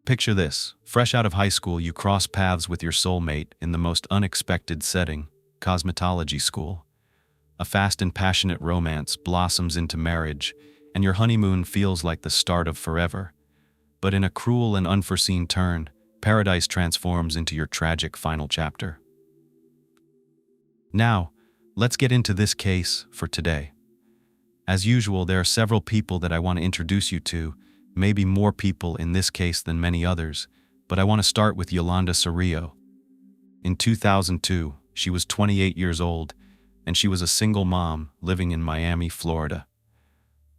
Picture this. Fresh out of high school, you cross paths with your soulmate in the most unexpected setting, cosmetology school. A fast and passionate romance blossoms into marriage, and your honeymoon feels like the start of forever. But in a cruel and unforeseen turn, paradise transforms into your tragic final chapter. Now, let's get into this case for today. As usual, there are several people that I want to introduce you to, maybe more people in this case than many others, but I want to start with Yolanda Cerrillo. In 2002, she was 28 years old, and she was a single mom living in Miami, Florida.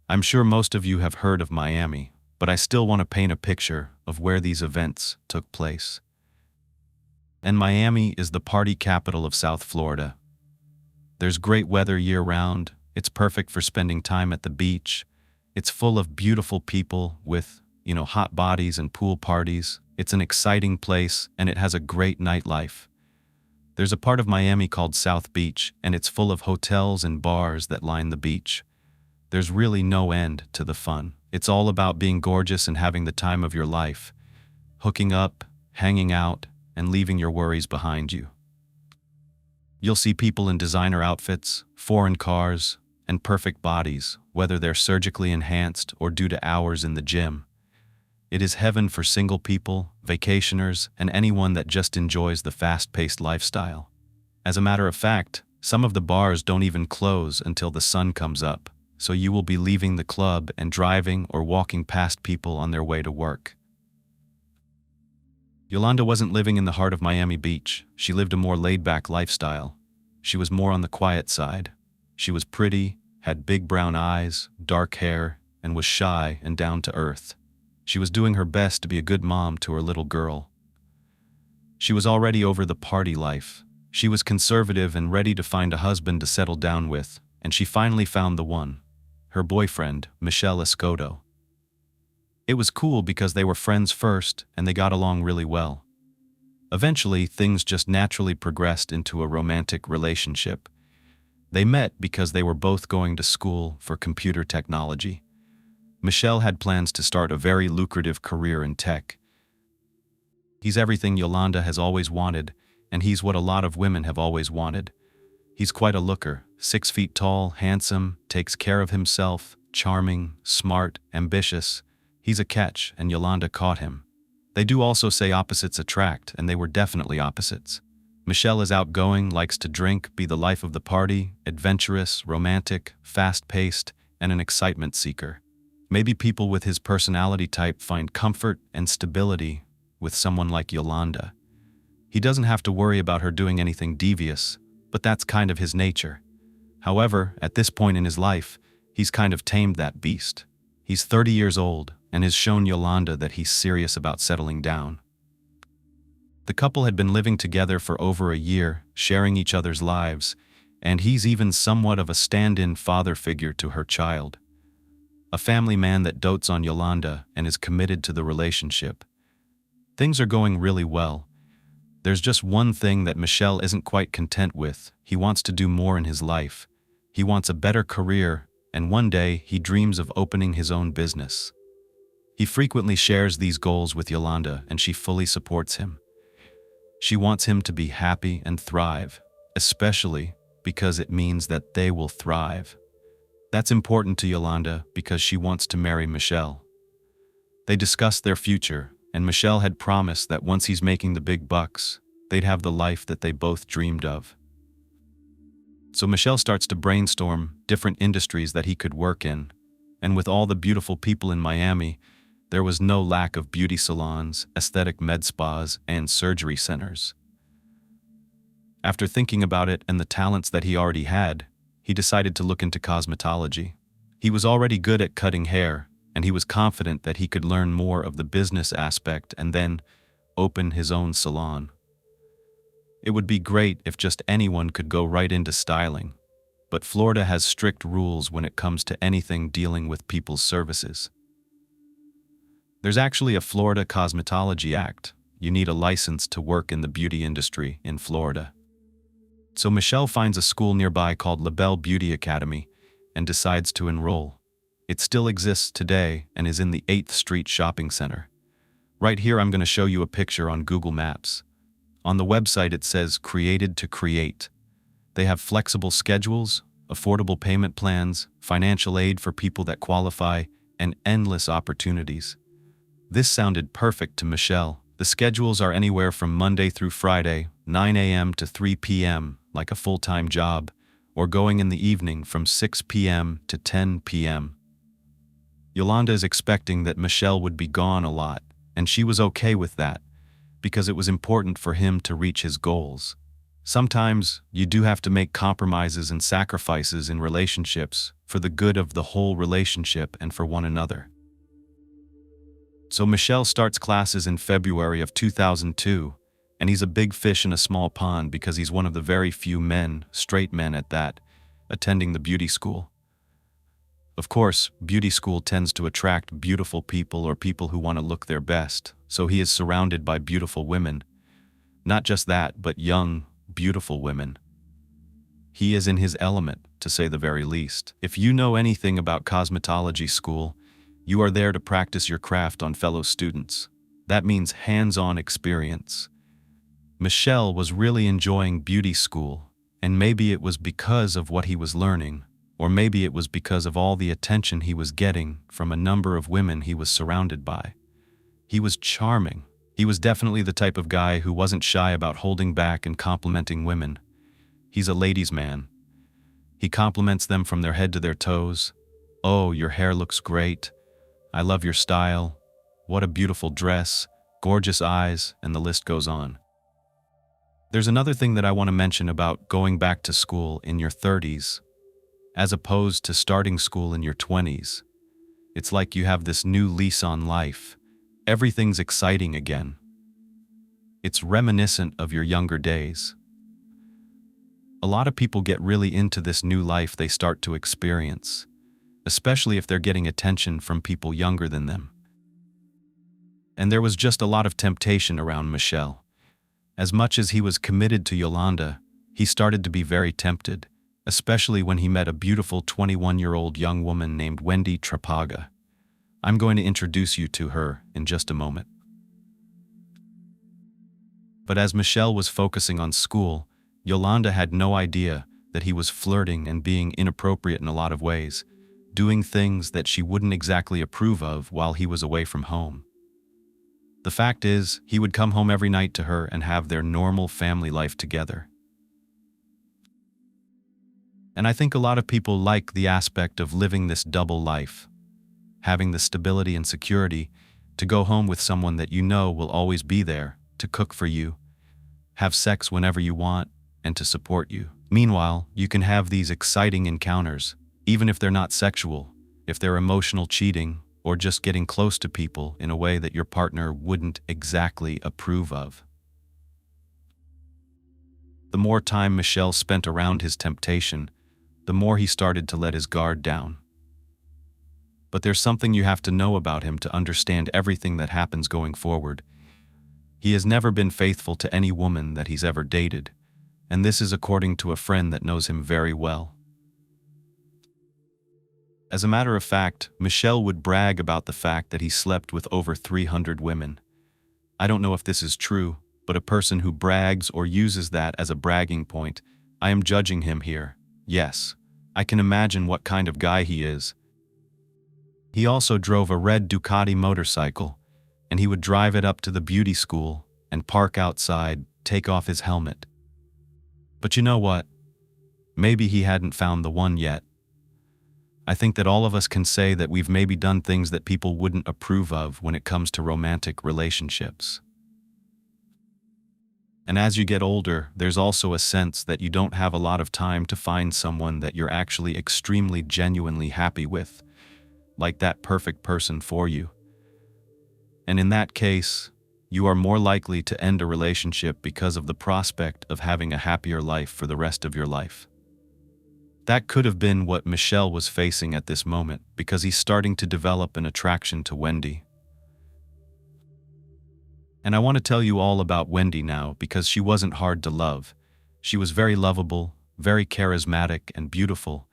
I'm sure most of you have heard of Miami, but I still want to paint a picture of where these events took place. And Miami is the party capital of South Florida. There's great weather year-round. It's perfect for spending time at the beach. It's full of beautiful people with, hot bodies and pool parties. It's an exciting place, and it has a great nightlife. There's a part of Miami called South Beach, and it's full of hotels and bars that line the beach. There's really no end to the fun. It's all about being gorgeous and having the time of your life, hooking up, hanging out, and leaving your worries behind you. You'll see people in designer outfits, foreign cars, and perfect bodies, whether they're surgically enhanced or due to hours in the gym. It is heaven for single people, vacationers, and anyone that just enjoys the fast-paced lifestyle. As a matter of fact, some of the bars don't even close until the sun comes up, so you will be leaving the club and driving or walking past people on their way to work. Yolanda wasn't living in the heart of Miami Beach. She lived a more laid-back lifestyle. She was more on the quiet side. She was pretty, had big brown eyes, dark hair, and was shy and down to earth. She was doing her best to be a good mom to her little girl. She was already over the party life. She was conservative and ready to find a husband to settle down with, and she finally found the one, her boyfriend, Michel Escoto. It was cool because they were friends first and they got along really well. Eventually, things just naturally progressed into a romantic relationship. They met because they were both going to school for computer technology. Michel had plans to start a very lucrative career in tech. He's everything Yolanda has always wanted, and he's what a lot of women have always wanted. He's quite a looker, 6 feet tall, handsome, takes care of himself, charming, smart, ambitious. He's a catch, and Yolanda caught him. They do also say opposites attract, and they were definitely opposites. Michel is outgoing, likes to drink, be the life of the party, adventurous, romantic, fast-paced, and an excitement seeker. Maybe people with his personality type find comfort and stability with someone like Yolanda. He doesn't have to worry about her doing anything devious, but that's kind of his nature. However, at this point in his life, he's kind of tamed that beast. He's 30 years old and has shown Yolanda that he's serious about settling down. The couple had been living together for over a year, sharing each other's lives, and he's even somewhat of a stand-in father figure to her child. A family man that dotes on Yolanda and is committed to the relationship. Things are going really well. There's just one thing that Michel isn't quite content with. He wants to do more in his life. He wants a better career, and one day he dreams of opening his own business. He frequently shares these goals with Yolanda, and she fully supports him. She wants him to be happy and thrive, especially because it means that they will thrive. That's important to Yolanda because she wants to marry Michel. They discussed their future, and Michel had promised that once he's making the big bucks, they'd have the life that they both dreamed of. So Michel starts to brainstorm different industries that he could work in, and with all the beautiful people in Miami, there was no lack of beauty salons, aesthetic med spas, and surgery centers. After thinking about it and the talents that he already had, he decided to look into cosmetology. He was already good at cutting hair, and he was confident that he could learn more of the business aspect and then open his own salon. It would be great if just anyone could go right into styling, but Florida has strict rules when it comes to anything dealing with people's services. There's actually a Florida Cosmetology Act. You need a license to work in the beauty industry in Florida. So Michel finds a school nearby called LaBelle Beauty Academy and decides to enroll. It still exists today and is in the 8th Street Shopping Center. Right here I'm going to show you a picture on Google Maps. On the website it says created to create. They have flexible schedules, affordable payment plans, financial aid for people that qualify, and endless opportunities. This sounded perfect to Michel. The schedules are anywhere from Monday through Friday, 9 a.m. to 3 p.m., like a full-time job, or going in the evening from 6 p.m. to 10 p.m. Yolanda is expecting that Michel would be gone a lot, and she was okay with that, because it was important for him to reach his goals. Sometimes you do have to make compromises and sacrifices in relationships for the good of the whole relationship and for one another. So Michel starts classes in February of 2002, and he's a big fish in a small pond because he's one of the very few men, straight men at that, attending the beauty school. Of course, beauty school tends to attract beautiful people or people who want to look their best, so he is surrounded by beautiful women. Not just that, but young, beautiful women. He is in his element, to say the very least. If you know anything about cosmetology school, you are there to practice your craft on fellow students. That means hands-on experience. Michel was really enjoying beauty school, and maybe it was because of what he was learning, or maybe it was because of all the attention he was getting from a number of women he was surrounded by. He was charming. He was definitely the type of guy who wasn't shy about holding back and complimenting women. He's a ladies' man. He compliments them from their head to their toes. "Oh, your hair looks great. I love your style. What a beautiful dress, gorgeous eyes," and the list goes on. There's another thing that I want to mention about going back to school in your 30s, as opposed to starting school in your 20s. It's like you have this new lease on life. Everything's exciting again. It's reminiscent of your younger days. A lot of people get really into this new life they start to experience, especially if they're getting attention from people younger than them. And there was just a lot of temptation around Michel. As much as he was committed to Yolanda, he started to be very tempted, especially when he met a beautiful 21-year-old young woman named Wendy Trapaga. I'm going to introduce you to her in just a moment. But as Michel was focusing on school, Yolanda had no idea that he was flirting and being inappropriate in a lot of ways, doing things that she wouldn't exactly approve of while he was away from home. The fact is, he would come home every night to her and have their normal family life together. And I think a lot of people like the aspect of living this double life, having the stability and security to go home with someone that you know will always be there, to cook for you, have sex whenever you want, and to support you. Meanwhile, you can have these exciting encounters, even if they're not sexual, if they're emotional cheating, or just getting close to people in a way that your partner wouldn't exactly approve of. The more time Michel spent around his temptation, the more he started to let his guard down. But there's something you have to know about him to understand everything that happens going forward. He has never been faithful to any woman that he's ever dated, and this is according to a friend that knows him very well. As a matter of fact, Michel would brag about the fact that he slept with over 300 women. I don't know if this is true, but a person who brags or uses that as a bragging point, I am judging him here. Yes, I can imagine what kind of guy he is. He also drove a red Ducati motorcycle, and he would drive it up to the beauty school and park outside, take off his helmet. But you know what? Maybe he hadn't found the one yet. I think that all of us can say that we've maybe done things that people wouldn't approve of when it comes to romantic relationships. And as you get older, there's also a sense that you don't have a lot of time to find someone that you're actually extremely genuinely happy with, like that perfect person for you. And in that case, you are more likely to end a relationship because of the prospect of having a happier life for the rest of your life. That could have been what Michel was facing at this moment, because he's starting to develop an attraction to Wendy. And I want to tell you all about Wendy now, because she wasn't hard to love. She was very lovable, very charismatic and beautiful,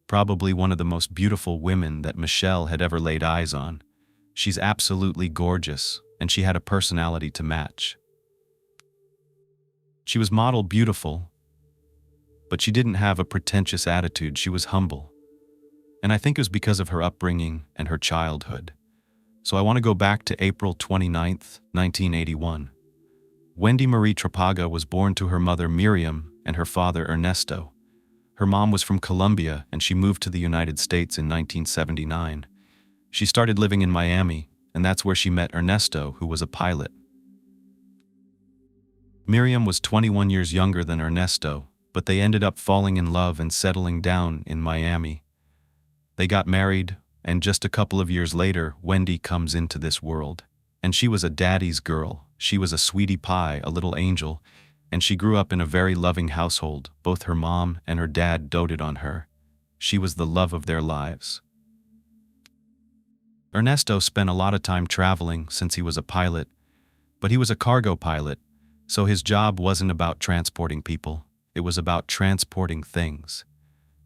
probably one of the most beautiful women that Michel had ever laid eyes on. She's absolutely gorgeous, and she had a personality to match. She was model beautiful, but she didn't have a pretentious attitude. She was humble. And I think it was because of her upbringing and her childhood. So I want to go back to April 29th, 1981. Wendy Marie Trapaga was born to her mother Miriam and her father Ernesto. Her mom was from Colombia and she moved to the United States in 1979. She started living in Miami, and that's where she met Ernesto, who was a pilot. Miriam was 21 years younger than Ernesto, but they ended up falling in love and settling down in Miami. They got married, and just a couple of years later, Wendy comes into this world. And she was a daddy's girl. She was a sweetie pie, a little angel, and she grew up in a very loving household. Both her mom and her dad doted on her. She was the love of their lives. Ernesto spent a lot of time traveling since he was a pilot, but he was a cargo pilot, so his job wasn't about transporting people. It was about transporting things.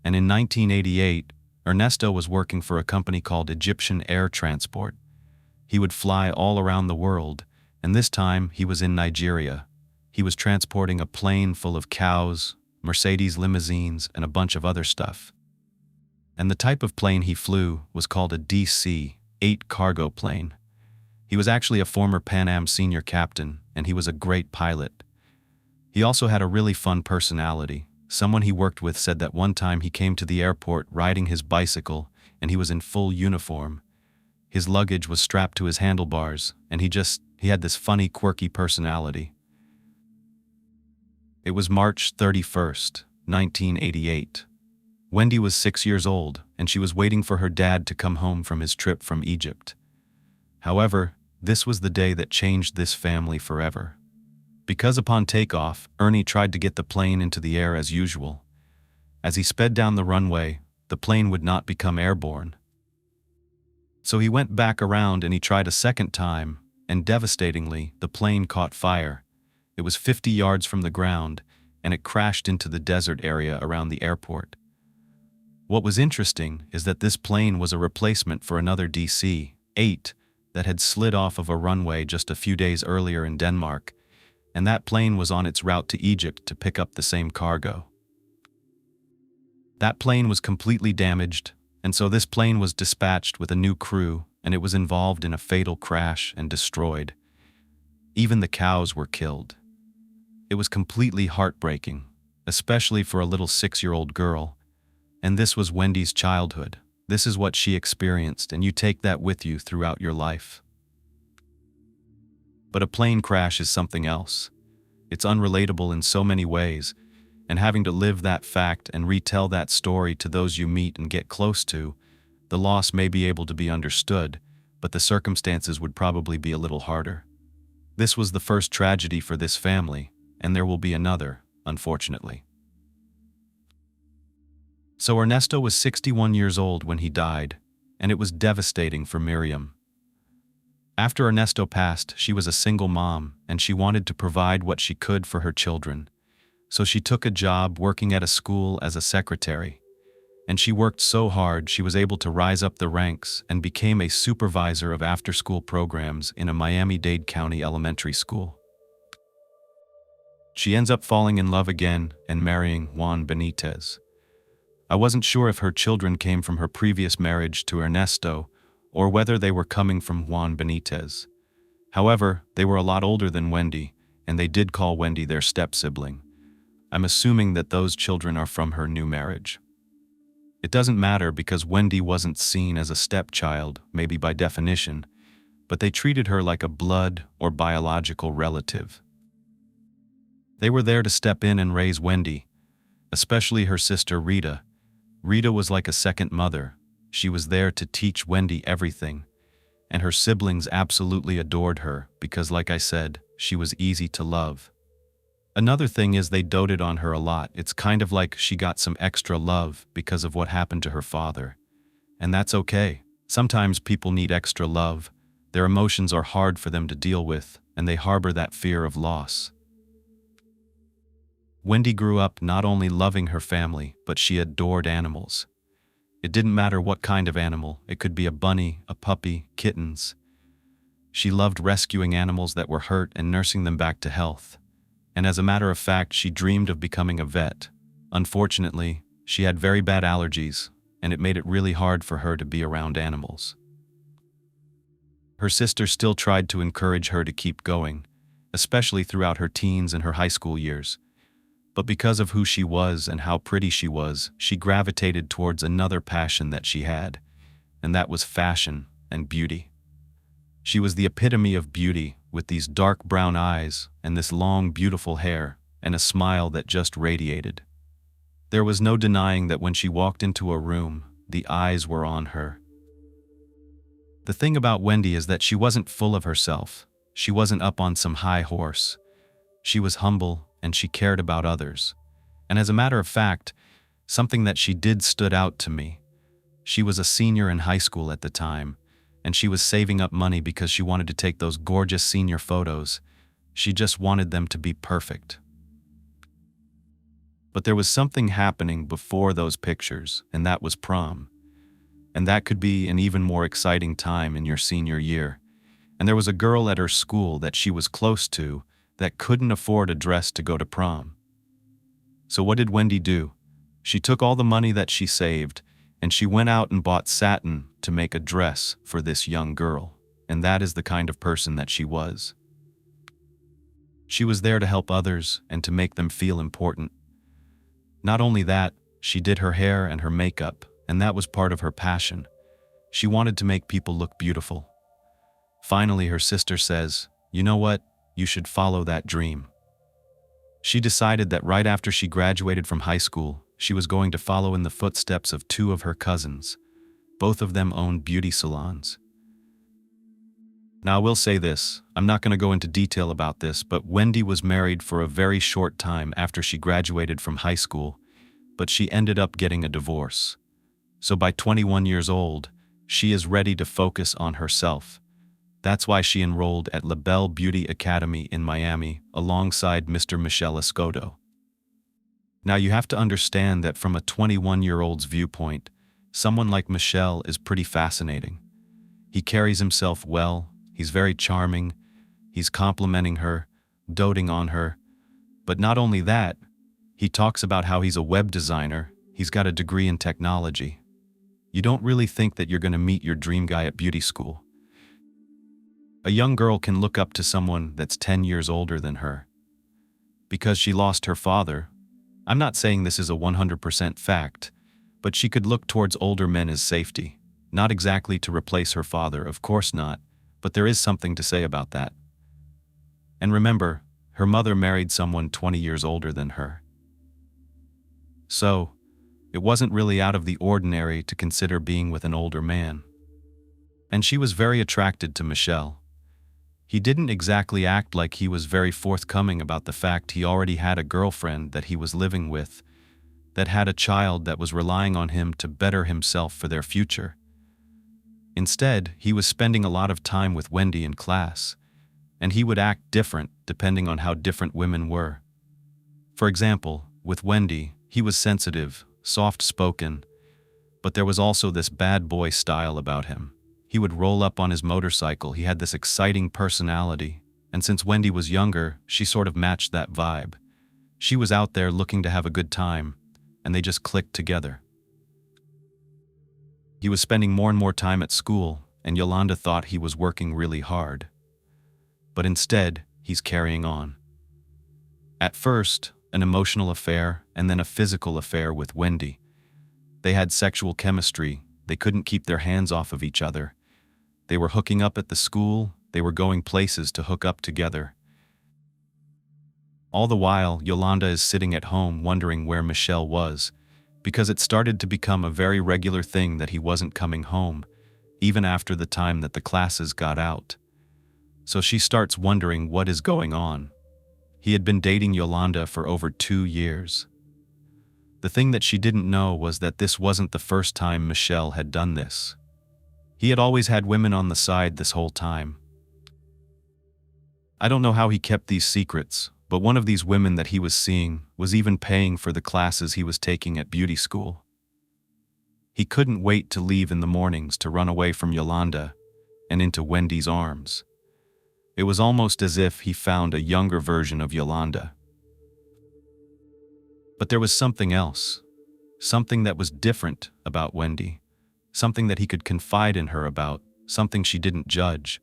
And in 1988, Ernesto was working for a company called Egyptian Air Transport. He would fly all around the world, and this time he was in Nigeria. He was transporting a plane full of cows, Mercedes limousines, and a bunch of other stuff. And the type of plane he flew was called a DC-8 cargo plane. He was actually a former Pan Am senior captain, and he was a great pilot. He also had a really fun personality. Someone he worked with said that one time he came to the airport riding his bicycle, and he was in full uniform. His luggage was strapped to his handlebars, and he had this funny, quirky personality. It was March 31st, 1988. Wendy was 6 years old, and she was waiting for her dad to come home from his trip from Egypt. However, this was the day that changed this family forever. Because upon takeoff, Ernie tried to get the plane into the air as usual. As he sped down the runway, the plane would not become airborne. So he went back around and he tried a second time, and devastatingly, the plane caught fire. It was 50 yards from the ground, and it crashed into the desert area around the airport. What was interesting is that this plane was a replacement for another DC-8 that had slid off of a runway just a few days earlier in Denmark, and that plane was on its route to Egypt to pick up the same cargo. That plane was completely damaged, and so this plane was dispatched with a new crew, and it was involved in a fatal crash and destroyed. Even the cows were killed. It was completely heartbreaking, especially for a little 6-year-old girl, and this was Wendy's childhood. This is what she experienced, and you take that with you throughout your life. But a plane crash is something else. It's unrelatable in so many ways, and having to live that fact and retell that story to those you meet and get close to, the loss may be able to be understood, but the circumstances would probably be a little harder. This was the first tragedy for this family, and there will be another, unfortunately. So Ernesto was 61 years old when he died, and it was devastating for Miriam. After Ernesto passed, she was a single mom, and she wanted to provide what she could for her children. So she took a job working at a school as a secretary. And she worked so hard she was able to rise up the ranks and became a supervisor of after-school programs in a Miami-Dade County elementary school. She ends up falling in love again and marrying Juan Benitez. I wasn't sure if her children came from her previous marriage to Ernesto, or whether they were coming from Juan Benitez. However, they were a lot older than Wendy, and they did call Wendy their step-sibling. I'm assuming that those children are from her new marriage. It doesn't matter because Wendy wasn't seen as a stepchild, maybe by definition, but they treated her like a blood or biological relative. They were there to step in and raise Wendy, especially her sister Rita. Rita was like a second mother. She was there to teach Wendy everything, and her siblings absolutely adored her because, like I said, she was easy to love. Another thing is they doted on her a lot. It's kind of like she got some extra love because of what happened to her father. And that's okay. Sometimes people need extra love. Their emotions are hard for them to deal with, and they harbor that fear of loss. Wendy grew up not only loving her family, but she adored animals. It didn't matter what kind of animal. It could be a bunny, a puppy, kittens. She loved rescuing animals that were hurt and nursing them back to health. And as a matter of fact, she dreamed of becoming a vet. Unfortunately, she had very bad allergies, and it made it really hard for her to be around animals. Her sister still tried to encourage her to keep going, especially throughout her teens and her high school years. But because of who she was and how pretty she was, she gravitated towards another passion that she had, and that was fashion and beauty. She was the epitome of beauty, with these dark brown eyes and this long, beautiful hair and a smile that just radiated. There was no denying that when she walked into a room, the eyes were on her. The thing about Wendy is that she wasn't full of herself. She wasn't up on some high horse. She was humble and she cared about others. And as a matter of fact, something that she did stood out to me. She was a senior in high school at the time, and she was saving up money because she wanted to take those gorgeous senior photos. She just wanted them to be perfect. But there was something happening before those pictures, and that was prom. And that could be an even more exciting time in your senior year. And there was a girl at her school that she was close to that couldn't afford a dress to go to prom. So what did Wendy do? She took all the money that she saved, and she went out and bought satin to make a dress for this young girl. And that is the kind of person that she was. She was there to help others and to make them feel important. Not only that, she did her hair and her makeup, and that was part of her passion. She wanted to make people look beautiful. Finally, her sister says, "You know what? You should follow that dream." She decided that right after she graduated from high school, she was going to follow in the footsteps of two of her cousins. Both of them owned beauty salons. Now I will say this, I'm not going to go into detail about this, but Wendy was married for a very short time after she graduated from high school, but she ended up getting a divorce. So by 21 years old, she is ready to focus on herself. That's why she enrolled at La Belle Beauty Academy in Miami alongside Mr. Michel Escoto. Now you have to understand that from a 21-year-old's viewpoint, someone like Michel is pretty fascinating. He carries himself well, he's very charming, he's complimenting her, doting on her. But not only that, he talks about how he's a web designer, he's got a degree in technology. You don't really think that you're going to meet your dream guy at beauty school. A young girl can look up to someone that's 10 years older than her. Because she lost her father, I'm not saying this is a 100% fact, but she could look towards older men as safety. Not exactly to replace her father, of course not, but there is something to say about that. And remember, her mother married someone 20 years older than her. So, it wasn't really out of the ordinary to consider being with an older man. And she was very attracted to Michel. He didn't exactly act like he was very forthcoming about the fact he already had a girlfriend that he was living with, that had a child that was relying on him to better himself for their future. Instead, he was spending a lot of time with Wendy in class, and he would act different depending on how different women were. For example, with Wendy, he was sensitive, soft-spoken, but there was also this bad boy style about him. He would roll up on his motorcycle, he had this exciting personality, and since Wendy was younger, she sort of matched that vibe. She was out there looking to have a good time, and they just clicked together. He was spending more and more time at school, and Yolanda thought he was working really hard. But instead, he's carrying on. At first, an emotional affair, and then a physical affair with Wendy. They had sexual chemistry, they couldn't keep their hands off of each other. They were hooking up at the school, they were going places to hook up together. All the while, Yolanda is sitting at home wondering where Michel was, because it started to become a very regular thing that he wasn't coming home, even after the time that the classes got out. So she starts wondering what is going on. He had been dating Yolanda for over 2 years. The thing that she didn't know was that this wasn't the first time Michel had done this. He had always had women on the side this whole time. I don't know how he kept these secrets, but one of these women that he was seeing was even paying for the classes he was taking at beauty school. He couldn't wait to leave in the mornings to run away from Yolanda and into Wendy's arms. It was almost as if he found a younger version of Yolanda. But there was something else, something that was different about Wendy, something that he could confide in her about, something she didn't judge.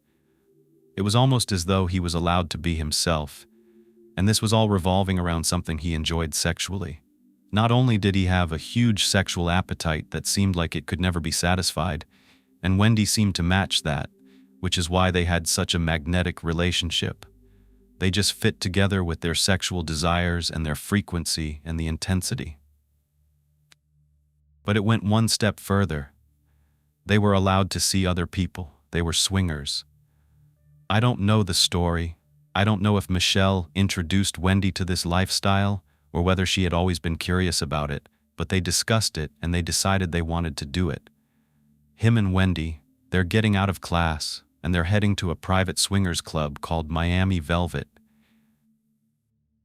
It was almost as though he was allowed to be himself, and this was all revolving around something he enjoyed sexually. Not only did he have a huge sexual appetite that seemed like it could never be satisfied, and Wendy seemed to match that, which is why they had such a magnetic relationship. They just fit together with their sexual desires and their frequency and the intensity. But it went one step further. They were allowed to see other people. They were swingers. I don't know the story. I don't know if Michel introduced Wendy to this lifestyle or whether she had always been curious about it, but they discussed it and they decided they wanted to do it. Him and Wendy, they're getting out of class and they're heading to a private swingers club called Miami Velvet.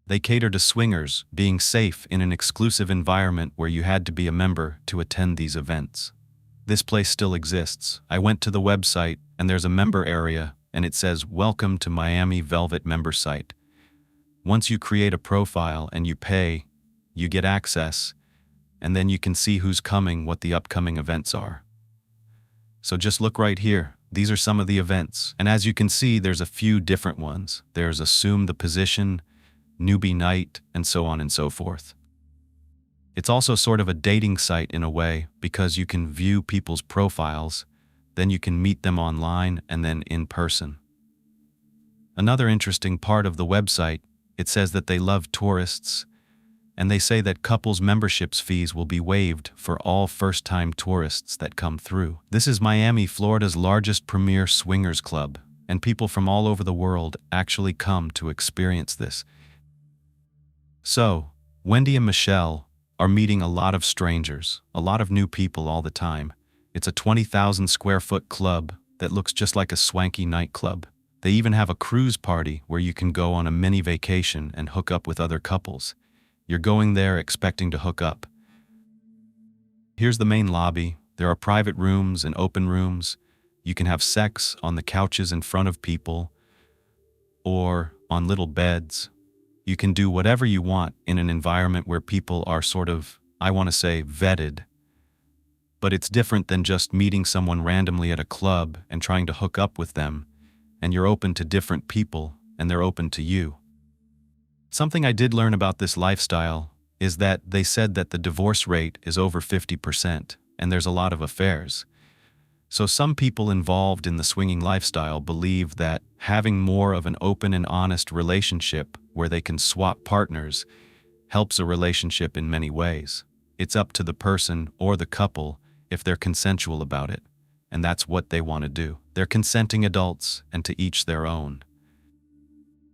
They cater to swingers, being safe in an exclusive environment where you had to be a member to attend these events. This place still exists. I went to the website and there's a member area and it says, "Welcome to Miami Velvet member site." Once you create a profile and you pay, you get access, and then you can see who's coming, what the upcoming events are. So just look right here. These are some of the events. And as you can see, there's a few different ones. There's Assume the Position, Newbie Night, and so on and so forth. It's also sort of a dating site in a way because you can view people's profiles, then you can meet them online and then in person. Another interesting part of the website, it says that they love tourists, and they say that couples' memberships fees will be waived for all first-time tourists that come through. This is Miami, Florida's largest premier swingers club, and people from all over the world actually come to experience this. So, Wendy and Michel are meeting a lot of strangers, a lot of new people all the time. It's a 20,000 square foot club that looks just like a swanky nightclub. They even have a cruise party where you can go on a mini vacation and hook up with other couples. You're going there expecting to hook up. Here's the main lobby. There are private rooms and open rooms. You can have sex on the couches in front of people or on little beds. You can do whatever you want in an environment where people are sort of, I want to say, vetted. But it's different than just meeting someone randomly at a club and trying to hook up with them, and you're open to different people and they're open to you. Something I did learn about this lifestyle is that they said that the divorce rate is over 50% and there's a lot of affairs. So some people involved in the swinging lifestyle believe that having more of an open and honest relationship where they can swap partners helps a relationship in many ways. It's up to the person or the couple if they're consensual about it, and that's what they want to do. They're consenting adults, and to each their own.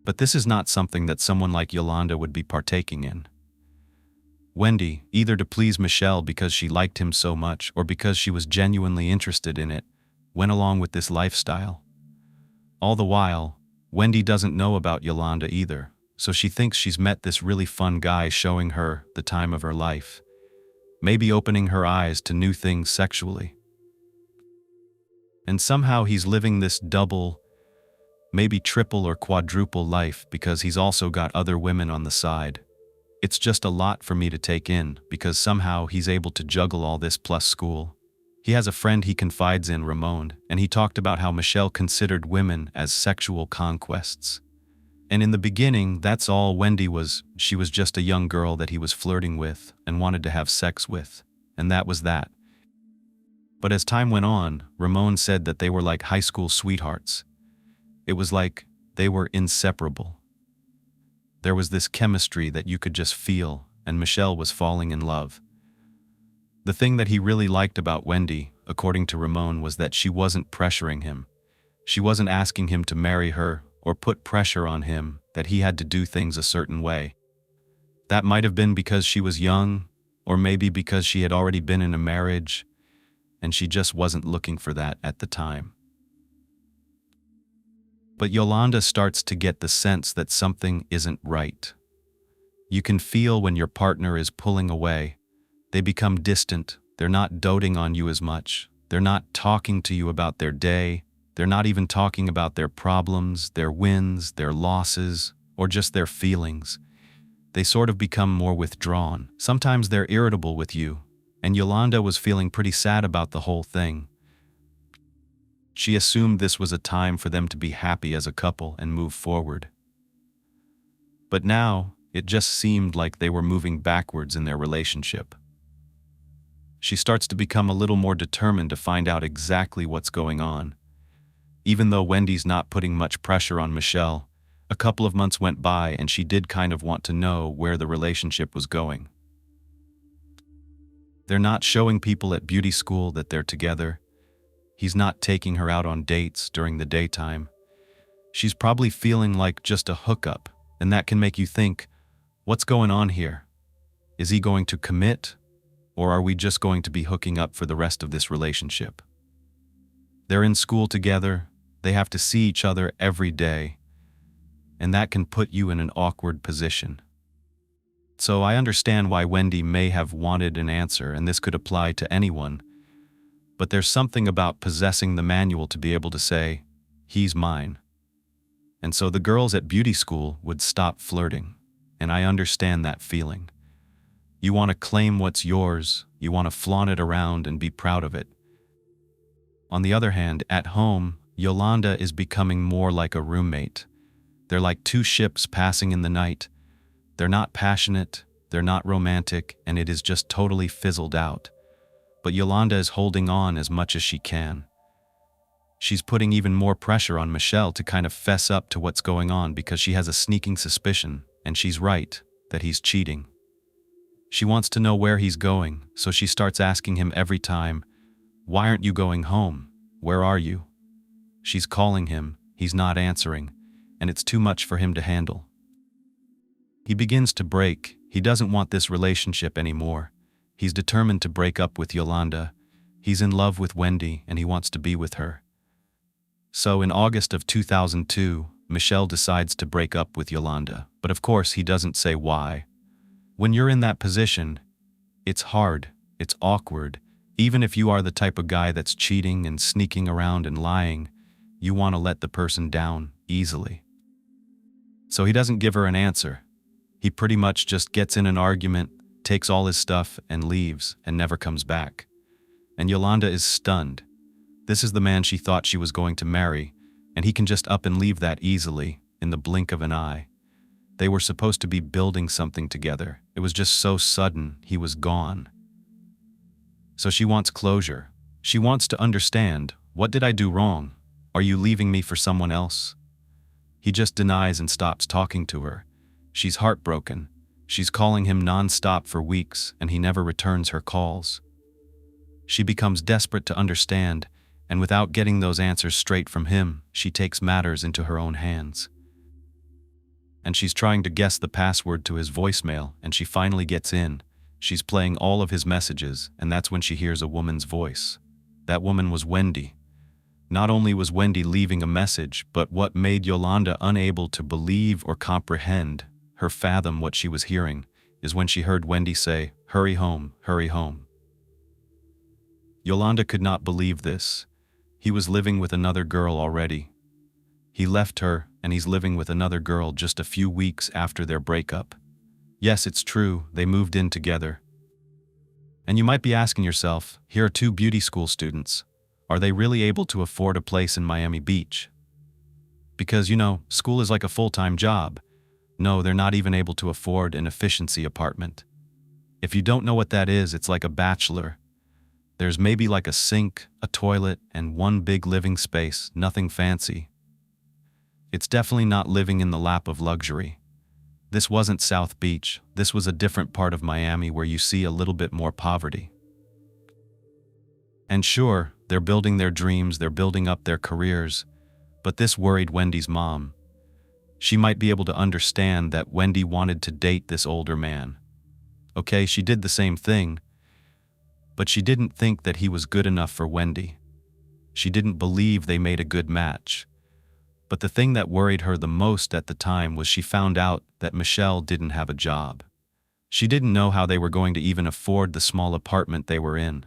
But this is not something that someone like Yolanda would be partaking in. Wendy, either to please Michel because she liked him so much or because she was genuinely interested in it, went along with this lifestyle. All the while, Wendy doesn't know about Yolanda either, so she thinks she's met this really fun guy showing her the time of her life, maybe opening her eyes to new things sexually. And somehow he's living this double, maybe triple or quadruple life because he's also got other women on the side. It's just a lot for me to take in because somehow he's able to juggle all this plus school. He has a friend he confides in, Ramon, and he talked about how Michel considered women as sexual conquests. And in the beginning, that's all Wendy was. She was just a young girl that he was flirting with and wanted to have sex with, and that was that. But as time went on, Ramon said that they were like high school sweethearts. It was like they were inseparable. There was this chemistry that you could just feel, and Michel was falling in love. The thing that he really liked about Wendy, according to Ramon, was that she wasn't pressuring him. She wasn't asking him to marry her or put pressure on him that he had to do things a certain way. That might have been because she was young, or maybe because she had already been in a marriage, and she just wasn't looking for that at the time. But Yolanda starts to get the sense that something isn't right. You can feel when your partner is pulling away. They become distant. They're not doting on you as much. They're not talking to you about their day. They're not even talking about their problems, their wins, their losses, or just their feelings. They sort of become more withdrawn. Sometimes they're irritable with you, and Yolanda was feeling pretty sad about the whole thing. She assumed this was a time for them to be happy as a couple and move forward. But now, it just seemed like they were moving backwards in their relationship. She starts to become a little more determined to find out exactly what's going on. Even though Wendy's not putting much pressure on Michel, a couple of months went by and she did kind of want to know where the relationship was going. They're not showing people at beauty school that they're together. He's not taking her out on dates during the daytime. She's probably feeling like just a hookup, and that can make you think, what's going on here? Is he going to commit, or are we just going to be hooking up for the rest of this relationship? They're in school together, they have to see each other every day, and that can put you in an awkward position. So I understand why Wendy may have wanted an answer, and this could apply to anyone, but there's something about possessing the manual to be able to say, he's mine. And so the girls at beauty school would stop flirting, and I understand that feeling. You want to claim what's yours, you want to flaunt it around and be proud of it. On the other hand, at home, Yolanda is becoming more like a roommate. They're like two ships passing in the night. They're not passionate, they're not romantic, and it is just totally fizzled out. But Yolanda is holding on as much as she can. She's putting even more pressure on Michel to kind of fess up to what's going on because she has a sneaking suspicion, and she's right, that he's cheating. She wants to know where he's going, so she starts asking him every time, "Why aren't you going home? Where are you?" She's calling him, he's not answering, and it's too much for him to handle. He begins to break. He doesn't want this relationship anymore. He's determined to break up with Yolanda. He's in love with Wendy, and he wants to be with her. So in August of 2002, Michel decides to break up with Yolanda, but of course he doesn't say why. When you're in that position, it's hard, it's awkward. Even if you are the type of guy that's cheating and sneaking around and lying, you want to let the person down easily. So he doesn't give her an answer. He pretty much just gets in an argument, takes all his stuff and leaves, and never comes back. And Yolanda is stunned. This is the man she thought she was going to marry, and he can just up and leave that easily, in the blink of an eye. They were supposed to be building something together. It was just so sudden, he was gone. So she wants closure. She wants to understand, what did I do wrong? Are you leaving me for someone else? He just denies and stops talking to her. She's heartbroken. She's calling him non-stop for weeks, and he never returns her calls. She becomes desperate to understand, and without getting those answers straight from him, she takes matters into her own hands. And she's trying to guess the password to his voicemail, and she finally gets in. She's playing all of his messages, and that's when she hears a woman's voice. That woman was Wendy. Not only was Wendy leaving a message, but what made Yolanda unable to believe or comprehend, her fathom what she was hearing, is when she heard Wendy say, "Hurry home, hurry home." Yolanda could not believe this. He was living with another girl already. He left her, and he's living with another girl just a few weeks after their breakup. Yes, it's true, they moved in together. And you might be asking yourself, here are two beauty school students. Are they really able to afford a place in Miami Beach? Because, school is like a full-time job. No, they're not even able to afford an efficiency apartment. If you don't know what that is, it's like a bachelor. There's maybe like a sink, a toilet, and one big living space, nothing fancy. It's definitely not living in the lap of luxury. This wasn't South Beach. This was a different part of Miami where you see a little bit more poverty. And sure, they're building their dreams, they're building up their careers, but this worried Wendy's mom. She might be able to understand that Wendy wanted to date this older man. Okay, she did the same thing, but she didn't think that he was good enough for Wendy. She didn't believe they made a good match. But the thing that worried her the most at the time was she found out that Michel didn't have a job. She didn't know how they were going to even afford the small apartment they were in.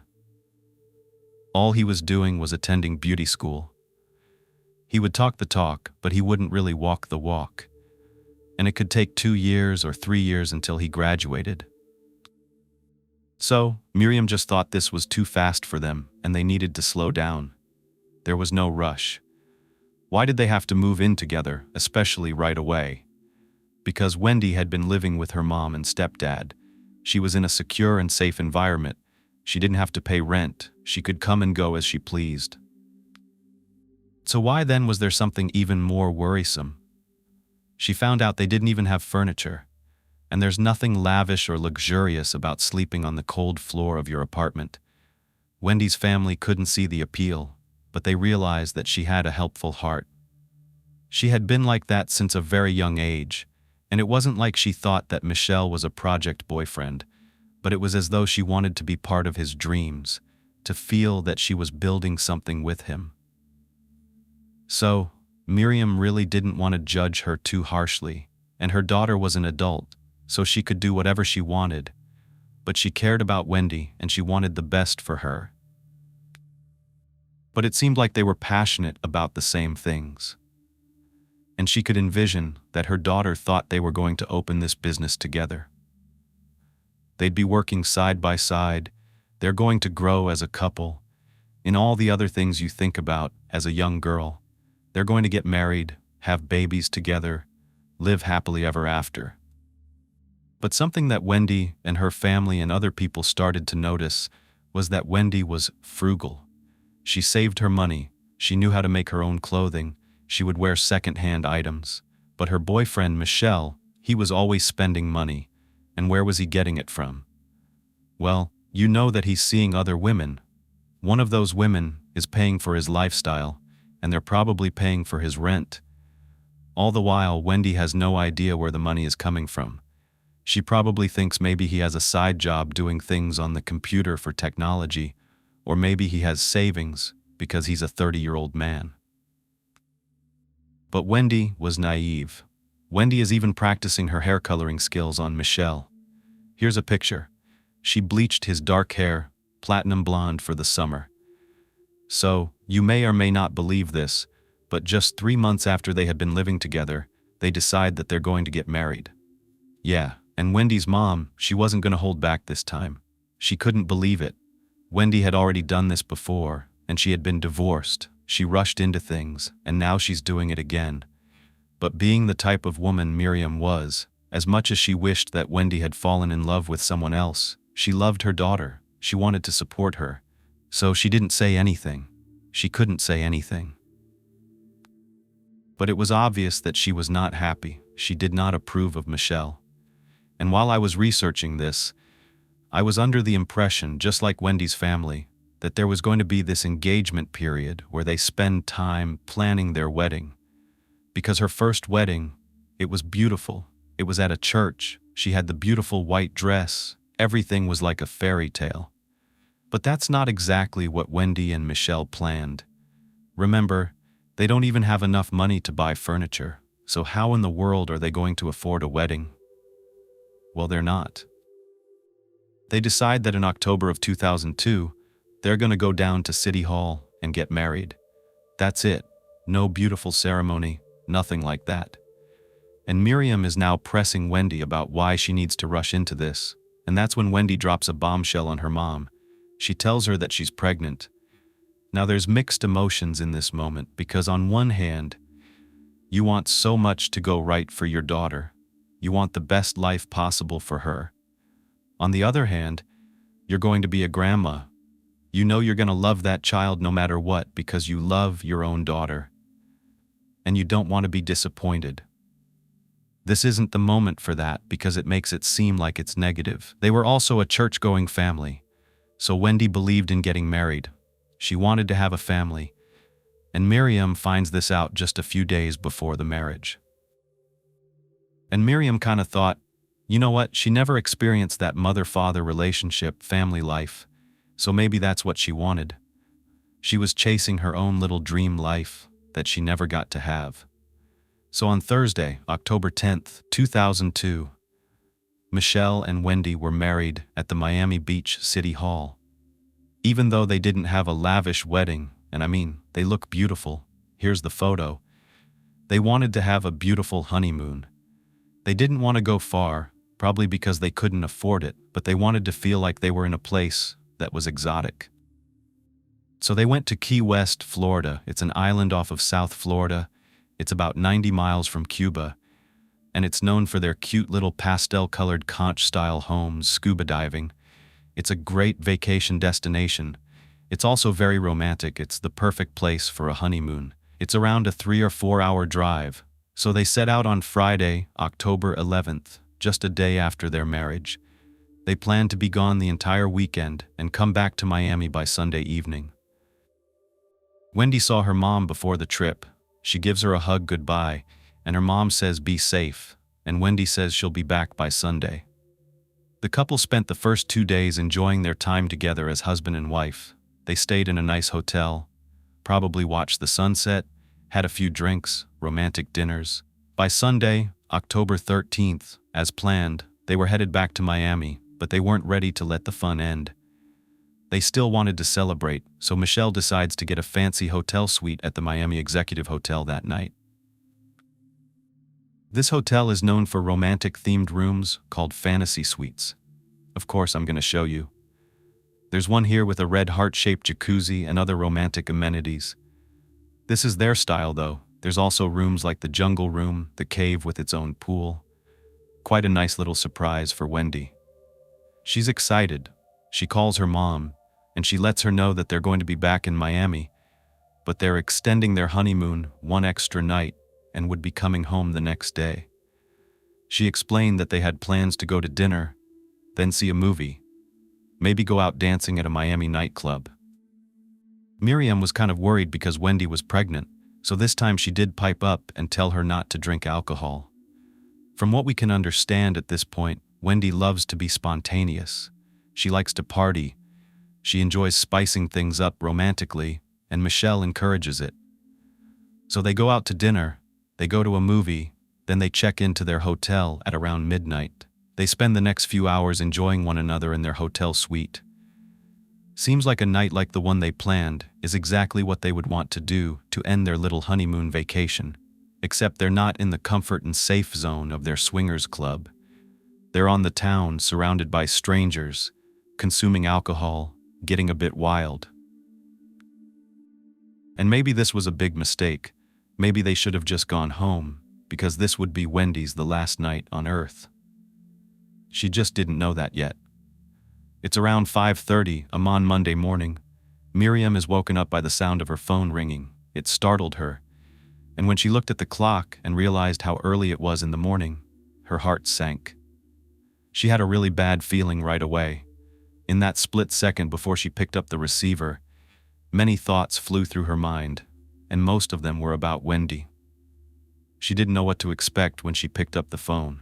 All he was doing was attending beauty school. He would talk the talk, but he wouldn't really walk the walk. And it could take 2 years or 3 years until he graduated. So, Miriam just thought this was too fast for them, and they needed to slow down. There was no rush. Why did they have to move in together, especially right away? Because Wendy had been living with her mom and stepdad. She was in a secure and safe environment. She didn't have to pay rent. She could come and go as she pleased. So why then was there something even more worrisome? She found out they didn't even have furniture. And there's nothing lavish or luxurious about sleeping on the cold floor of your apartment. Wendy's family couldn't see the appeal, but they realized that she had a helpful heart. She had been like that since a very young age, and it wasn't like she thought that Michel was a project boyfriend, but it was as though she wanted to be part of his dreams, to feel that she was building something with him. So, Miriam really didn't want to judge her too harshly, and her daughter was an adult, so she could do whatever she wanted, but she cared about Wendy and she wanted the best for her. But it seemed like they were passionate about the same things. And she could envision that her daughter thought they were going to open this business together. They'd be working side by side, they're going to grow as a couple, in all the other things you think about as a young girl. They're going to get married, have babies together, live happily ever after. But something that Wendy and her family and other people started to notice was that Wendy was frugal. She saved her money, she knew how to make her own clothing, she would wear second-hand items. But her boyfriend, Michel, he was always spending money. And where was he getting it from? Well, you know that he's seeing other women. One of those women is paying for his lifestyle, and they're probably paying for his rent. All the while, Wendy has no idea where the money is coming from. She probably thinks maybe he has a side job doing things on the computer for technology, or maybe he has savings because he's a 30-year-old man. But Wendy was naive. Wendy is even practicing her hair coloring skills on Michel. Here's a picture. She bleached his dark hair, platinum blonde, for the summer. So, you may or may not believe this, but just 3 months after they had been living together, they decide that they're going to get married. Yeah, and Wendy's mom, she wasn't going to hold back this time. She couldn't believe it. Wendy had already done this before, and she had been divorced. She rushed into things, and now she's doing it again. But being the type of woman Miriam was, as much as she wished that Wendy had fallen in love with someone else, she loved her daughter. She wanted to support her. So she didn't say anything. She couldn't say anything. But it was obvious that she was not happy. She did not approve of Michel. And while I was researching this, I was under the impression, just like Wendy's family, that there was going to be this engagement period where they spend time planning their wedding. Because her first wedding, it was beautiful. It was at a church. She had the beautiful white dress. Everything was like a fairy tale. But that's not exactly what Wendy and Michel planned. Remember, they don't even have enough money to buy furniture, so how in the world are they going to afford a wedding? Well, they're not. They decide that in October of 2002, they're going to go down to City Hall and get married. That's it. No beautiful ceremony, nothing like that. And Miriam is now pressing Wendy about why she needs to rush into this, and that's when Wendy drops a bombshell on her mom. She tells her that she's pregnant. Now there's mixed emotions in this moment because on one hand, you want so much to go right for your daughter. You want the best life possible for her. On the other hand, you're going to be a grandma. You know you're going to love that child no matter what because you love your own daughter. And you don't want to be disappointed. This isn't the moment for that because it makes it seem like it's negative. They were also a church-going family. So Wendy believed in getting married. She wanted to have a family. And Miriam finds this out just a few days before the marriage. And Miriam kind of thought, you know what, she never experienced that mother-father relationship, family life, so maybe that's what she wanted. She was chasing her own little dream life that she never got to have. So on Thursday, October 10th, 2002, Michel and Wendy were married at the Miami Beach City Hall. Even though they didn't have a lavish wedding, and I mean, they look beautiful, Here's the photo. They wanted to have a beautiful honeymoon. They didn't want to go far, probably because they couldn't afford it, but they wanted to feel like they were in a place that was exotic. So they went to Key West, Florida. It's an island off of South Florida. It's about 90 miles from Cuba, and it's known for their cute little pastel-colored conch-style homes, scuba diving. It's a great vacation destination. It's also very romantic. It's the perfect place for a honeymoon. It's around a 3 or 4 hour drive. So they set out on Friday, October 11th, just a day after their marriage. They planned to be gone the entire weekend and come back to Miami by Sunday evening. Wendy saw her mom before the trip. She gives her a hug goodbye, and her mom says be safe, and Wendy says she'll be back by Sunday. The couple spent the first 2 days enjoying their time together as husband and wife. They stayed in a nice hotel, probably watched the sunset, had a few drinks, romantic dinners. By Sunday, October 13th, as planned, they were headed back to Miami, but they weren't ready to let the fun end. They still wanted to celebrate, so Michel decides to get a fancy hotel suite at the Miami Executive Hotel that night. This hotel is known for romantic-themed rooms called fantasy suites. Of course, I'm going to show you. There's one here with a red heart-shaped jacuzzi and other romantic amenities. This is their style, though. There's also rooms like the jungle room, the cave with its own pool. Quite a nice little surprise for Wendy. She's excited. She calls her mom, and she lets her know that they're going to be back in Miami, but they're extending their honeymoon one extra night and would be coming home the next day. She explained that they had plans to go to dinner, then see a movie, maybe go out dancing at a Miami nightclub. Miriam was kind of worried because Wendy was pregnant, so this time she did pipe up and tell her not to drink alcohol. From what we can understand at this point, Wendy loves to be spontaneous. She likes to party. She enjoys spicing things up romantically, and Michel encourages it. So they go out to dinner, they go to a movie, then they check into their hotel at around midnight. They spend the next few hours enjoying one another in their hotel suite. Seems like a night like the one they planned is exactly what they would want to do to end their little honeymoon vacation. Except they're not in the comfort and safe zone of their swingers club. They're on the town, surrounded by strangers, consuming alcohol, getting a bit wild. And maybe this was a big mistake. Maybe they should have just gone home, because this would be Wendy's the last night on Earth. She just didn't know that yet. It's around 5:30 on Monday morning. Miriam is woken up by the sound of her phone ringing. It startled her, and when she looked at the clock and realized how early it was in the morning, her heart sank. She had a really bad feeling right away. In that split second before she picked up the receiver, many thoughts flew through her mind, and most of them were about Wendy. She didn't know what to expect when she picked up the phone.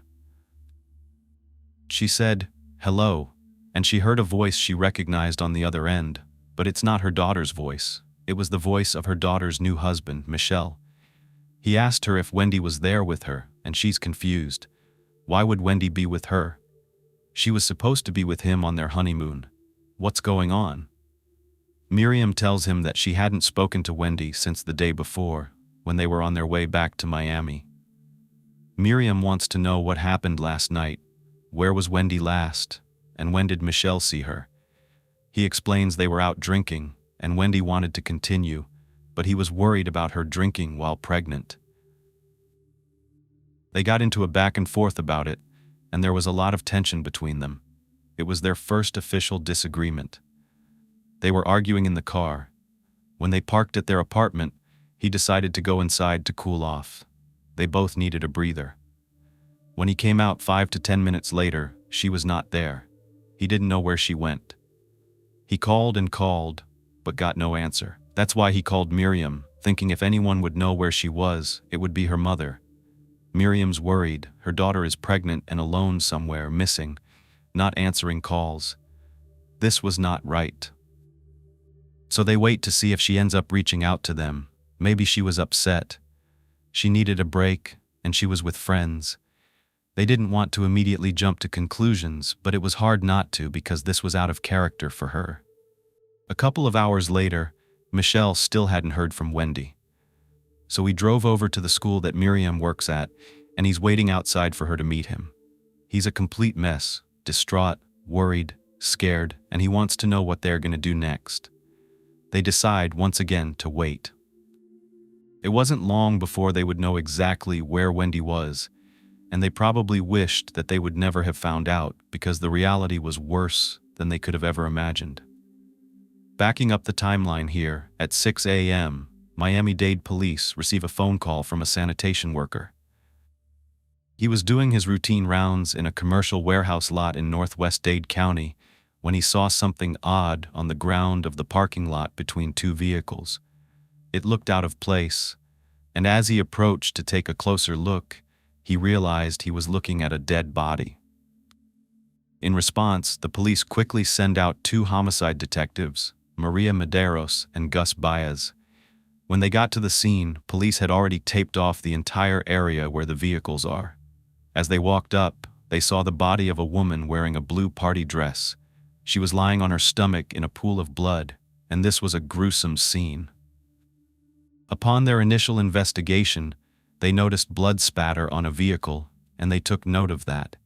She said, "Hello," and she heard a voice she recognized on the other end, but it's not her daughter's voice. It was the voice of her daughter's new husband, Michel. He asked her if Wendy was there with her, and she's confused. Why would Wendy be with her? She was supposed to be with him on their honeymoon. What's going on? Miriam tells him that she hadn't spoken to Wendy since the day before, when they were on their way back to Miami. Miriam wants to know what happened last night. Where was Wendy last? And when did Michel see her? He explains they were out drinking, and Wendy wanted to continue, but he was worried about her drinking while pregnant. They got into a back and forth about it, and there was a lot of tension between them. It was their first official disagreement. They were arguing in the car. When they parked at their apartment, he decided to go inside to cool off. They both needed a breather. When he came out 5 to 10 minutes later, she was not there. He didn't know where she went. He called and called, but got no answer. That's why he called Miriam, thinking if anyone would know where she was, it would be her mother. Miriam's worried. Her daughter is pregnant and alone somewhere, missing, not answering calls. This was not right. So they wait to see if she ends up reaching out to them. Maybe she was upset. She needed a break, and she was with friends. They didn't want to immediately jump to conclusions, but it was hard not to because this was out of character for her. A couple of hours later, Michel still hadn't heard from Wendy. So he drove over to the school that Miriam works at, and he's waiting outside for her to meet him. He's a complete mess, distraught, worried, scared, and he wants to know what they're going to do next. They decide once again to wait. It wasn't long before they would know exactly where Wendy was, and they probably wished that they would never have found out because the reality was worse than they could have ever imagined. Backing up the timeline here, at 6 a.m., Miami-Dade police receive a phone call from a sanitation worker. He was doing his routine rounds in a commercial warehouse lot in northwest Dade County when he saw something odd on the ground of the parking lot between two vehicles. It looked out of place, and as he approached to take a closer look, he realized he was looking at a dead body. In response, the police quickly send out two homicide detectives, Maria Medeiros and Gus Baez. When they got to the scene, police had already taped off the entire area where the vehicles are. As they walked up, they saw the body of a woman wearing a blue party dress. She was lying on her stomach in a pool of blood, and this was a gruesome scene. Upon their initial investigation, they noticed blood spatter on a vehicle, and they took note of that.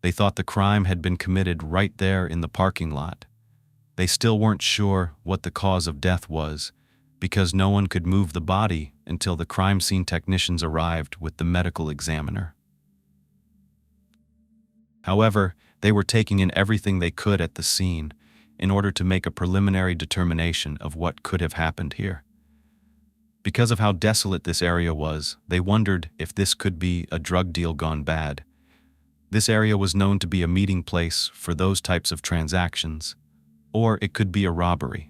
They thought the crime had been committed right there in the parking lot. They still weren't sure what the cause of death was, because no one could move the body until the crime scene technicians arrived with the medical examiner. However, they were taking in everything they could at the scene in order to make a preliminary determination of what could have happened here. Because of how desolate this area was, they wondered if this could be a drug deal gone bad. This area was known to be a meeting place for those types of transactions, or it could be a robbery.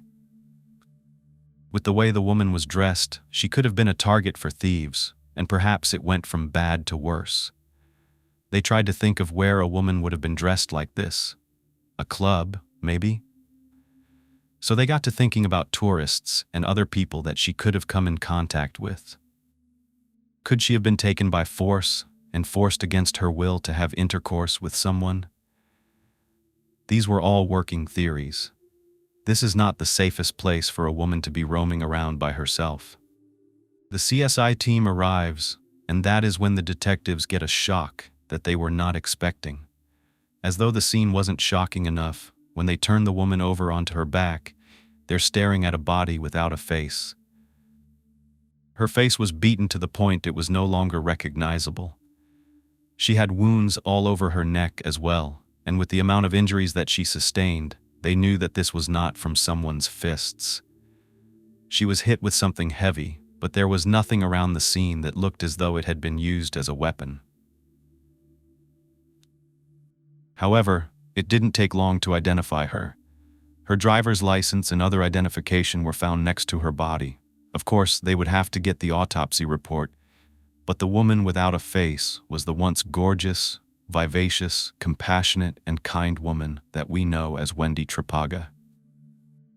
With the way the woman was dressed, she could have been a target for thieves, and perhaps it went from bad to worse. They tried to think of where a woman would have been dressed like this. A club, maybe? So they got to thinking about tourists and other people that she could have come in contact with. Could she have been taken by force and forced against her will to have intercourse with someone? These were all working theories. This is not the safest place for a woman to be roaming around by herself. The CSI team arrives, and that is when the detectives get a shock that they were not expecting. As though the scene wasn't shocking enough, when they turn the woman over onto her back, they're staring at a body without a face. Her face was beaten to the point it was no longer recognizable. She had wounds all over her neck as well, and with the amount of injuries that she sustained, they knew that this was not from someone's fists. She was hit with something heavy, but there was nothing around the scene that looked as though it had been used as a weapon. However, it didn't take long to identify her. Her driver's license and other identification were found next to her body. Of course, they would have to get the autopsy report, but the woman without a face was the once gorgeous, vivacious, compassionate, and kind woman that we know as Wendy Trapaga.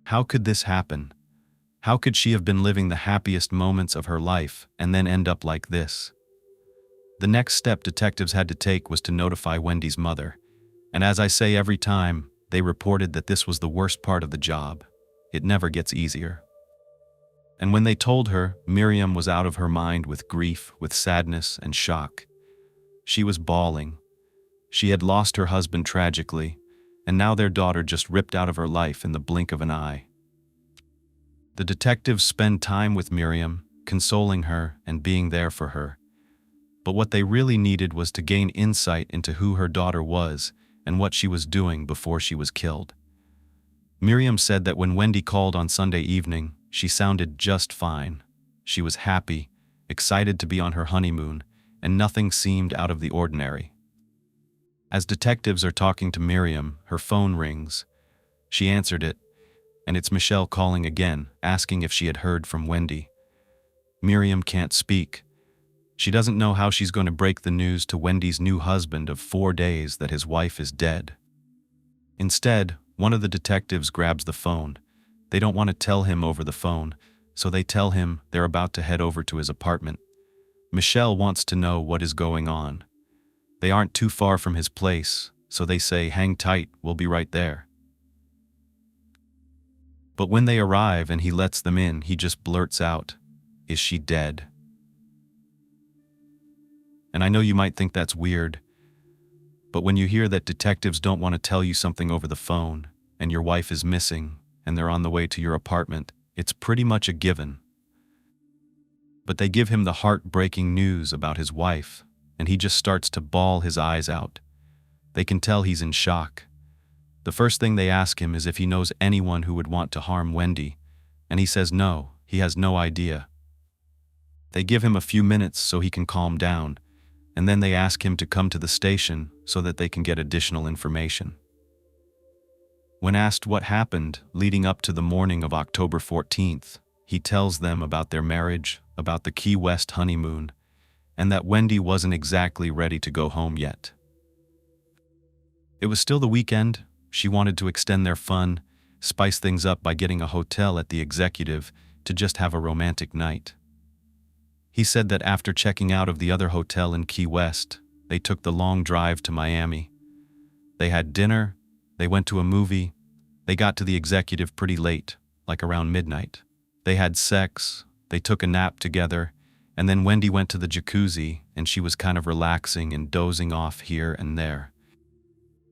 How could this happen? How could she have been living the happiest moments of her life and then end up like this? The next step detectives had to take was to notify Wendy's mother. And as I say every time, they reported that this was the worst part of the job. It never gets easier. And when they told her, Miriam was out of her mind with grief, with sadness, and shock. She was bawling. She had lost her husband tragically, and now their daughter just ripped out of her life in the blink of an eye. The detectives spend time with Miriam, consoling her and being there for her. But what they really needed was to gain insight into who her daughter was and what she was doing before she was killed. Miriam said that when Wendy called on Sunday evening, she sounded just fine. She was happy, excited to be on her honeymoon, and nothing seemed out of the ordinary. As detectives are talking to Miriam, her phone rings. She answered it, and it's Michel calling again, asking if she had heard from Wendy. Miriam can't speak. She doesn't know how she's going to break the news to Wendy's new husband of 4 days that his wife is dead. Instead, one of the detectives grabs the phone. They don't want to tell him over the phone, so they tell him they're about to head over to his apartment. Michel wants to know what is going on. They aren't too far from his place, so they say, "Hang tight, we'll be right there." But when they arrive and he lets them in, he just blurts out, "Is she dead?" And I know you might think that's weird, but when you hear that detectives don't want to tell you something over the phone, and your wife is missing, and they're on the way to your apartment, it's pretty much a given. But they give him the heartbreaking news about his wife, and he just starts to bawl his eyes out. They can tell he's in shock. The first thing they ask him is if he knows anyone who would want to harm Wendy, and he says no, he has no idea. They give him a few minutes so he can calm down, and then they ask him to come to the station so that they can get additional information. When asked what happened leading up to the morning of October 14th, he tells them about their marriage, about the Key West honeymoon, and that Wendy wasn't exactly ready to go home yet. It was still the weekend. She wanted to extend their fun, spice things up by getting a hotel at the Executive to just have a romantic night. He said that after checking out of the other hotel in Key West, they took the long drive to Miami. They had dinner, they went to a movie, they got to the Executive pretty late, like around midnight. They had sex, they took a nap together, and then Wendy went to the jacuzzi and she was kind of relaxing and dozing off here and there.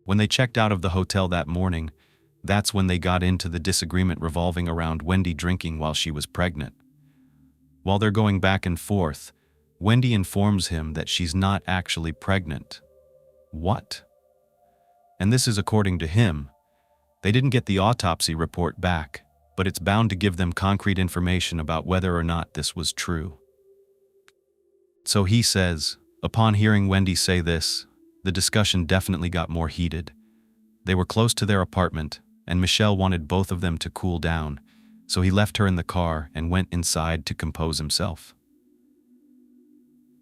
When they checked out of the hotel that morning, that's when they got into the disagreement revolving around Wendy drinking while she was pregnant. While they're going back and forth, Wendy informs him that she's not actually pregnant. What? And this is according to him. They didn't get the autopsy report back, but it's bound to give them concrete information about whether or not this was true. So he says, upon hearing Wendy say this, the discussion definitely got more heated. They were close to their apartment, and Michel wanted both of them to cool down, so he left her in the car and went inside to compose himself.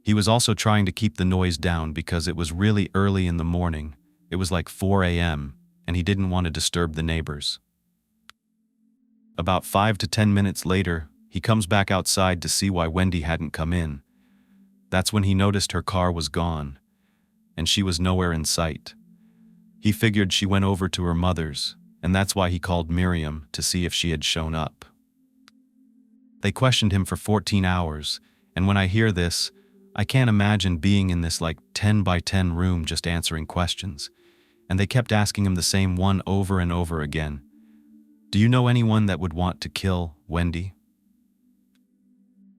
He was also trying to keep the noise down because it was really early in the morning. It was like 4 a.m., and he didn't want to disturb the neighbors. About 5 to 10 minutes later, he comes back outside to see why Wendy hadn't come in. That's when he noticed her car was gone, and she was nowhere in sight. He figured she went over to her mother's, and that's why he called Miriam to see if she had shown up. They questioned him for 14 hours, and when I hear this, I can't imagine being in this like 10 by 10 room just answering questions. And they kept asking him the same one over and over again. Do you know anyone that would want to kill Wendy?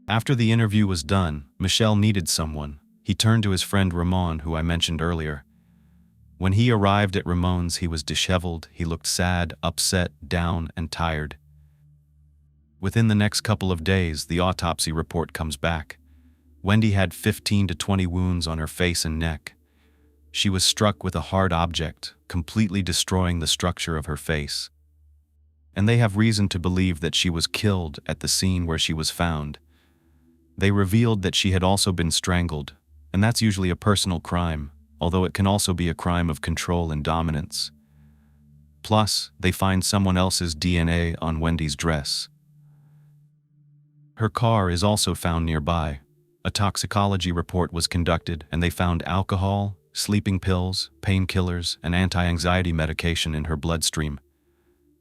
After the interview was done, Michel needed someone. He turned to his friend Ramon, who I mentioned earlier. When he arrived at Ramon's, he was disheveled, he looked sad, upset, down, and tired. Within the next couple of days, the autopsy report comes back. Wendy had 15 to 20 wounds on her face and neck. She was struck with a hard object, completely destroying the structure of her face. And they have reason to believe that she was killed at the scene where she was found. They revealed that she had also been strangled, and that's usually a personal crime, although it can also be a crime of control and dominance. Plus, they find someone else's DNA on Wendy's dress. Her car is also found nearby. A toxicology report was conducted, and they found alcohol, sleeping pills, painkillers, and anti-anxiety medication in her bloodstream.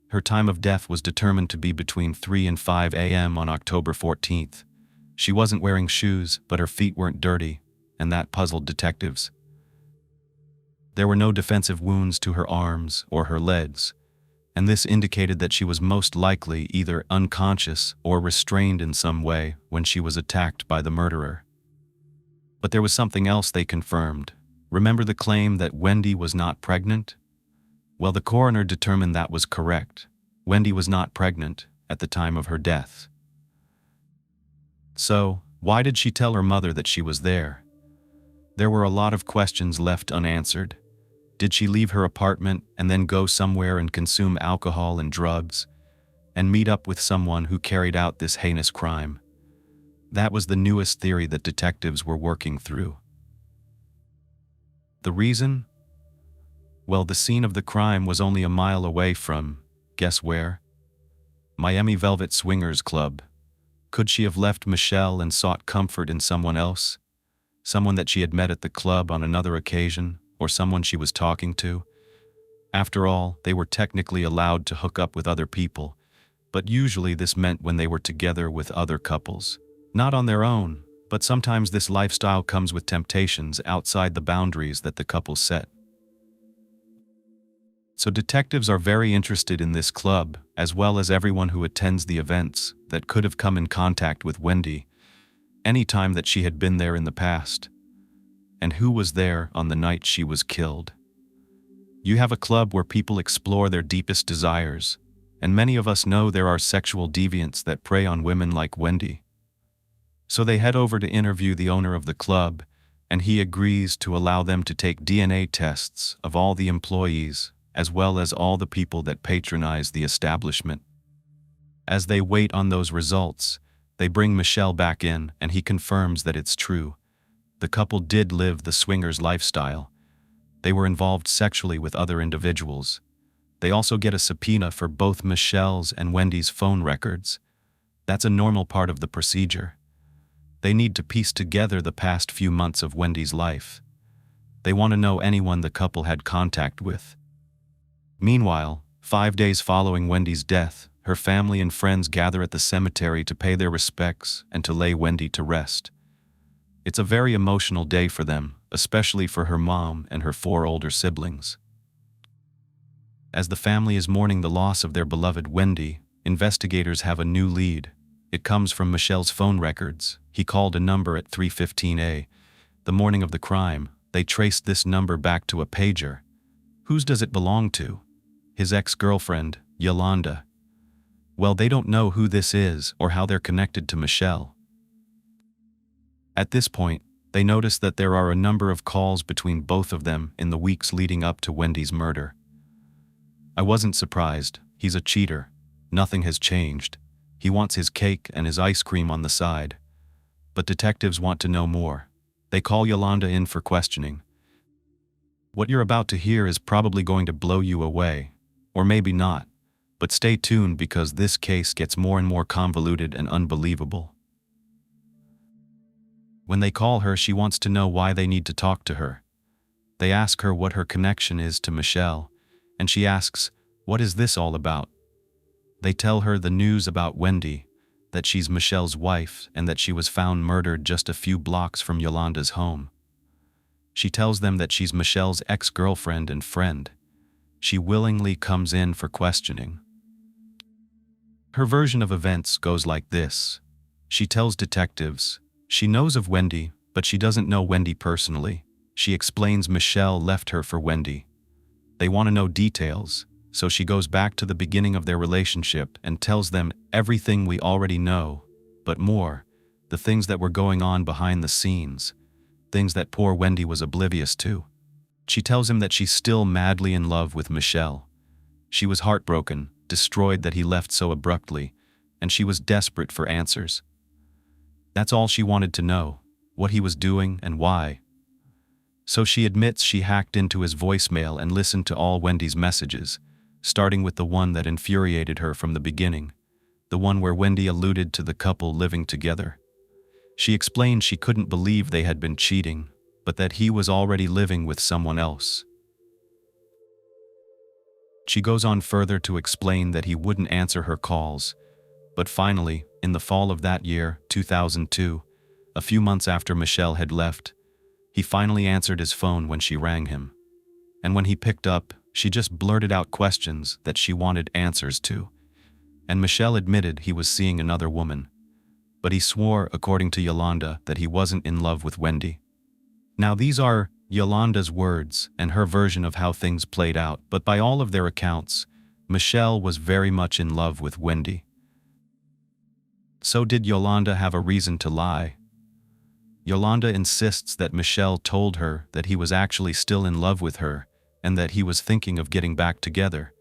Her time of death was determined to be between 3 and 5 a.m. on October 14th. She wasn't wearing shoes, but her feet weren't dirty, and that puzzled detectives. There were no defensive wounds to her arms or her legs, and this indicated that she was most likely either unconscious or restrained in some way when she was attacked by the murderer. But there was something else they confirmed. Remember the claim that Wendy was not pregnant? Well, the coroner determined that was correct. Wendy was not pregnant at the time of her death. So, why did she tell her mother that she was there? There were a lot of questions left unanswered. Did she leave her apartment and then go somewhere and consume alcohol and drugs, and meet up with someone who carried out this heinous crime? That was the newest theory that detectives were working through. The reason? Well, the scene of the crime was only a mile away from, guess where? Miami Velvet Swingers Club. Could she have left Michel and sought comfort in someone else? Someone that she had met at the club on another occasion, or someone she was talking to? After all, they were technically allowed to hook up with other people, but usually this meant when they were together with other couples. Not on their own, But sometimes this lifestyle comes with temptations outside the boundaries that the couple set. So detectives are very interested in this club, as well as everyone who attends the events that could have come in contact with Wendy any time that she had been there in the past, and who was there on the night she was killed. You have a club where people explore their deepest desires, and many of us know there are sexual deviants that prey on women like Wendy. So they head over to interview the owner of the club, and he agrees to allow them to take DNA tests of all the employees, as well as all the people that patronize the establishment. As they wait on those results, they bring Michel back in, and he confirms that it's true. The couple did live the swingers lifestyle. They were involved sexually with other individuals. They also get a subpoena for both Michel's and Wendy's phone records. That's a normal part of the procedure. They need to piece together the past few months of Wendy's life. They want to know anyone the couple had contact with. Meanwhile, 5 days following Wendy's death, her family and friends gather at the cemetery to pay their respects and to lay Wendy to rest. It's a very emotional day for them, especially for her mom and her 4 older siblings. As the family is mourning the loss of their beloved Wendy, investigators have a new lead. It comes from Michel's phone records. He called a number at 3:15 a.m. The morning of the crime. They traced this number back to a pager. Whose does it belong to? His ex-girlfriend, Yolanda. Well, they don't know who this is or how they're connected to Michel. At this point, they notice that there are a number of calls between both of them in the weeks leading up to Wendy's murder. I wasn't surprised. He's a cheater. Nothing has changed. He wants his cake and his ice cream on the side. But detectives want to know more. They call Yolanda in for questioning. What you're about to hear is probably going to blow you away, or maybe not, but stay tuned because this case gets more and more convoluted and unbelievable. When they call her, she wants to know why they need to talk to her. They ask her what her connection is to Michel, and she asks, "What is this all about?" They tell her the news about Wendy, that she's Michel's wife and that she was found murdered just a few blocks from Yolanda's home. She tells them that she's Michel's ex-girlfriend and friend. She willingly comes in for questioning. Her version of events goes like this. She tells detectives she knows of Wendy, but she doesn't know Wendy personally. She explains Michel left her for Wendy. They want to know details, so she goes back to the beginning of their relationship and tells them everything we already know, but more, the things that were going on behind the scenes, things that poor Wendy was oblivious to. She tells him that she's still madly in love with Michel. She was heartbroken, destroyed that he left so abruptly, and she was desperate for answers. That's all she wanted to know, what he was doing and why. So she admits she hacked into his voicemail and listened to all Wendy's messages, starting with the one that infuriated her from the beginning, the one where Wendy alluded to the couple living together. She explained she couldn't believe they had been cheating, but that he was already living with someone else. She goes on further to explain that he wouldn't answer her calls, but finally, in the fall of that year, 2002, a few months after Michel had left, he finally answered his phone when she rang him. And when he picked up, she just blurted out questions that she wanted answers to. And Michel admitted he was seeing another woman. But he swore, according to Yolanda, that he wasn't in love with Wendy. Now these are Yolanda's words and her version of how things played out, but by all of their accounts, Michel was very much in love with Wendy. So did Yolanda have a reason to lie? Yolanda insists that Michel told her that he was actually still in love with her and that he was thinking of getting back together.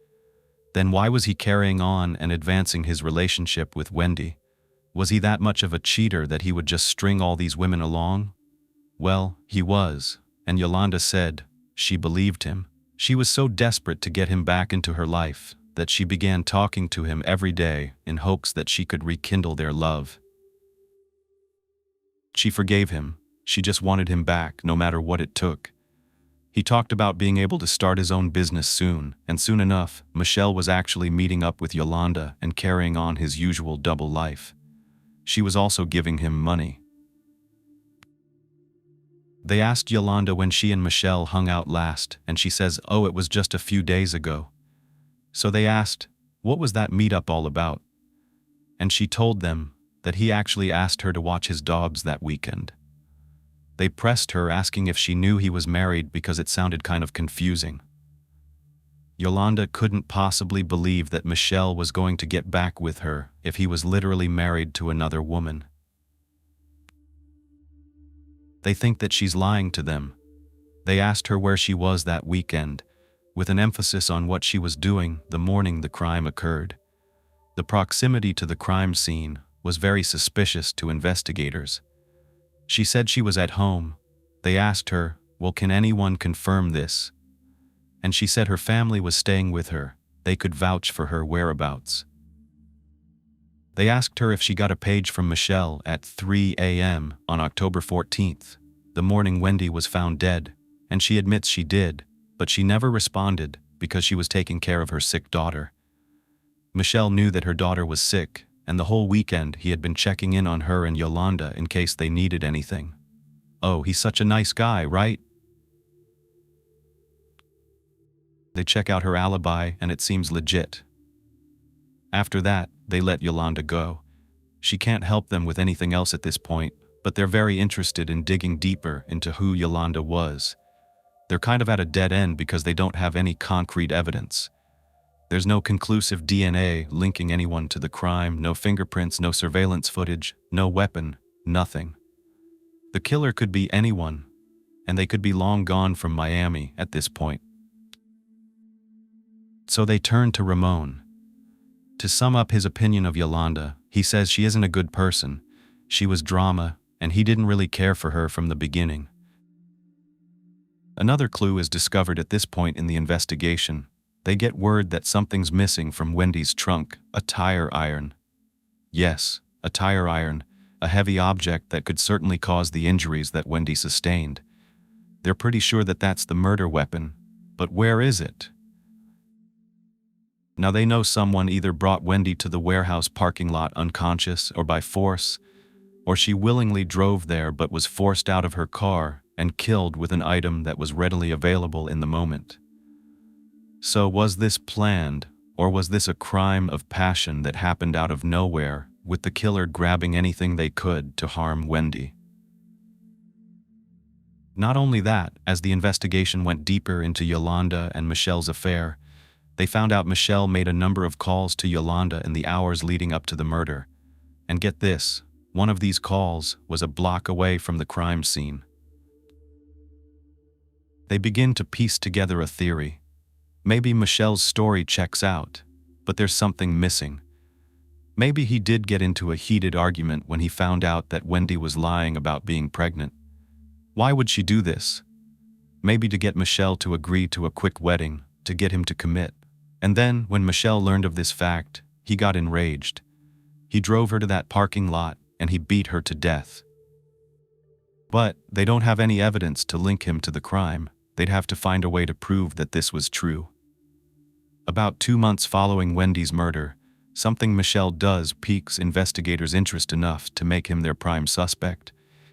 Then why was he carrying on and advancing his relationship with Wendy? Was he that much of a cheater that he would just string all these women along? Well, he was, and Yolanda said she believed him. She was so desperate to get him back into her life that she began talking to him every day in hopes that she could rekindle their love. She forgave him. She just wanted him back, no matter what it took. He talked about being able to start his own business soon, and soon enough, Michel was actually meeting up with Yolanda and carrying on his usual double life. She was also giving him money. They asked Yolanda when she and Michel hung out last, and she says, "Oh, it was just a few days ago." So they asked, what was that meetup all about? And she told them that he actually asked her to watch his dogs that weekend. They pressed her, asking if she knew he was married because it sounded kind of confusing. Yolanda couldn't possibly believe that Michel was going to get back with her if he was literally married to another woman. They think that she's lying to them. They asked her where she was that weekend, with an emphasis on what she was doing the morning the crime occurred. The proximity to the crime scene was very suspicious to investigators. She said she was at home. They asked her, "Well, can anyone confirm this?" And she said her family was staying with her. They could vouch for her whereabouts. They asked her if she got a page from Michel at 3 a.m. on October 14th, the morning Wendy was found dead, and she admits she did, but she never responded because she was taking care of her sick daughter. Michel knew that her daughter was sick, and the whole weekend he had been checking in on her and Yolanda in case they needed anything. Oh, he's such a nice guy, right? They check out her alibi and it seems legit. After that, they let Yolanda go. She can't help them with anything else at this point, but they're very interested in digging deeper into who Yolanda was. They're kind of at a dead end because they don't have any concrete evidence. There's no conclusive DNA linking anyone to the crime, no fingerprints, no surveillance footage, no weapon, nothing. The killer could be anyone, and they could be long gone from Miami at this point. So they turn to Ramon. To sum up his opinion of Yolanda, he says she isn't a good person, she was drama, and he didn't really care for her from the beginning. Another clue is discovered at this point in the investigation. They get word that something's missing from Wendy's trunk, a tire iron. Yes, a tire iron, a heavy object that could certainly cause the injuries that Wendy sustained. They're pretty sure that that's the murder weapon, but where is it? Now they know someone either brought Wendy to the warehouse parking lot unconscious or by force, or she willingly drove there but was forced out of her car and killed with an item that was readily available in the moment. So was this planned, or was this a crime of passion that happened out of nowhere, with the killer grabbing anything they could to harm Wendy? Not only that, as the investigation went deeper into Yolanda and Michel's affair, they found out Michel made a number of calls to Yolanda in the hours leading up to the murder. And get this, one of these calls was a block away from the crime scene. They begin to piece together a theory. Maybe Michel's story checks out, but there's something missing. Maybe he did get into a heated argument when he found out that Wendy was lying about being pregnant. Why would she do this? Maybe to get Michel to agree to a quick wedding, to get him to commit. And then, when Michel learned of this fact, he got enraged. He drove her to that parking lot and he beat her to death. But they don't have any evidence to link him to the crime. They'd have to find a way to prove that this was true. About 2 months following Wendy's murder, something Michel does piques investigators' interest enough to make him their prime suspect.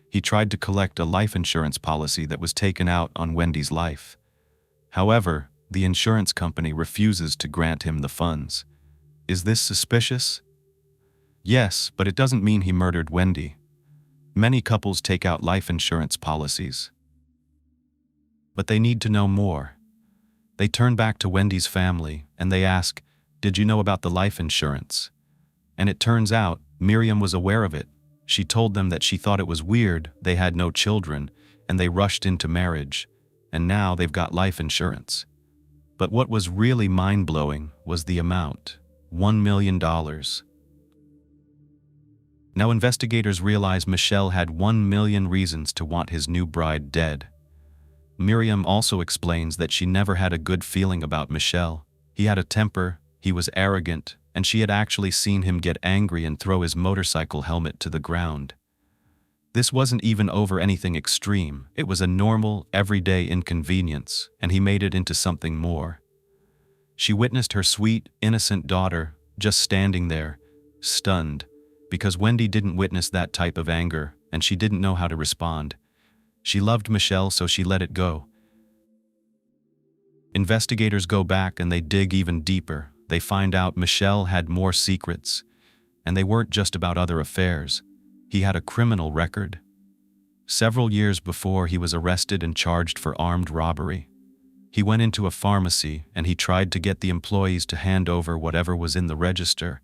He tried to collect a life insurance policy that was taken out on Wendy's life. However, the insurance company refuses to grant him the funds. Is this suspicious? Yes, but it doesn't mean he murdered Wendy. Many couples take out life insurance policies. But they need to know more. They turn back to Wendy's family and they ask, "Did you know about the life insurance?" And it turns out Miriam was aware of it. She told them that she thought it was weird they had no children and they rushed into marriage, and now they've got life insurance. But what was really mind-blowing was the amount, $1 million. Now investigators realize Michel had 1 million reasons to want his new bride dead. Miriam also explains that she never had a good feeling about Michel. He had a temper, he was arrogant, and she had actually seen him get angry and throw his motorcycle helmet to the ground. This wasn't even over anything extreme. It was a normal, everyday inconvenience, and he made it into something more. She witnessed her sweet, innocent daughter just standing there, stunned, because Wendy didn't witness that type of anger, and she didn't know how to respond. She loved Michel, so she let it go. Investigators go back and they dig even deeper. They find out Michel had more secrets, and they weren't just about other affairs. He had a criminal record. Several years before, he was arrested and charged for armed robbery. He went into a pharmacy and he tried to get the employees to hand over whatever was in the register,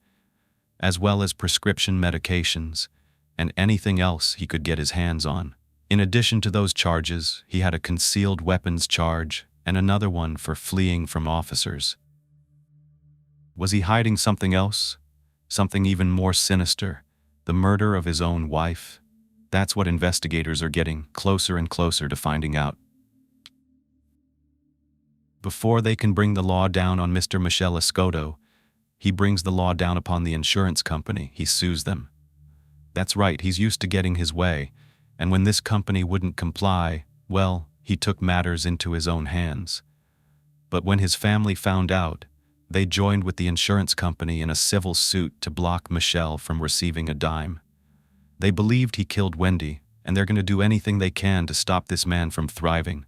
as well as prescription medications and anything else he could get his hands on. In addition to those charges, he had a concealed weapons charge and another one for fleeing from officers. Was he hiding something else? Something even more sinister? The murder of his own wife? That's what investigators are getting closer and closer to finding out. Before they can bring the law down on Mr. Michel Escoto, he brings the law down upon the insurance company. He sues them. That's right, he's used to getting his way, and when this company wouldn't comply, well, he took matters into his own hands. But when his family found out, they joined with the insurance company in a civil suit to block Michel from receiving a dime. They believed he killed Wendy, and they're going to do anything they can to stop this man from thriving.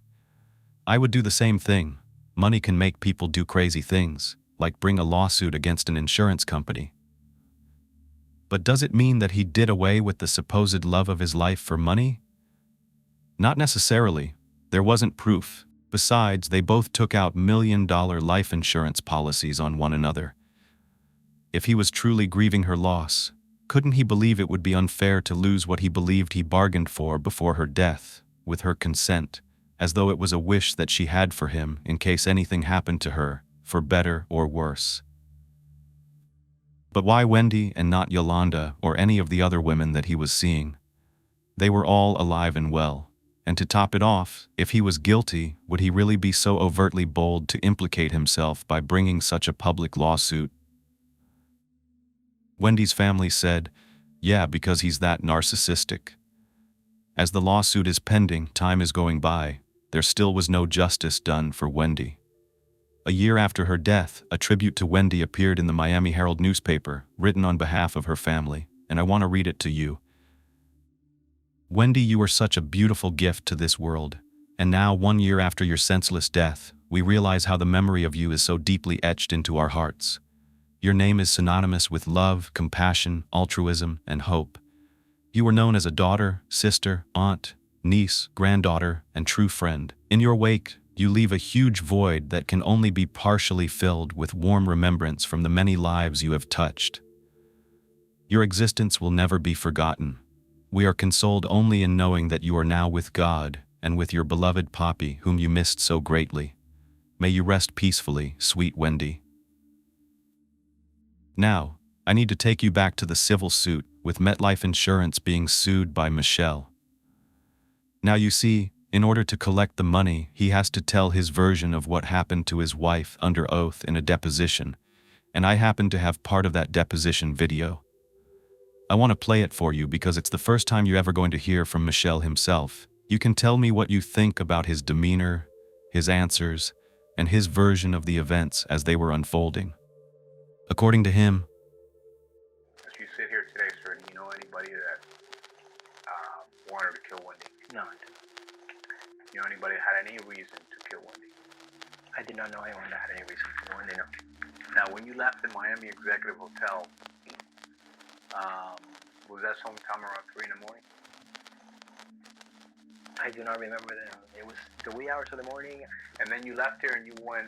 I would do the same thing. Money can make people do crazy things, like bring a lawsuit against an insurance company. But does it mean that he did away with the supposed love of his life for money? Not necessarily. There wasn't proof. Besides, they both took out million-dollar life insurance policies on one another. If he was truly grieving her loss, couldn't he believe it would be unfair to lose what he believed he bargained for before her death, with her consent, as though it was a wish that she had for him in case anything happened to her, for better or worse? But why Wendy and not Yolanda or any of the other women that he was seeing? They were all alive and well. And to top it off, if he was guilty, would he really be so overtly bold to implicate himself by bringing such a public lawsuit? Wendy's family said, yeah, because he's that narcissistic. As the lawsuit is pending, time is going by, there still was no justice done for Wendy. A year after her death, a tribute to Wendy appeared in the Miami Herald newspaper, written on behalf of her family, and I want to read it to you. Wendy, you were such a beautiful gift to this world, and now, 1 year after your senseless death, we realize how the memory of you is so deeply etched into our hearts. Your name is synonymous with love, compassion, altruism, and hope. You were known as a daughter, sister, aunt, niece, granddaughter, and true friend. In your wake, you leave a huge void that can only be partially filled with warm remembrance from the many lives you have touched. Your existence will never be forgotten. We are consoled only in knowing that you are now with God and with your beloved Poppy, whom you missed so greatly. May you rest peacefully, sweet Wendy. Now, I need to take you back to the civil suit, with MetLife Insurance being sued by Michel. Now you see, in order to collect the money, he has to tell his version of what happened to his wife under oath in a deposition, and I happen to have part of that deposition video. I want to play it for you because it's the first time you're ever going to hear from Michel himself. You can tell me what you think about his demeanor, his answers, and his version of the events as they were unfolding. According to him, as you sit here today, sir, do you know anybody that wanted to kill Wendy? No, You know anybody that had any reason to kill Wendy? I did not know anyone that had any reason for Wendy, no. Now, when you left the Miami Executive Hotel, was that sometime around 3 in the morning? I do not remember that. It was the wee hours of the morning. And then you left here and you went,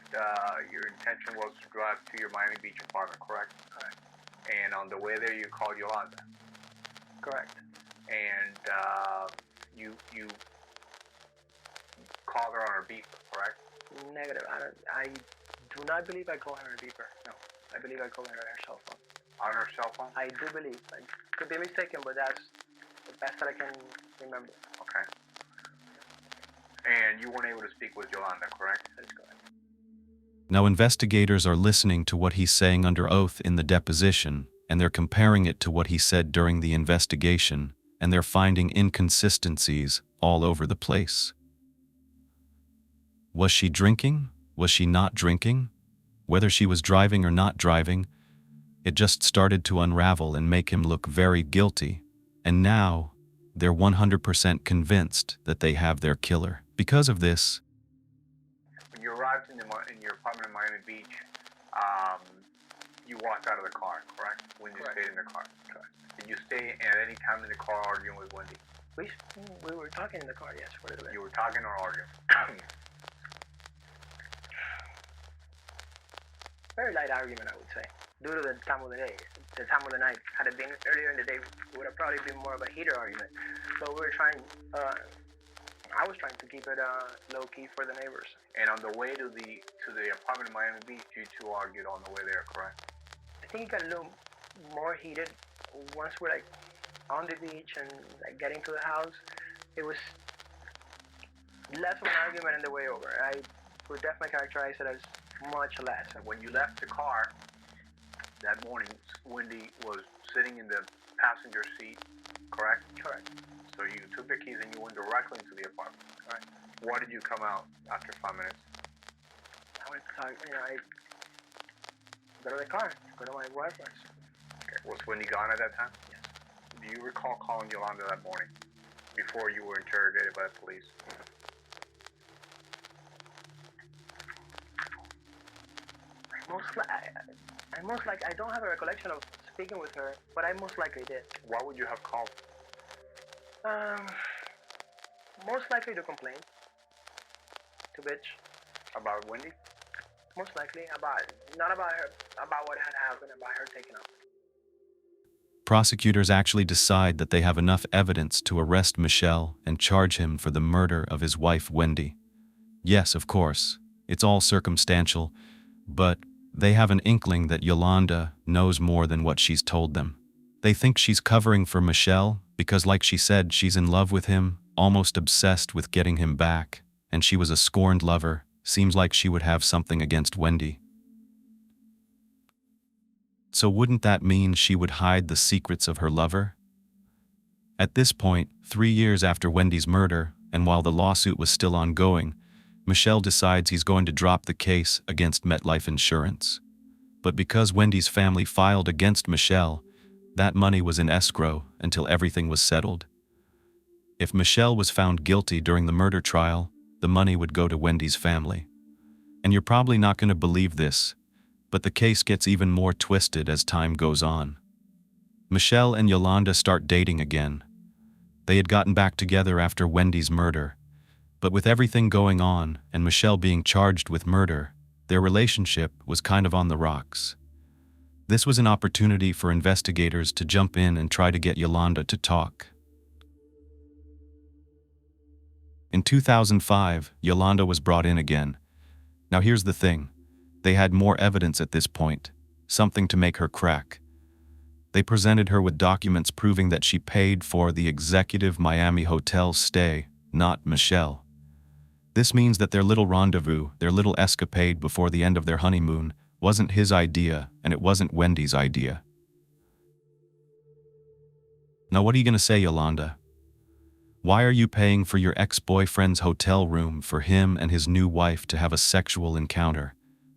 your intention was to drive to your Miami Beach apartment, correct? Correct. And on the way there, you called Yolanda. Correct. And you called her on her beeper, correct? Negative. I do not believe I called her a beeper. No. I believe I called her on her cell phone. On her cell phone? I do believe. I could be mistaken, but that's the best that I can remember. Okay. And you weren't able to speak with Yolanda, correct? That is correct. now investigators are listening to what he's saying under oath in the deposition, and they're comparing it to what he said during the investigation, and they're finding inconsistencies all over the place. Was she drinking? Was she not drinking? Whether she was driving or not driving, it just started to unravel and make him look very guilty. And now, they're 100% convinced that they have their killer. Because of this, When you arrived in your apartment in Miami Beach, you walked out of the car, correct? When you Correct. stayed in the car. Correct. Did you stay at any time in the car arguing with Wendy? We were talking in the car, yes, for a little bit. You were talking or arguing? Very light argument, I would say, due to the time of the day, the time of the night. Had it been earlier in the day, it would have probably been more of a heated argument. So we were trying, I was trying to keep it low key for the neighbors. And on the way to the apartment in Miami Beach, you two argued on the way there, correct? I think it got a little more heated once we're like on the beach and like getting to the house. It was less of an argument on the way over. I would definitely characterize it as much less. And when you left the car that morning, Wendy was sitting in the passenger seat, correct? Correct. So you took the keys and you went directly into the apartment, correct? Why did you come out after 5 minutes? I went to talk, I go to the car, go to my boyfriend's. Okay. Was Wendy gone at that time? Yes. Do you recall calling Yolanda that morning before you were interrogated by the police? I don't have a recollection of speaking with her, but I most likely did. Why would you have called? Most likely to complain to bitch. About Wendy? Most likely not about her, about what had happened, about her taking off. prosecutors actually decide that they have enough evidence to arrest Michel and charge him for the murder of his wife Wendy. Yes, of course, it's all circumstantial, but they have an inkling that Yolanda knows more than what she's told them. They think she's covering for Michel because, like she said, she's in love with him, almost obsessed with getting him back, and she was a scorned lover. Seems like she would have something against Wendy. So wouldn't that mean she would hide the secrets of her lover? At this point, 3 years after Wendy's murder, and while the lawsuit was still ongoing, Michel decides he's going to drop the case against MetLife Insurance. But because Wendy's family filed against Michel, that money was in escrow until everything was settled. If Michel was found guilty during the murder trial, the money would go to Wendy's family. And you're probably not going to believe this, but the case gets even more twisted as time goes on. Michel and Yolanda start dating again. They had gotten back together after Wendy's murder, but with everything going on and Michel being charged with murder, their relationship was kind of on the rocks. This was an opportunity for investigators to jump in and try to get Yolanda to talk. In 2005, Yolanda was brought in again. Now here's the thing. They had more evidence at this point, something to make her crack. They presented her with documents proving that she paid for the executive Miami hotel stay, not Michel. This means that their little rendezvous, their little escapade before the end of their honeymoon, wasn't his idea, and it wasn't Wendy's idea. Now what are you going to say, Yolanda? Why are you paying for your ex-boyfriend's hotel room for him and his new wife to have a sexual encounter?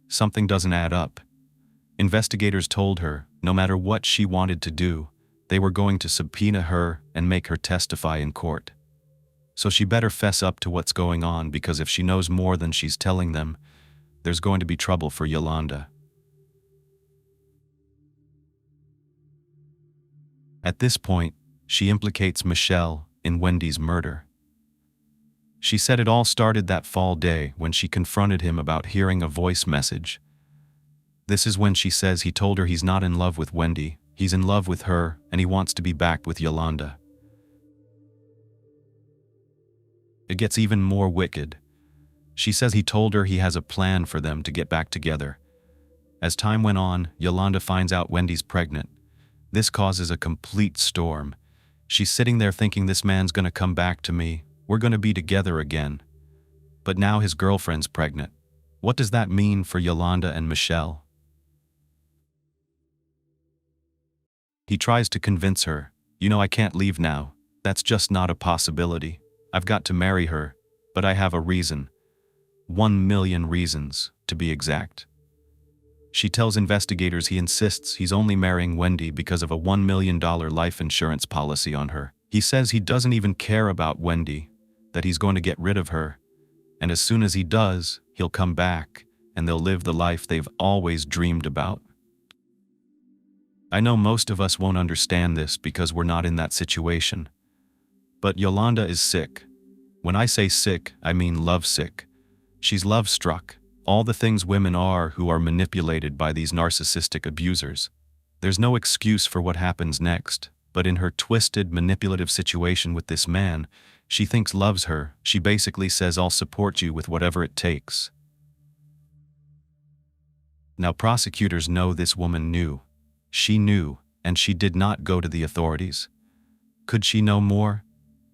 Something doesn't add up. Investigators told her, no matter what she wanted to do, they were going to subpoena her and make her testify in court. So she better fess up to what's going on, because if she knows more than she's telling them, there's going to be trouble for Yolanda. At this point, she implicates Michel in Wendy's murder. She said it all started that fall day when she confronted him about hearing a voice message. This is when she says he told her he's not in love with Wendy, he's in love with her, and he wants to be back with Yolanda. It gets even more wicked. She says he told her he has a plan for them to get back together. As time went on, Yolanda finds out Wendy's pregnant. This causes a complete storm. She's sitting there thinking, this man's gonna come back to me, we're gonna be together again. But now his girlfriend's pregnant. What does that mean for Yolanda and Michel? He tries to convince her, I can't leave now. That's just not a possibility. I've got to marry her, but I have a reason. 1 million reasons, to be exact. She tells investigators he insists he's only marrying Wendy because of a $1 million life insurance policy on her. He says he doesn't even care about Wendy, that he's going to get rid of her, and as soon as he does, he'll come back, and they'll live the life they've always dreamed about. I know most of us won't understand this because we're not in that situation. But Yolanda is sick. When I say sick, I mean lovesick. She's love-struck, all the things women are who are manipulated by these narcissistic abusers. There's no excuse for what happens next, but in her twisted, manipulative situation with this man, she thinks loves her. She basically says, "I'll support you with whatever it takes." Now prosecutors know this woman knew. She knew, and she did not go to the authorities. Could she know more?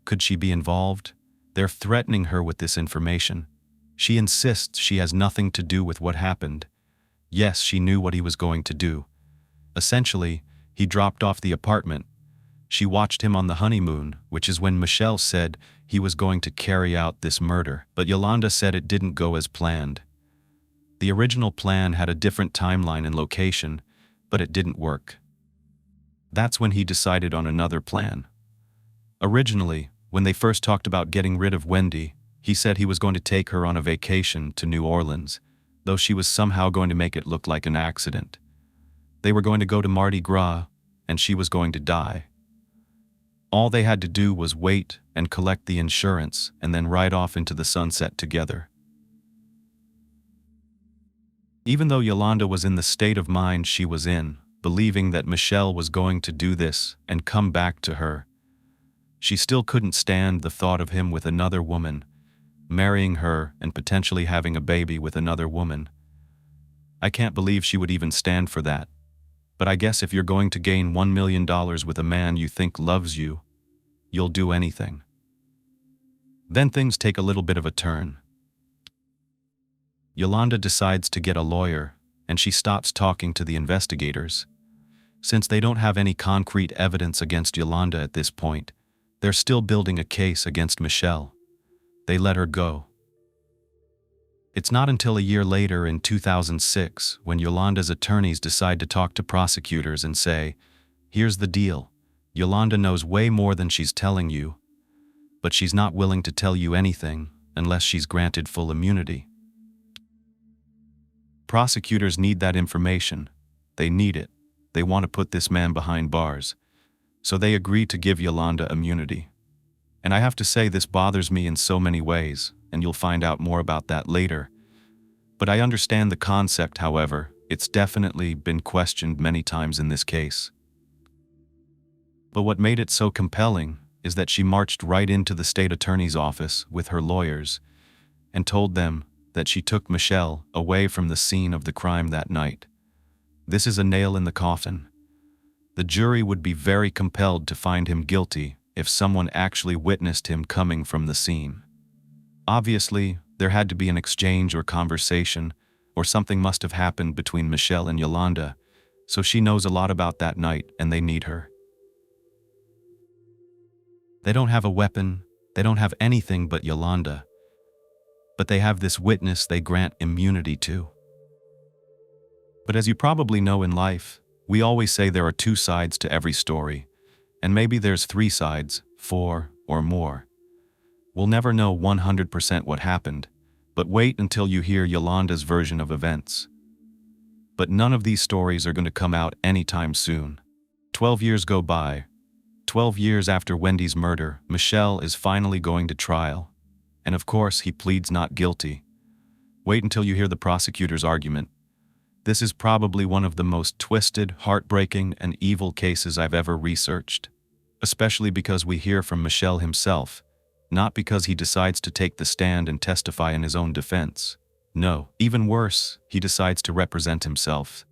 Could she be involved? They're threatening her with this information. She insists she has nothing to do with what happened. Yes, she knew what he was going to do. Essentially, he dropped off the apartment. She watched him on the honeymoon, which is when Michel said he was going to carry out this murder, but Yolanda said it didn't go as planned. The original plan had a different timeline and location, but it didn't work. That's when he decided on another plan. Originally, when they first talked about getting rid of Wendy, he said he was going to take her on a vacation to New Orleans, though she was somehow going to make it look like an accident. They were going to go to Mardi Gras, and she was going to die. All they had to do was wait and collect the insurance and then ride off into the sunset together. Even though Yolanda was in the state of mind she was in, believing that Michel was going to do this and come back to her, she still couldn't stand the thought of him with another woman, marrying her and potentially having a baby with another woman. I can't believe she would even stand for that. But I guess if you're going to gain $1 million with a man you think loves you, you'll do anything. Then things take a little bit of a turn. Yolanda decides to get a lawyer, and she stops talking to the investigators. Since they don't have any concrete evidence against Yolanda at this point, they're still building a case against Michel. They let her go. It's not until a year later in 2006 when Yolanda's attorneys decide to talk to prosecutors and say, "Here's the deal. Yolanda knows way more than she's telling you, but she's not willing to tell you anything unless she's granted full immunity." Prosecutors need that information. They need it. They want to put this man behind bars. So they agree to give Yolanda immunity. And I have to say this bothers me in so many ways, and you'll find out more about that later. But I understand the concept, however. It's definitely been questioned many times in this case. But what made it so compelling is that she marched right into the state attorney's office with her lawyers and told them that she took Michel away from the scene of the crime that night. This is a nail in the coffin. The jury would be very compelled to find him guilty if someone actually witnessed him coming from the scene. Obviously, there had to be an exchange or conversation, or something must have happened between Michel and Yolanda, so she knows a lot about that night and they need her. They don't have a weapon, they don't have anything but Yolanda. But they have this witness they grant immunity to. But as you probably know in life, we always say there are two sides to every story, and maybe there's 3 sides, 4, or more. We'll never know 100% what happened, but wait until you hear Yolanda's version of events. But none of these stories are going to come out anytime soon. 12 years go by. 12 years after Wendy's murder, Michel is finally going to trial. And of course, he pleads not guilty. Wait until you hear the prosecutor's argument. This is probably one of the most twisted, heartbreaking, and evil cases I've ever researched. Especially because we hear from Michel himself, not because he decides to take the stand and testify in his own defense. No, even worse, he decides to represent himself.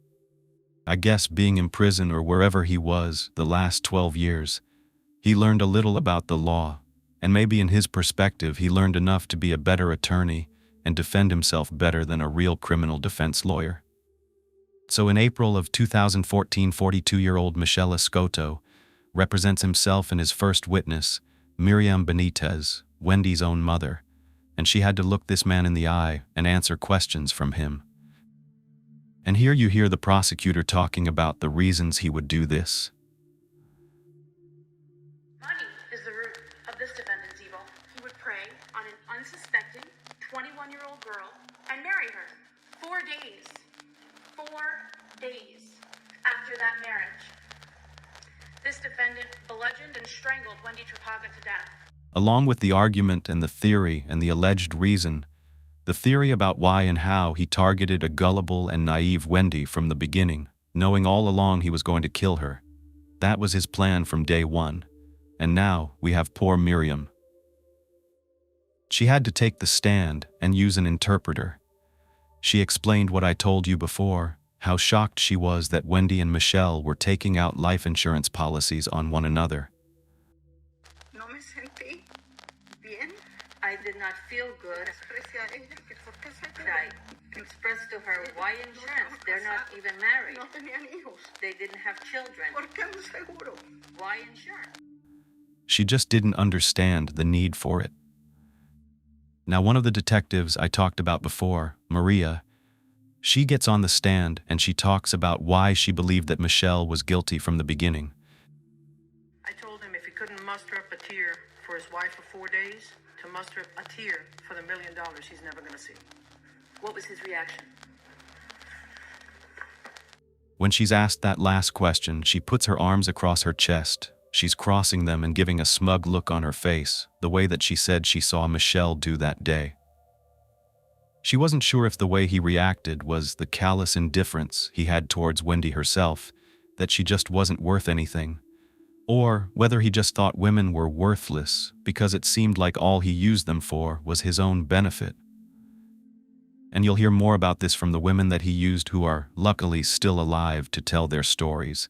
I guess being in prison or wherever he was the last 12 years, he learned a little about the law, and maybe in his perspective he learned enough to be a better attorney and defend himself better than a real criminal defense lawyer. So in April of 2014, 42-year-old Michel Escoto represents himself and his first witness, Miriam Benitez, Wendy's own mother, and she had to look this man in the eye and answer questions from him. And here you hear the prosecutor talking about the reasons he would do this. Money is the 14-year-old girl and marry her. 4 days. 4 days after that marriage, this defendant bludgeoned and strangled Wendy Trapaga to death. Along with the argument and the theory and the alleged reason, the theory about why and how he targeted a gullible and naive Wendy from the beginning, knowing all along he was going to kill her. That was his plan from day one. And now we have poor Miriam. She had to take the stand and use an interpreter. She explained what I told you before, how shocked she was that Wendy and Michel were taking out life insurance policies on one another. No me sentí bien. I did not feel good. Expresé a ella que por qué se And I expressed to her, why insurance? They're not even married. no tenían hijos. They didn't have children. ¿Por qué un seguro? Why insurance? She just didn't understand the need for it. Now, one of the detectives I talked about before, Maria, she gets on the stand and she talks about why she believed that Michel was guilty from the beginning. I told him if he couldn't muster up a tear for his wife for 4 days, to muster up a tear for the $1 million he's never going to see. What was his reaction? When she's asked that last question, she puts her arms across her chest. She's crossing them and giving a smug look on her face, the way that she said she saw Michel do that day. She wasn't sure if the way he reacted was the callous indifference he had towards Wendy herself, that she just wasn't worth anything, or whether he just thought women were worthless because it seemed like all he used them for was his own benefit. And you'll hear more about this from the women that he used who are luckily still alive to tell their stories.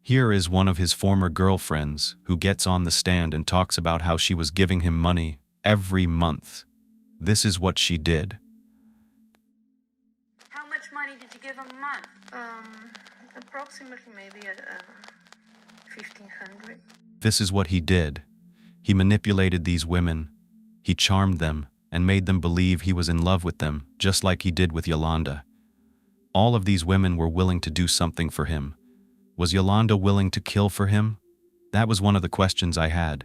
Here is one of his former girlfriends who gets on the stand and talks about how she was giving him money every month. This is what she did. How much money did you give him a month? Approximately maybe 1,500. This is what he did. He manipulated these women. He charmed them and made them believe he was in love with them, just like he did with Yolanda. All of these women were willing to do something for him. Was Yolanda willing to kill for him? That was one of the questions I had.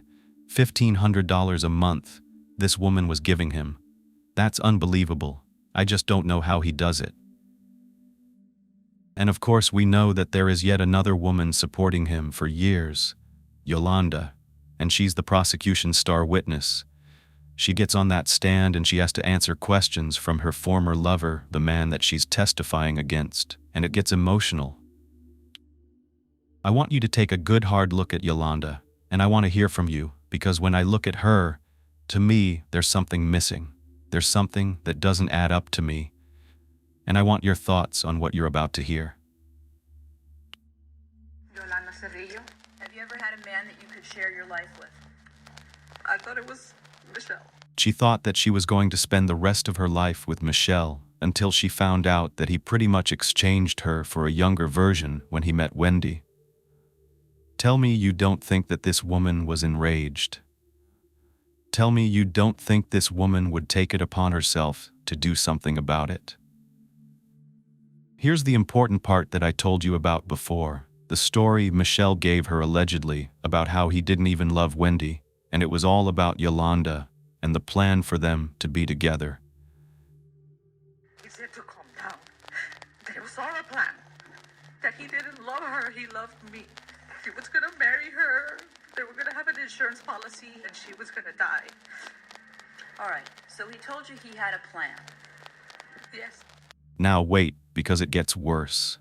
$1,500 a month this woman was giving him. That's unbelievable. I just don't know how he does it. And of course we know that there is yet another woman supporting him for years, Yolanda, and she's the prosecution's star witness. She gets on that stand and she has to answer questions from her former lover, the man that she's testifying against, and it gets emotional. I want you to take a good hard look at Yolanda, and I want to hear from you, because when I look at her, to me, there's something missing. There's something that doesn't add up to me, and I want your thoughts on what you're about to hear. Yolanda Cerrillo. Have you ever had a man that you could share your life with? I thought it was Michel. She thought that she was going to spend the rest of her life with Michel until she found out that he pretty much exchanged her for a younger version when he met Wendy. Tell me you don't think that this woman was enraged. Tell me you don't think this woman would take it upon herself to do something about it. Here's the important part that I told you about before, the story Michel gave her allegedly about how he didn't even love Wendy, and it was all about Yolanda and the plan for them to be together. He said to calm down. That it was all a plan. That he didn't love her, he loved me. He was going to marry her. They were going to have an insurance policy, and she was going to die. All right, so he told you he had a plan. Yes. Now wait, because it gets worse.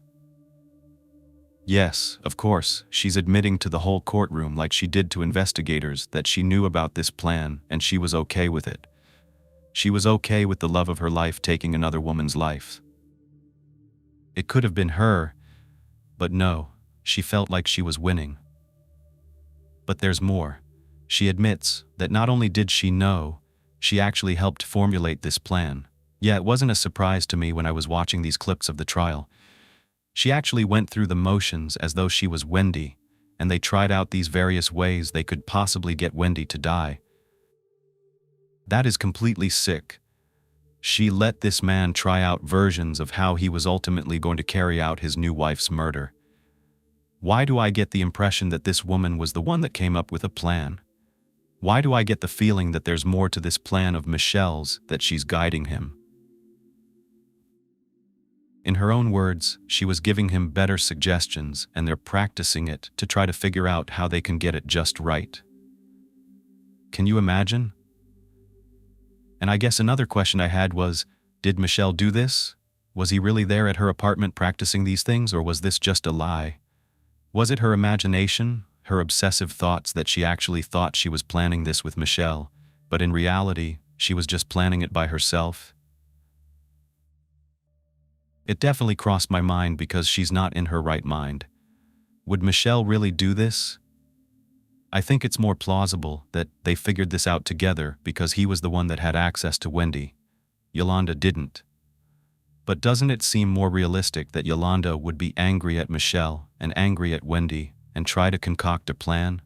Yes, of course, she's admitting to the whole courtroom like she did to investigators that she knew about this plan and she was okay with it. She was okay with the love of her life taking another woman's life. It could have been her, but no. She felt like she was winning. But there's more. She admits that not only did she know, she actually helped formulate this plan. Yeah, it wasn't a surprise to me when I was watching these clips of the trial. She actually went through the motions as though she was Wendy, and they tried out these various ways they could possibly get Wendy to die. That is completely sick. She let this man try out versions of how he was ultimately going to carry out his new wife's murder. Why do I get the impression that this woman was the one that came up with a plan? Why do I get the feeling that there's more to this plan of Michel's, that she's guiding him? In her own words, she was giving him better suggestions and they're practicing it to try to figure out how they can get it just right. Can you imagine? And I guess another question I had was, did Michel do this? Was he really there at her apartment practicing these things, or was this just a lie? Was it her imagination, her obsessive thoughts, that she actually thought she was planning this with Michel, but in reality, she was just planning it by herself? It definitely crossed my mind because she's not in her right mind. Would Michel really do this? I think it's more plausible that they figured this out together because he was the one that had access to Wendy. Yolanda didn't. But doesn't it seem more realistic that Yolanda would be angry at Michel and angry at Wendy and try to concoct a plan?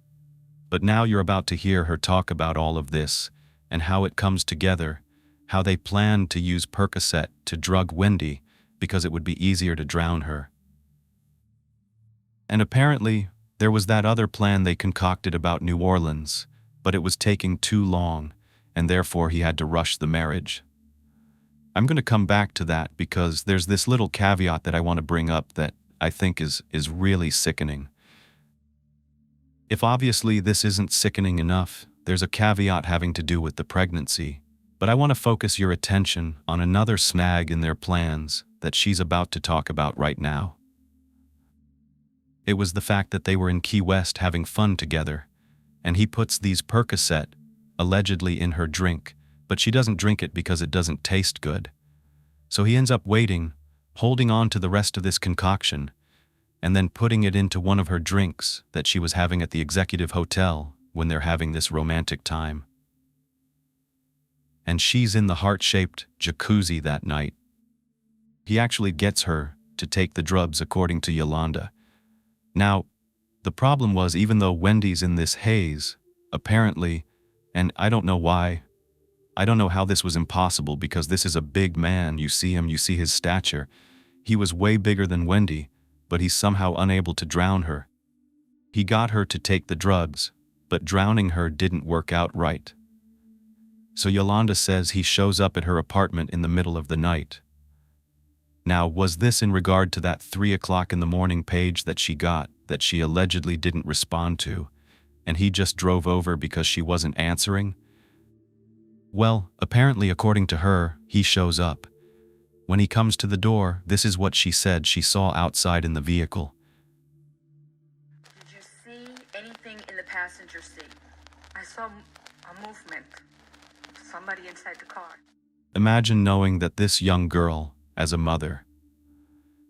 But now you're about to hear her talk about all of this and how it comes together, how they planned to use Percocet to drug Wendy because it would be easier to drown her. And apparently, there was that other plan they concocted about New Orleans, but it was taking too long, and therefore he had to rush the marriage. I'm going to come back to that because there's this little caveat that I want to bring up that I think is really sickening. If obviously this isn't sickening enough, there's a caveat having to do with the pregnancy, but I want to focus your attention on another snag in their plans that she's about to talk about right now. It was the fact that they were in Key West having fun together, and he puts these Percocet, allegedly, in her drink, but she doesn't drink it because it doesn't taste good. So he ends up waiting, holding on to the rest of this concoction, and then putting it into one of her drinks that she was having at the executive hotel when they're having this romantic time. And she's in the heart-shaped jacuzzi that night. He actually gets her to take the drugs according to Yolanda. Now, the problem was, even though Wendy's in this haze, apparently, and I don't know why, I don't know how this was impossible because this is a big man, you see him, you see his stature. He was way bigger than Wendy, but he's somehow unable to drown her. He got her to take the drugs, but drowning her didn't work out right. So Yolanda says he shows up at her apartment in the middle of the night. Now, was this in regard to that 3 o'clock in the morning page that she got, that she allegedly didn't respond to, and he just drove over because she wasn't answering? Well, apparently according to her, he shows up. When he comes to the door, this is what she said she saw outside in the vehicle. Did you see anything in the passenger seat? I saw a movement. Somebody inside the car. Imagine knowing that this young girl, as a mother.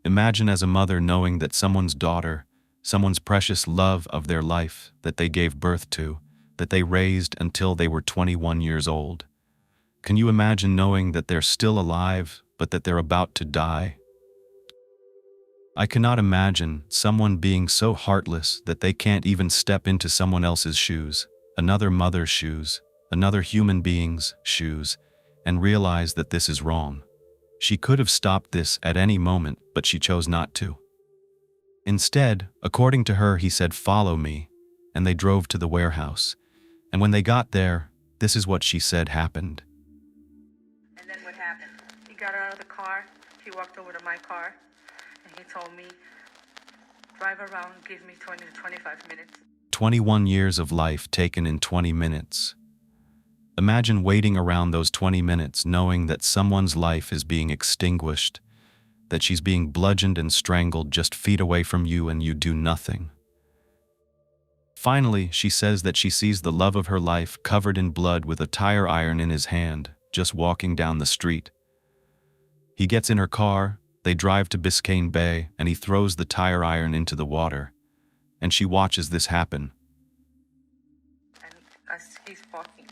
Imagine as a mother knowing that someone's daughter, someone's precious love of their life that they gave birth to, that they raised until they were 21 years old. Can you imagine knowing that they're still alive, but that they're about to die? I cannot imagine someone being so heartless that they can't even step into someone else's shoes, another mother's shoes, another human being's shoes, and realize that this is wrong. She could have stopped this at any moment, but she chose not to. Instead, according to her, he said, "Follow me," and they drove to the warehouse. And when they got there, this is what she said happened. And then what happened? He got out of the car, he walked over to my car, and he told me, drive around, give me 20 to 25 minutes. 21 years of life taken in 20 minutes. Imagine waiting around those 20 minutes knowing that someone's life is being extinguished, that she's being bludgeoned and strangled just feet away from you and you do nothing. Finally, she says that she sees the love of her life covered in blood with a tire iron in his hand, just walking down the street. He gets in her car, they drive to Biscayne Bay, and he throws the tire iron into the water. And she watches this happen. And as he's walking,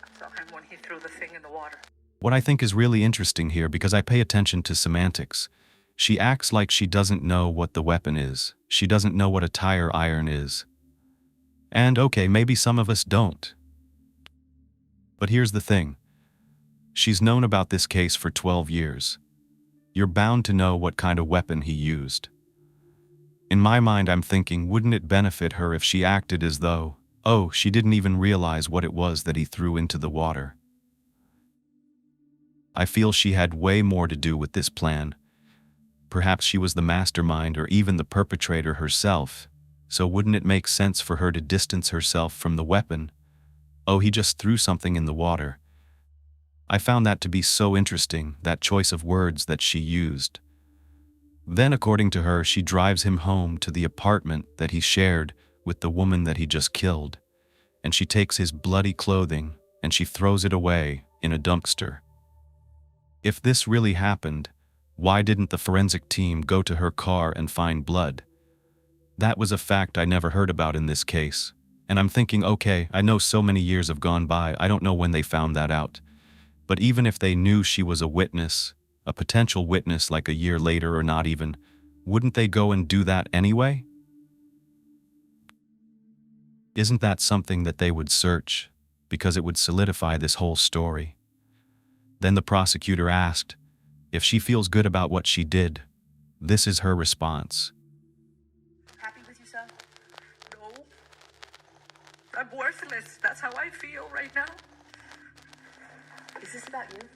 I saw him when he threw the thing in the water. What I think is really interesting here, because I pay attention to semantics, she acts like she doesn't know what the weapon is. She doesn't know what a tire iron is. And okay, maybe some of us don't. But here's the thing. She's known about this case for 12 years. You're bound to know what kind of weapon he used. In my mind, I'm thinking, wouldn't it benefit her if she acted as though Oh, she didn't even realize what it was that he threw into the water. I feel she had way more to do with this plan. Perhaps she was the mastermind or even the perpetrator herself, so wouldn't it make sense for her to distance herself from the weapon? Oh, he just threw something in the water. I found that to be so interesting, that choice of words that she used. Then, according to her, she drives him home to the apartment that he shared with the woman that he just killed, and she takes his bloody clothing and she throws it away in a dumpster. If this really happened, why didn't the forensic team go to her car and find blood? That was a fact I never heard about in this case, and I'm thinking, okay, I know so many years have gone by, I don't know when they found that out. But even if they knew she was a witness, a potential witness like a year later or not even, wouldn't they go and do that anyway? Isn't that something that they would search, because it would solidify this whole story? Then the prosecutor asked if she feels good about what she did. This is her response. Happy with yourself? No. I'm worthless. That's how I feel right now. Is this about you?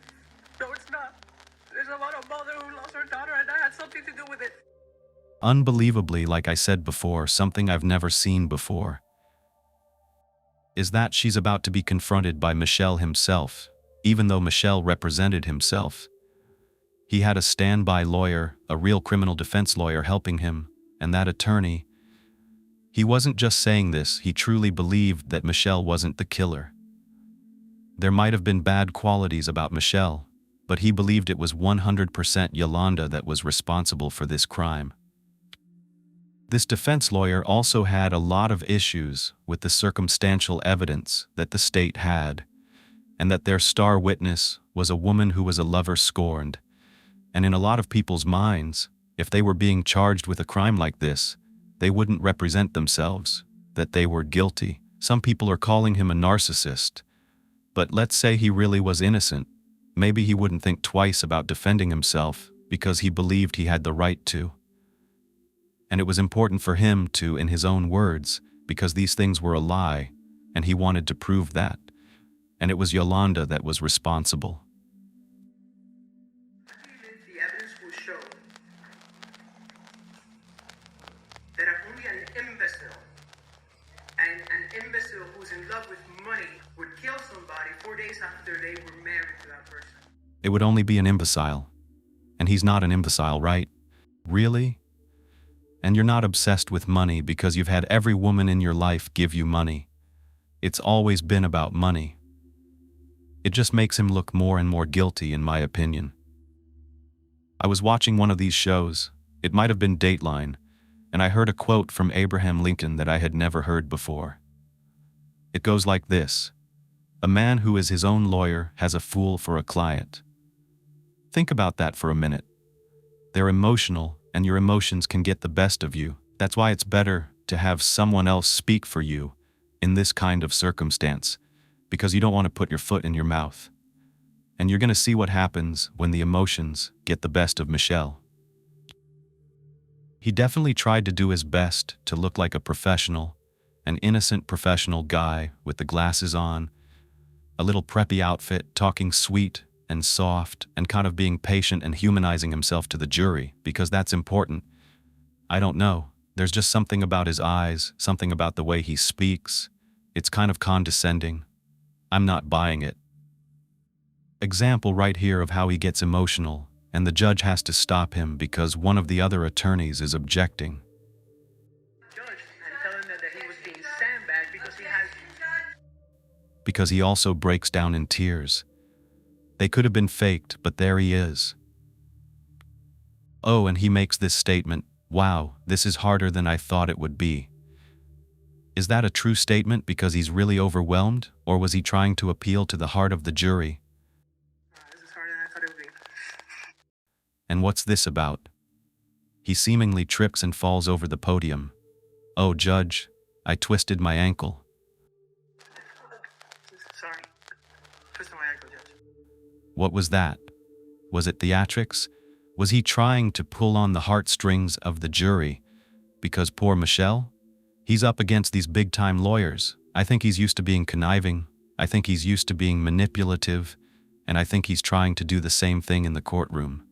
No, it's not. There's about a mother who lost her daughter, and I had something to do with it. Unbelievably, like I said before, something I've never seen before is that she's about to be confronted by Michel himself, even though Michel represented himself. He had a standby lawyer, a real criminal defense lawyer helping him, and that attorney. He wasn't just saying this, he truly believed that Michel wasn't the killer. There might have been bad qualities about Michel, but he believed it was 100% Yolanda that was responsible for this crime. This defense lawyer also had a lot of issues with the circumstantial evidence that the state had, and that their star witness was a woman who was a lover scorned. And in a lot of people's minds, if they were being charged with a crime like this, they wouldn't represent themselves, that they were guilty. Some people are calling him a narcissist. But let's say he really was innocent. Maybe he wouldn't think twice about defending himself because he believed he had the right to. And it was important for him to, in his own words, because these things were a lie, and he wanted to prove that. And it was Yolanda that was responsible. The evidence will show that only an imbecile, and an imbecile who's in love with money, would kill somebody 4 days after they were married to that person. It would only be an imbecile. And he's not an imbecile, right? Really? And you're not obsessed with money because you've had every woman in your life give you money. It's always been about money. It just makes him look more and more guilty, in my opinion. I was watching one of these shows, it might have been Dateline, and I heard a quote from Abraham Lincoln that I had never heard before. It goes like this: "A man who is his own lawyer has a fool for a client." Think about that for a minute. They're emotional, and your emotions can get the best of you. That's why it's better to have someone else speak for you in this kind of circumstance, because you don't want to put your foot in your mouth. And you're going to see what happens when the emotions get the best of Michel. He definitely tried to do his best to look like a professional, an innocent professional guy with the glasses on, a little preppy outfit, talking sweet and soft and kind of being patient and humanizing himself to the jury, because that's important. I don't know. There's just something about his eyes, something about the way he speaks. It's kind of condescending. I'm not buying it. Example right here of how he gets emotional, and the judge has to stop him because one of the other attorneys is objecting. Judge, and tell him that he was being sandbagged Because he also breaks down in tears. They could have been faked, but there he is. Oh, and he makes this statement, "Wow, this is harder than I thought it would be." Is that a true statement because he's really overwhelmed, or was he trying to appeal to the heart of the jury? This is harder than I thought it would be. And what's this about? He seemingly trips and falls over the podium. "Oh, Judge, I twisted my ankle." Sorry. Twisted my ankle, Judge. What was that? Was it theatrics? Was he trying to pull on the heartstrings of the jury? Because poor Michel? He's up against these big-time lawyers. I think he's used to being conniving, I think he's used to being manipulative, and I think he's trying to do the same thing in the courtroom.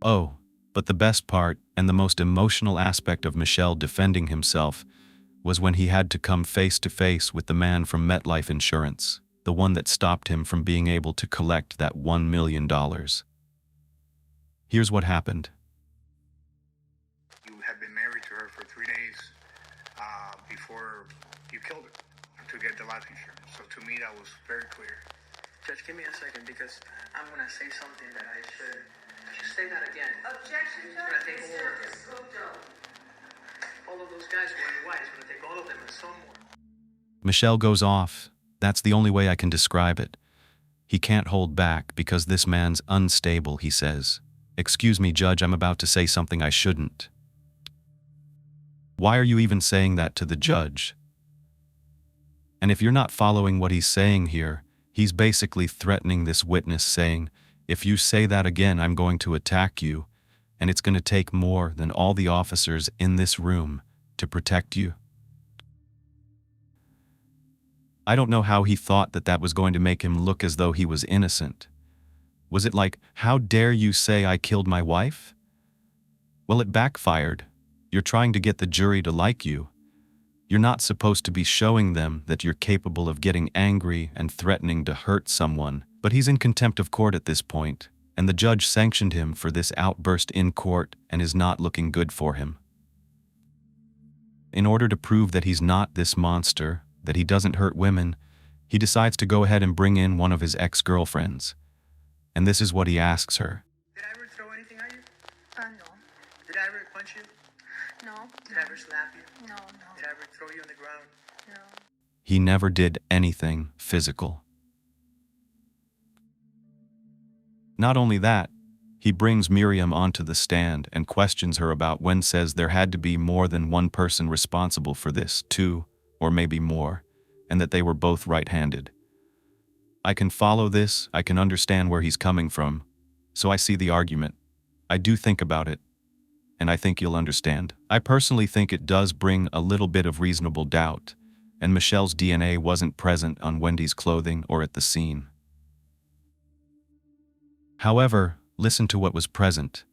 Oh, but the best part, and the most emotional aspect of Michel defending himself, was when he had to come face to face with the man from MetLife Insurance, the one that stopped him from being able to collect that $1 million. Here's what happened. You had been married to her for 3 days before you killed her to get the life insurance. So to me, that was very clear. Judge, give me a second because I'm going to say something that I shouldn't. Just say that again. Objection, It's going to take all of those guys wearing white. It's going to take all of them and some more. Michel goes off. That's the only way I can describe it. He can't hold back because this man's unstable, he says. Excuse me, Judge, I'm about to say something I shouldn't. Why are you even saying that to the judge? And if you're not following what he's saying here, he's basically threatening this witness, saying, if you say that again, I'm going to attack you, and it's going to take more than all the officers in this room to protect you. I don't know how he thought that that was going to make him look as though he was innocent. Was it like, how dare you say I killed my wife? Well, it backfired. You're trying to get the jury to like you. You're not supposed to be showing them that you're capable of getting angry and threatening to hurt someone, but he's in contempt of court at this point, and the judge sanctioned him for this outburst in court and is not looking good for him. In order to prove that he's not this monster, that he doesn't hurt women, he decides to go ahead and bring in one of his ex-girlfriends. And this is what he asks her. Did I ever throw anything at you? No. Did I ever punch you? No. Did I ever slap you? No. Did I ever throw you on the ground? No. He never did anything physical. Not only that, he brings Miriam onto the stand and questions her about when says there had to be more than one person responsible for this, 2 or maybe more, and that they were both right-handed. I can follow this, I can understand where he's coming from, so I see the argument. I do think about it, and I think you'll understand. I personally think it does bring a little bit of reasonable doubt, and Michel's DNA wasn't present on Wendy's clothing or at the scene. However, listen to what was present.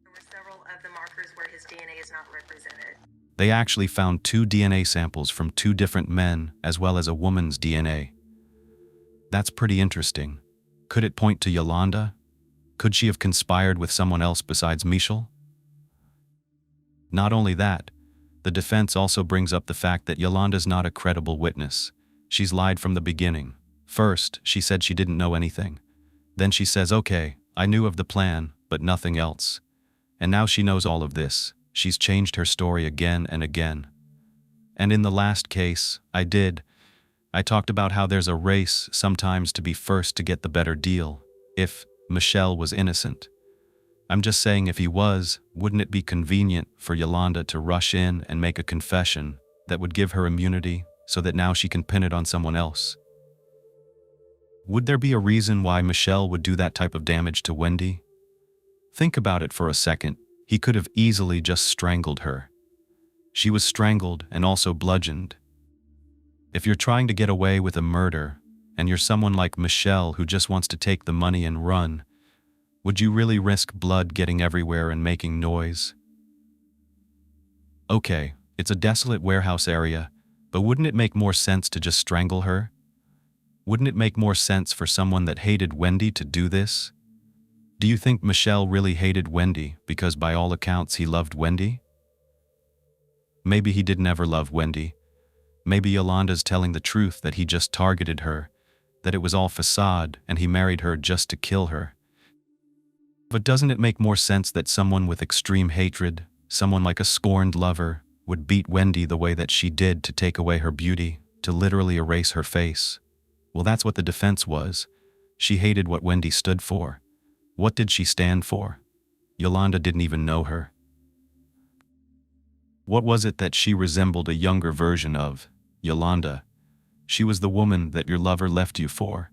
There were several of the markers where his DNA is not represented. They actually found 2 DNA samples from 2 different men as well as a woman's DNA. That's pretty interesting. Could it point to Yolanda? Could she have conspired with someone else besides Michel? Not only that, the defense also brings up the fact that Yolanda's not a credible witness. She's lied from the beginning. First, she said she didn't know anything. Then she says, okay, I knew of the plan, but nothing else. And now she knows all of this. She's changed her story again and again. And in the last case, I talked about how there's a race sometimes to be first to get the better deal, if Michel was innocent. I'm just saying if he was, wouldn't it be convenient for Yolanda to rush in and make a confession that would give her immunity so that now she can pin it on someone else? Would there be a reason why Michel would do that type of damage to Wendy? Think about it for a second. He could have easily just strangled her. She was strangled and also bludgeoned. If you're trying to get away with a murder, and you're someone like Michel who just wants to take the money and run, would you really risk blood getting everywhere and making noise? Okay, it's a desolate warehouse area, but wouldn't it make more sense to just strangle her? Wouldn't it make more sense for someone that hated Wendy to do this? Do you think Michel really hated Wendy because by all accounts he loved Wendy? Maybe he didn't ever love Wendy. Maybe Yolanda's telling the truth that he just targeted her, that it was all facade and he married her just to kill her. But doesn't it make more sense that someone with extreme hatred, someone like a scorned lover, would beat Wendy the way that she did to take away her beauty, to literally erase her face? Well, that's what the defense was. She hated what Wendy stood for. What did she stand for? Yolanda didn't even know her. What was it that she resembled a younger version of? Yolanda. She was the woman that your lover left you for.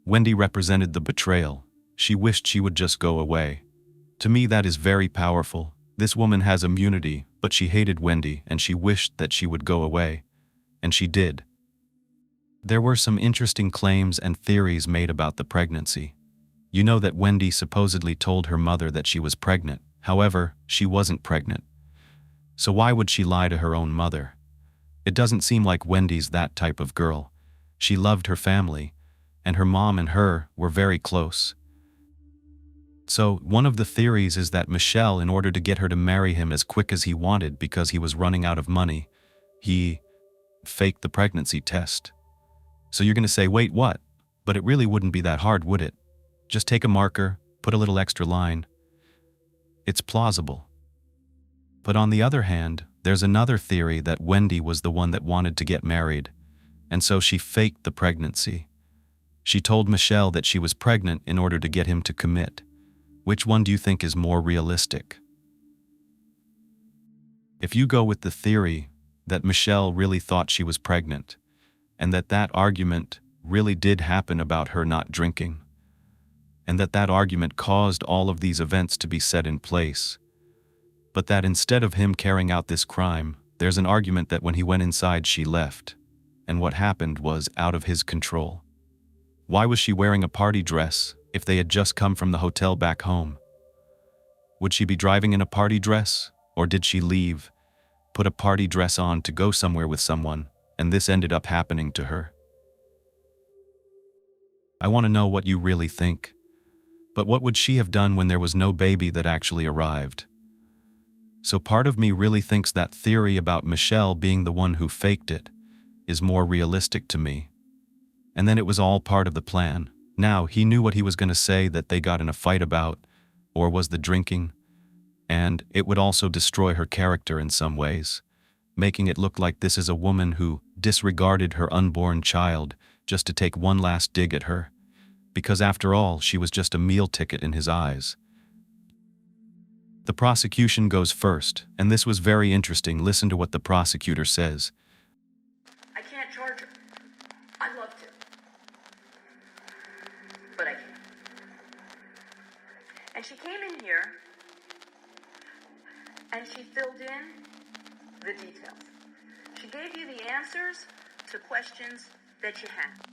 Wendy represented the betrayal. She wished she would just go away. To me, that is very powerful. This woman has immunity, but she hated Wendy and she wished that she would go away. and she did. There were some interesting claims and theories made about the pregnancy. You know that Wendy supposedly told her mother that she was pregnant. However, she wasn't pregnant. So why would she lie to her own mother? It doesn't seem like Wendy's that type of girl. She loved her family, and her mom and her were very close. So, one of the theories is that Michel, in order to get her to marry him as quick as he wanted because he was running out of money, he faked the pregnancy test. So you're going to say, wait, what? But it really wouldn't be that hard, would it? Just take a marker, put a little extra line. It's plausible. But on the other hand, there's another theory that Wendy was the one that wanted to get married, and so she faked the pregnancy. She told Michel that she was pregnant in order to get him to commit. Which one do you think is more realistic? If you go with the theory that Michel really thought she was pregnant, and that argument really did happen about her not drinking, and that argument caused all of these events to be set in place, but that instead of him carrying out this crime, there's an argument that when he went inside she left, and what happened was out of his control. Why was she wearing a party dress if they had just come from the hotel back home? Would she be driving in a party dress, or did she leave, put a party dress on to go somewhere with someone, and this ended up happening to her? I want to know what you really think. But what would she have done when there was no baby that actually arrived? So part of me really thinks that theory about Michel being the one who faked it is more realistic to me. And then it was all part of the plan. Now, he knew what he was going to say that they got in a fight about, or was the drinking, and it would also destroy her character in some ways, making it look like this is a woman who disregarded her unborn child just to take one last dig at her, because after all, she was just a meal ticket in his eyes. The prosecution goes first, and this was very interesting. Listen to what the prosecutor says. I can't charge her. I'd love to. But I can't. And she came in here, and she filled in the details. She gave you the answers to questions that you had.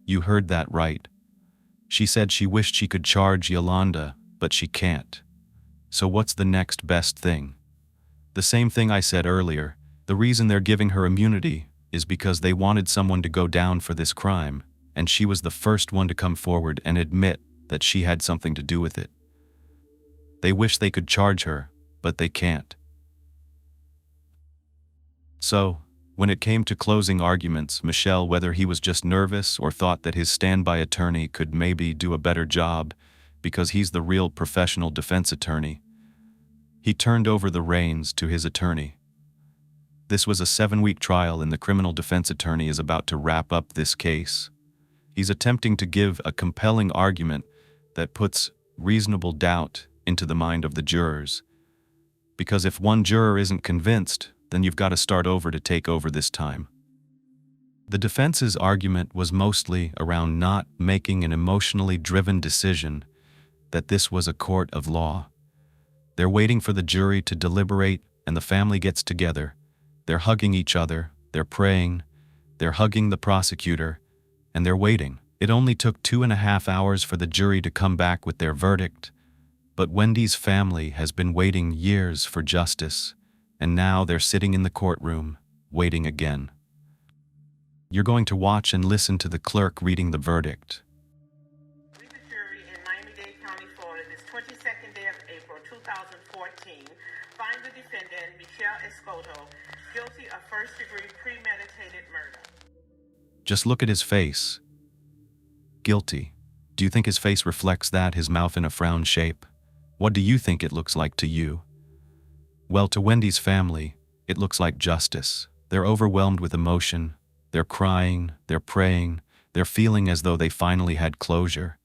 You heard that right. She said she wished she could charge Yolanda, but she can't. So what's the next best thing? The same thing I said earlier. The reason they're giving her immunity is because they wanted someone to go down for this crime, and she was the first one to come forward and admit that she had something to do with it. They wish they could charge her, but they can't. So, when it came to closing arguments, Michel, whether he was just nervous or thought that his standby attorney could maybe do a better job because he's the real professional defense attorney, he turned over the reins to his attorney. This was a 7-week trial, and the criminal defense attorney is about to wrap up this case. He's attempting to give a compelling argument that puts reasonable doubt into the mind of the jurors. Because if one juror isn't convinced, then you've got to start over to take over this time. The defense's argument was mostly around not making an emotionally driven decision, that this was a court of law. They're waiting for the jury to deliberate, and the family gets together. They're hugging each other, they're praying, they're hugging the prosecutor, and they're waiting. It only took 2.5 hours for the jury to come back with their verdict, but Wendy's family has been waiting years for justice, and now they're sitting in the courtroom, waiting again. You're going to watch and listen to the clerk reading the verdict. We, the jury in Miami-Dade County, Florida, this 22nd day of April 2014, find the defendant, Michel Escoto, guilty of first-degree premeditated murder. Just look at his face. Guilty. Do you think his face reflects that, his mouth in a frown shape? What do you think it looks like to you? Well, to Wendy's family, it looks like justice. They're overwhelmed with emotion. They're crying, they're praying, they're feeling as though they finally had closure.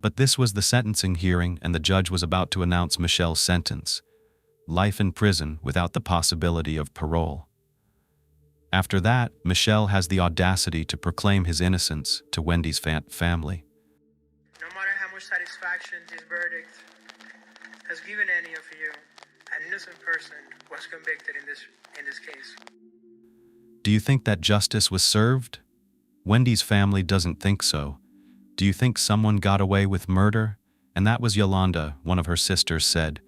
But this was the sentencing hearing, and the judge was about to announce Michel's sentence: life in prison without the possibility of parole. After that, Michel has the audacity to proclaim his innocence to Wendy's family. No matter how much satisfaction this verdict has given any of you, an innocent person was convicted in this case. Do you think that justice was served? Wendy's family doesn't think so. Do you think someone got away with murder? And that was Yolanda, one of her sisters, said.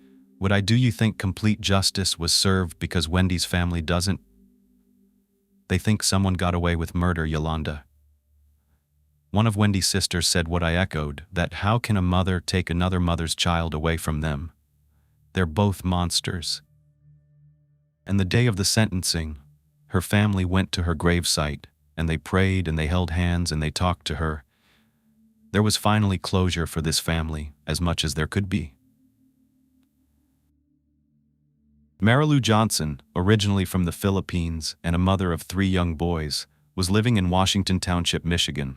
Do you think complete justice was served because Wendy's family doesn't? They think someone got away with murder, Yolanda. One of Wendy's sisters said what I echoed, that how can a mother take another mother's child away from them? They're both monsters. And the day of the sentencing, her family went to her gravesite, and they prayed and they held hands and they talked to her. There was finally closure for this family, as much as there could be. Marilu Johnson, originally from the Philippines and a mother of 3 young boys, was living in Washington Township, Michigan.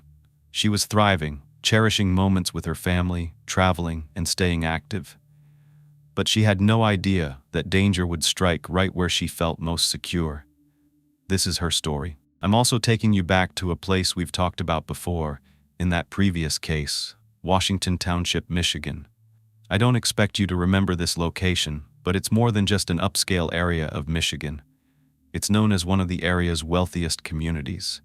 She was thriving, cherishing moments with her family, traveling, and staying active. But she had no idea that danger would strike right where she felt most secure. This is her story. I'm also taking you back to a place we've talked about before, in that previous case, Washington Township, Michigan. I don't expect you to remember this location, but it's more than just an upscale area of Michigan. It's known as one of the area's wealthiest communities.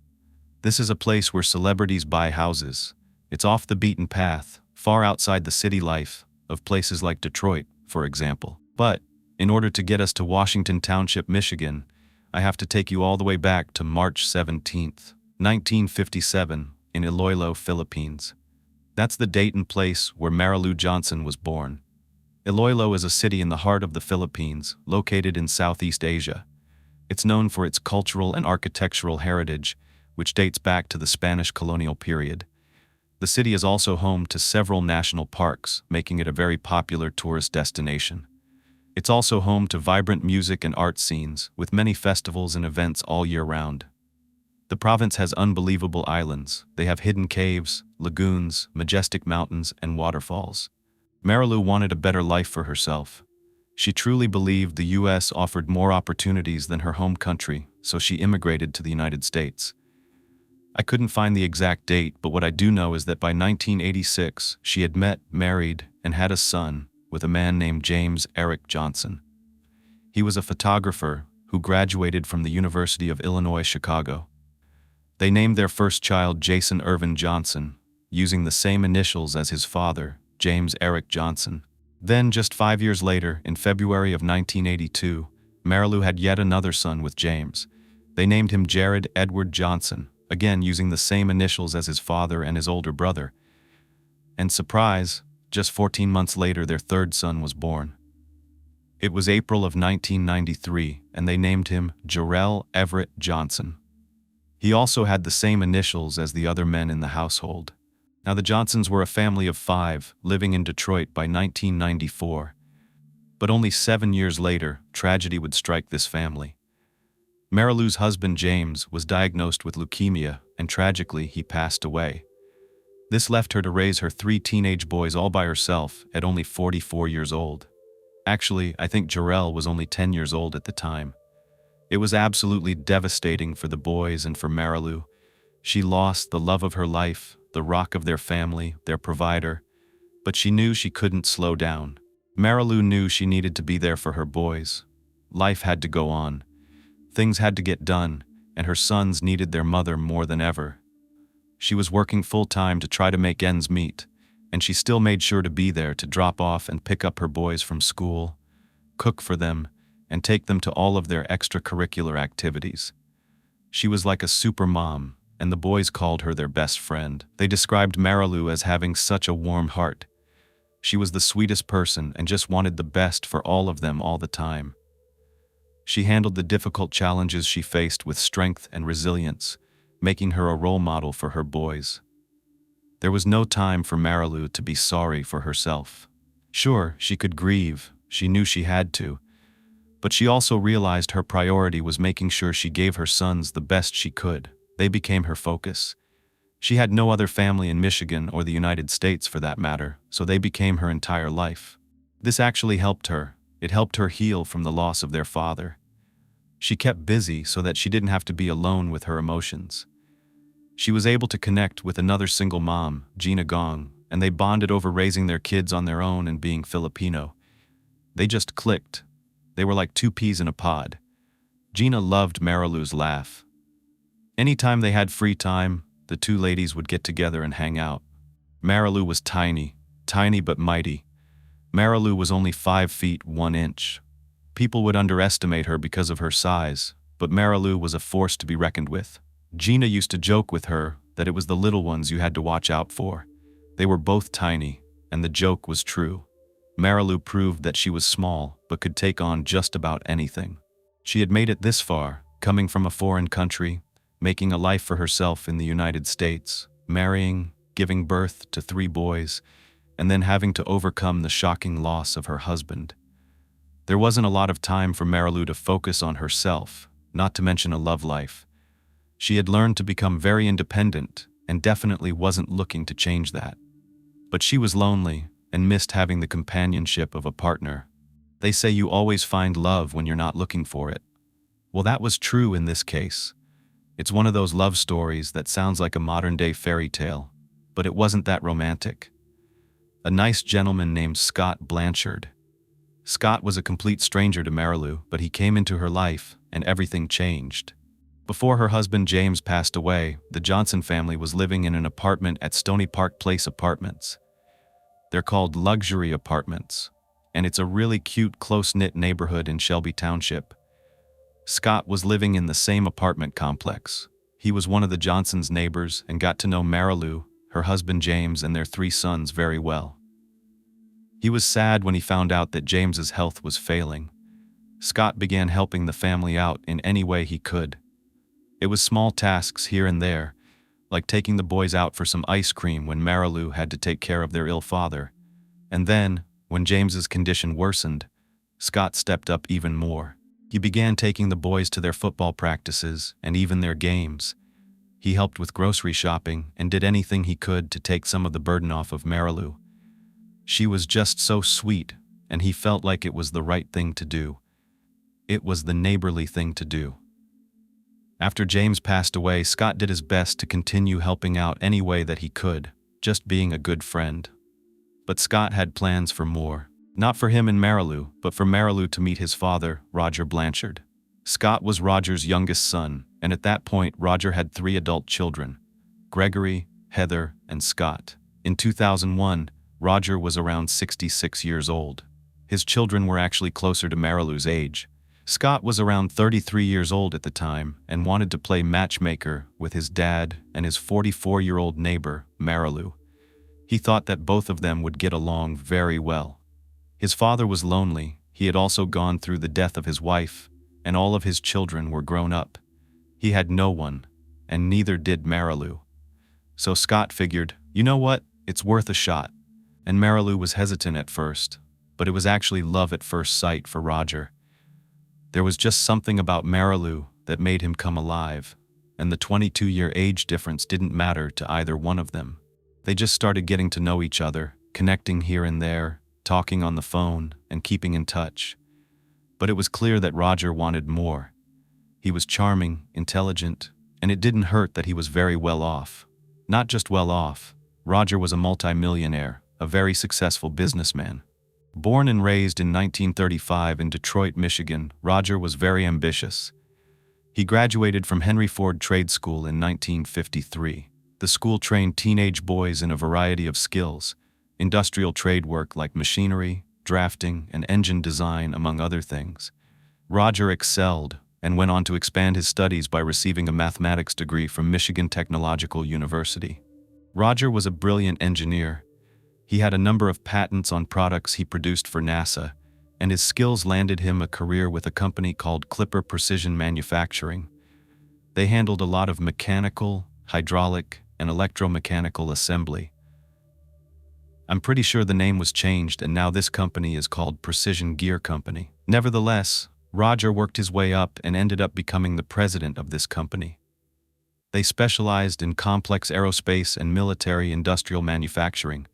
This is a place where celebrities buy houses. It's off the beaten path, far outside the city life of places like Detroit, for example. But, in order to get us to Washington Township, Michigan, I have to take you all the way back to March 17, 1957, in Iloilo, Philippines. That's the date and place where Marilu Johnson was born. Iloilo is a city in the heart of the Philippines, located in Southeast Asia. It's known for its cultural and architectural heritage, which dates back to the Spanish colonial period. The city is also home to several national parks, making it a very popular tourist destination. It's also home to vibrant music and art scenes, with many festivals and events all year round. The province has unbelievable islands. They have hidden caves, lagoons, majestic mountains, and waterfalls. Marilu wanted a better life for herself. She truly believed the U.S. offered more opportunities than her home country, so she immigrated to the United States. I couldn't find the exact date, but what I do know is that by 1986, she had met, married, and had a son with a man named James Eric Johnson. He was a photographer who graduated from the University of Illinois, Chicago. They named their first child Jason Irvin Johnson, using the same initials as his father, James Eric Johnson. Then, just 5 years later, in February of 1982, Marilu had yet another son with James. They named him Jared Edward Johnson, again using the same initials as his father and his older brother. And surprise, just 14 months later their third son was born. It was April of 1993, and they named him Jarrell Everett Johnson. He also had the same initials as the other men in the household. Now the Johnsons were a family of 5, living in Detroit by 1994. But only 7 years later, tragedy would strike this family. Marilu's husband James was diagnosed with leukemia, and tragically he passed away. This left her to raise her 3 teenage boys all by herself at only 44 years old. Actually, I think Jarrell was only 10 years old at the time. It was absolutely devastating for the boys and for Marilu. She lost the love of her life, the rock of their family, their provider, but she knew she couldn't slow down. Marilu knew she needed to be there for her boys. Life had to go on. Things had to get done, and her sons needed their mother more than ever. She was working full-time to try to make ends meet, and she still made sure to be there to drop off and pick up her boys from school, cook for them, and take them to all of their extracurricular activities. She was like a super mom, and the boys called her their best friend. They described Marilu as having such a warm heart. She was the sweetest person and just wanted the best for all of them all the time. She handled the difficult challenges she faced with strength and resilience, making her a role model for her boys. There was no time for Marilu to be sorry for herself. Sure, she could grieve, she knew she had to, but she also realized her priority was making sure she gave her sons the best she could. They became her focus. She had no other family in Michigan or the United States for that matter, so they became her entire life. This actually helped her. It helped her heal from the loss of their father. She kept busy so that she didn't have to be alone with her emotions. She was able to connect with another single mom, Gina Gong, and they bonded over raising their kids on their own and being Filipino. They just clicked. They were like 2 peas in a pod. Gina loved Marilu's laugh. Anytime they had free time, the two ladies would get together and hang out. Marilu was tiny, tiny but mighty. Marilu was only 5 feet 1 inch. People would underestimate her because of her size, but Marilu was a force to be reckoned with. Gina used to joke with her that it was the little ones you had to watch out for. They were both tiny, and the joke was true. Marilu proved that she was small, but could take on just about anything. She had made it this far, coming from a foreign country, making a life for herself in the United States, marrying, giving birth to 3 boys, and then having to overcome the shocking loss of her husband. There wasn't a lot of time for Marilu to focus on herself, not to mention a love life. She had learned to become very independent and definitely wasn't looking to change that. But she was lonely and missed having the companionship of a partner. They say you always find love when you're not looking for it. Well, that was true in this case. It's one of those love stories that sounds like a modern-day fairy tale, but it wasn't that romantic. A nice gentleman named Scott Blanchard. Scott was a complete stranger to Marilu, but he came into her life and everything changed. Before her husband James passed away, the Johnson family was living in an apartment at Stony Park Place Apartments. They're called luxury apartments, and it's a really cute, close-knit neighborhood in Shelby Township. Scott was living in the same apartment complex. He was one of the Johnsons' neighbors and got to know Marilu, her husband James, and their 3 sons very well. He was sad when he found out that James's health was failing. Scott began helping the family out in any way he could. It was small tasks here and there, like taking the boys out for some ice cream when Marilu had to take care of their ill father. And then, when James's condition worsened, Scott stepped up even more. He began taking the boys to their football practices and even their games. He helped with grocery shopping and did anything he could to take some of the burden off of Marilu. She was just so sweet, and he felt like it was the right thing to do. It was the neighborly thing to do. After James passed away, Scott did his best to continue helping out any way that he could, just being a good friend. But Scott had plans for more. Not for him and Marilu, but for Marilu to meet his father, Roger Blanchard. Scott was Roger's youngest son, and at that point Roger had 3 adult children, Gregory, Heather, and Scott. In 2001, Roger was around 66 years old. His children were actually closer to Marilu's age. Scott was around 33 years old at the time and wanted to play matchmaker with his dad and his 44-year-old neighbor, Marilu. He thought that both of them would get along very well. His father was lonely. He had also gone through the death of his wife, and all of his children were grown up. He had no one, and neither did Marilu. So Scott figured, you know what, it's worth a shot. And Marilu was hesitant at first, but it was actually love at first sight for Roger. There was just something about Marilu that made him come alive, and the 22-year age difference didn't matter to either one of them. They just started getting to know each other, connecting here and there, talking on the phone, and keeping in touch. But it was clear that Roger wanted more. He was charming, intelligent, and it didn't hurt that he was very well off. Not just well off, Roger was a multimillionaire, a very successful businessman. Born and raised in 1935 in Detroit, Michigan, Roger was very ambitious. He graduated from Henry Ford Trade School in 1953. The school trained teenage boys in a variety of skills, industrial trade work like machinery, drafting, and engine design, among other things. Roger excelled and went on to expand his studies by receiving a mathematics degree from Michigan Technological University. Roger was a brilliant engineer. He had a number of patents on products he produced for NASA, and his skills landed him a career with a company called Clipper Precision Manufacturing. They handled a lot of mechanical, hydraulic, and electromechanical assembly. I'm pretty sure the name was changed, and now this company is called Precision Gear Company. Nevertheless, Roger worked his way up and ended up becoming the president of this company. They specialized in complex aerospace and military industrial manufacturing,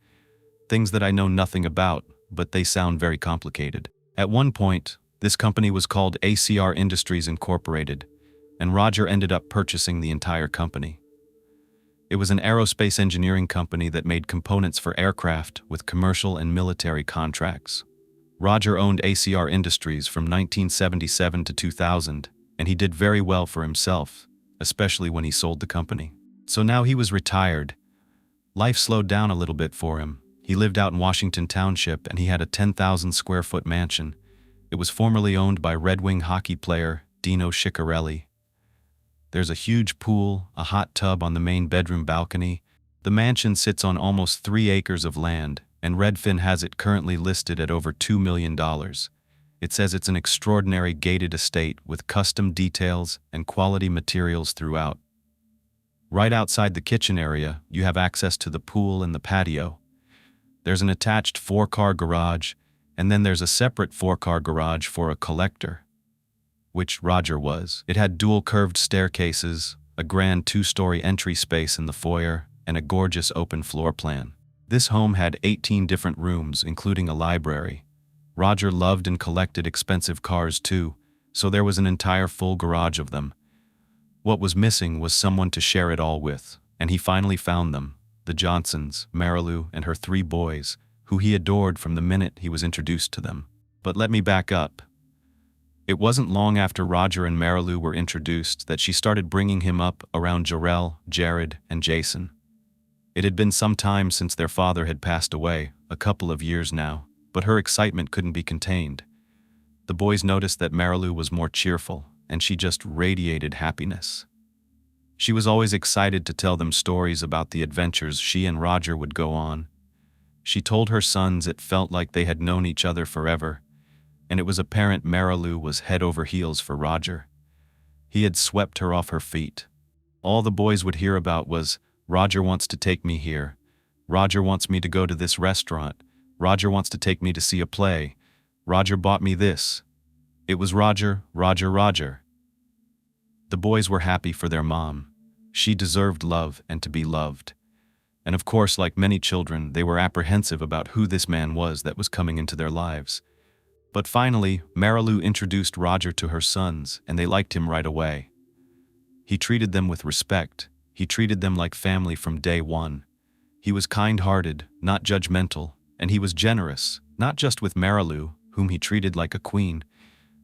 things that I know nothing about, but they sound very complicated. At one point, this company was called ACR Industries Incorporated, and Roger ended up purchasing the entire company. It was an aerospace engineering company that made components for aircraft with commercial and military contracts. Roger owned ACR Industries from 1977 to 2000, and he did very well for himself, especially when he sold the company. So now he was retired. Life slowed down a little bit for him. He lived out in Washington Township and he had a 10,000 square foot mansion. It was formerly owned by Red Wing hockey player Dino Ciccarelli. There's a huge pool, a hot tub on the main bedroom balcony. The mansion sits on almost 3 acres of land, and Redfin has it currently listed at over $2 million. It says it's an extraordinary gated estate with custom details and quality materials throughout. Right outside the kitchen area, you have access to the pool and the patio. There's an attached 4-car garage, and then there's a separate 4-car garage for a collector, which Roger was. It had dual curved staircases, a grand 2-story entry space in the foyer, and a gorgeous open floor plan. This home had 18 different rooms, including a library. Roger loved and collected expensive cars too, so there was an entire full garage of them. What was missing was someone to share it all with, and he finally found them, the Johnsons, Marilu, and her 3 boys, who he adored from the minute he was introduced to them. But let me back up. It wasn't long after Roger and Marilu were introduced that she started bringing him up around Jarrell, Jared, and Jason. It had been some time since their father had passed away, a couple of years now, but her excitement couldn't be contained. The boys noticed that Marilu was more cheerful, and she just radiated happiness. She was always excited to tell them stories about the adventures she and Roger would go on. She told her sons it felt like they had known each other forever, and it was apparent Marilu was head over heels for Roger. He had swept her off her feet. All the boys would hear about was, "Roger wants to take me here. Roger wants me to go to this restaurant. Roger wants to take me to see a play. Roger bought me this." It was Roger, Roger, Roger. The boys were happy for their mom. She deserved love and to be loved. And of course, like many children, they were apprehensive about who this man was that was coming into their lives. But finally, Marilu introduced Roger to her sons, and they liked him right away. He treated them with respect. He treated them like family from day one. He was kind-hearted, not judgmental, and he was generous, not just with Marilu, whom he treated like a queen,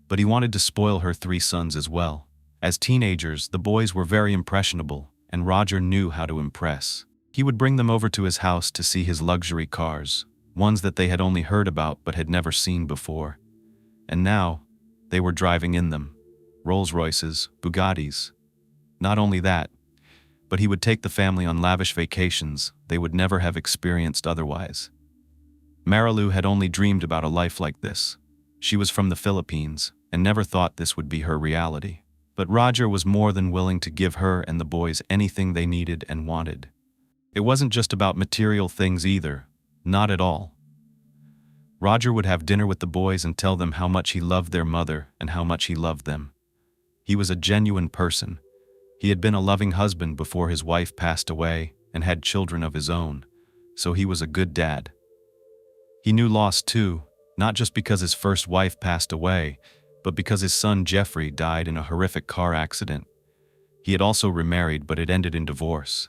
but he wanted to spoil her 3 sons as well. As teenagers, the boys were very impressionable, and Roger knew how to impress. He would bring them over to his house to see his luxury cars, ones that they had only heard about but had never seen before. And now, they were driving in them. Rolls-Royces, Bugattis. Not only that, but he would take the family on lavish vacations they would never have experienced otherwise. Marilu had only dreamed about a life like this. She was from the Philippines and never thought this would be her reality. But Roger was more than willing to give her and the boys anything they needed and wanted. It wasn't just about material things either, not at all. Roger would have dinner with the boys and tell them how much he loved their mother and how much he loved them. He was a genuine person. He had been a loving husband before his wife passed away and had children of his own, so he was a good dad. He knew loss too, not just because his first wife passed away, but because his son Jeffrey died in a horrific car accident. He had also remarried, but it ended in divorce.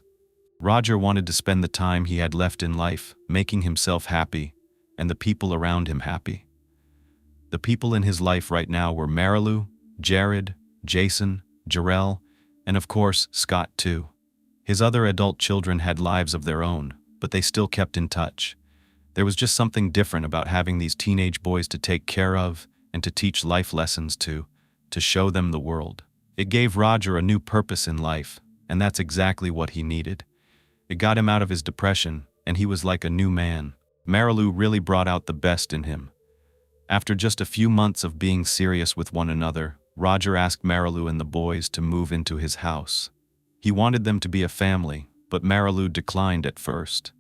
Roger wanted to spend the time he had left in life making himself happy and the people around him happy. The people in his life right now were Marilu, Jared, Jason, Jarrell, and of course, Scott too. His other adult children had lives of their own, but they still kept in touch. There was just something different about having these teenage boys to take care of and to teach life lessons to show them the world. It gave Roger a new purpose in life, and that's exactly what he needed. It got him out of his depression, and he was like a new man. Marilu really brought out the best in him. After just a few months of being serious with one another, Roger asked Marilu and the boys to move into his house. He wanted them to be a family, but Marilu declined at first.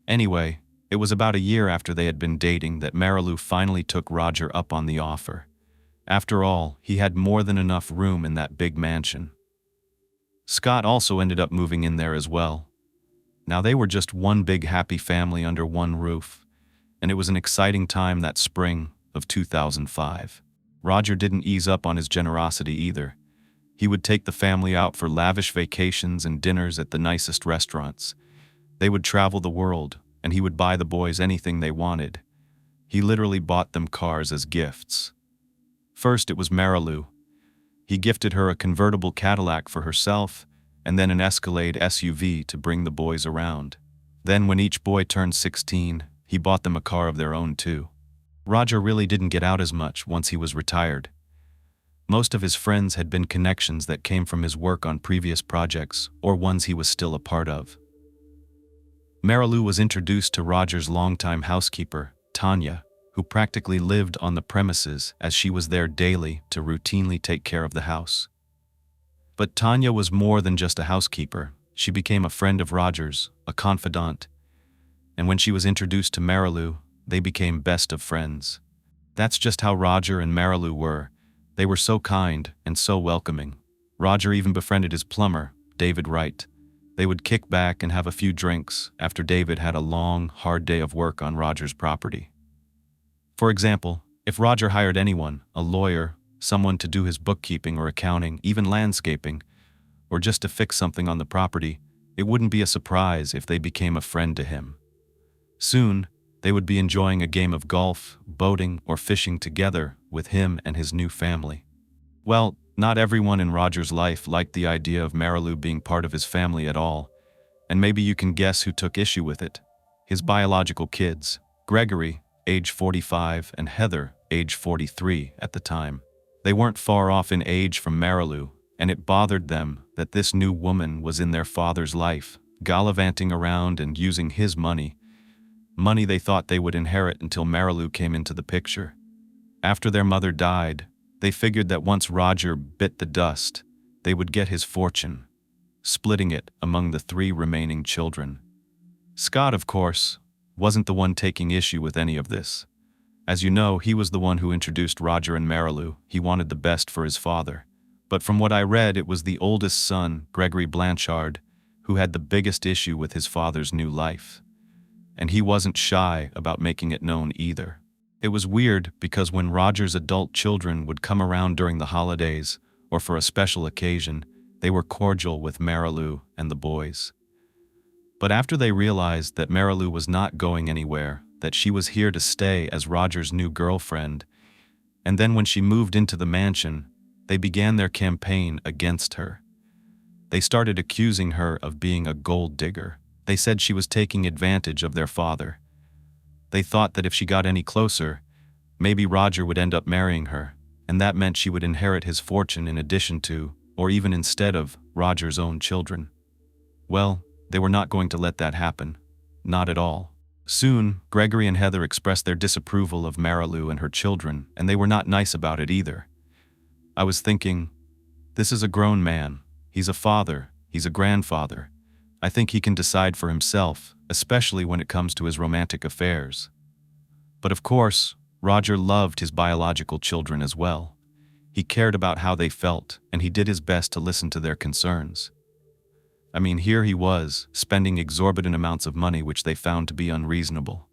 Anyway, it was about a year after they had been dating that Marilu finally took Roger up on the offer. After all, he had more than enough room in that big mansion. Scott also ended up moving in there as well. Now they were just one big happy family under one roof, and it was an exciting time that spring of 2005. Roger didn't ease up on his generosity either. He would take the family out for lavish vacations and dinners at the nicest restaurants. They would travel the world, and he would buy the boys anything they wanted. He literally bought them cars as gifts. First it was Marilu. He gifted her a convertible Cadillac for herself, and then an Escalade SUV to bring the boys around. Then when each boy turned 16, he bought them a car of their own too. Roger really didn't get out as much once he was retired. Most of his friends had been connections that came from his work on previous projects or ones he was still a part of. Marilu was introduced to Roger's longtime housekeeper, Tanya, who practically lived on the premises as she was there daily to routinely take care of the house. But Tanya was more than just a housekeeper. She became a friend of Roger's, a confidant, and when she was introduced to Marilu, they became best of friends. That's just how Roger and Marilu were. They were so kind and so welcoming. Roger even befriended his plumber, David Wright. They would kick back and have a few drinks after David had a long, hard day of work on Roger's property. For example, if Roger hired anyone, a lawyer, someone to do his bookkeeping or accounting, even landscaping, or just to fix something on the property, it wouldn't be a surprise if they became a friend to him. Soon, they would be enjoying a game of golf, boating, or fishing together with him and his new family. Well, not everyone in Roger's life liked the idea of Marilu being part of his family at all, and maybe you can guess who took issue with it. His biological kids, Gregory, age 45, and Heather, age 43 at the time. They weren't far off in age from Marilu, and it bothered them that this new woman was in their father's life, gallivanting around and using his money they thought they would inherit until Marilu came into the picture. After their mother died, they figured that once Roger bit the dust, they would get his fortune, splitting it among the 3 remaining children. Scott, of course, wasn't the one taking issue with any of this. As you know, he was the one who introduced Roger and Marilu. He wanted the best for his father. But from what I read, it was the oldest son, Gregory Blanchard, who had the biggest issue with his father's new life. And he wasn't shy about making it known either. It was weird because when Roger's adult children would come around during the holidays or for a special occasion, they were cordial with Marilu and the boys. But after they realized that Marilu was not going anywhere, that she was here to stay as Roger's new girlfriend, and then when she moved into the mansion, they began their campaign against her. They started accusing her of being a gold digger. They said she was taking advantage of their father. They thought that if she got any closer, maybe Roger would end up marrying her, and that meant she would inherit his fortune in addition to, or even instead of, Roger's own children. Well, they were not going to let that happen. Not at all. Soon, Gregory and Heather expressed their disapproval of Marilu and her children, and they were not nice about it either. I was thinking, this is a grown man. He's a father. He's a grandfather. I think he can decide for himself, especially when it comes to his romantic affairs. But of course, Roger loved his biological children as well. He cared about how they felt, and he did his best to listen to their concerns. I mean, here he was, spending exorbitant amounts of money which they found to be unreasonable.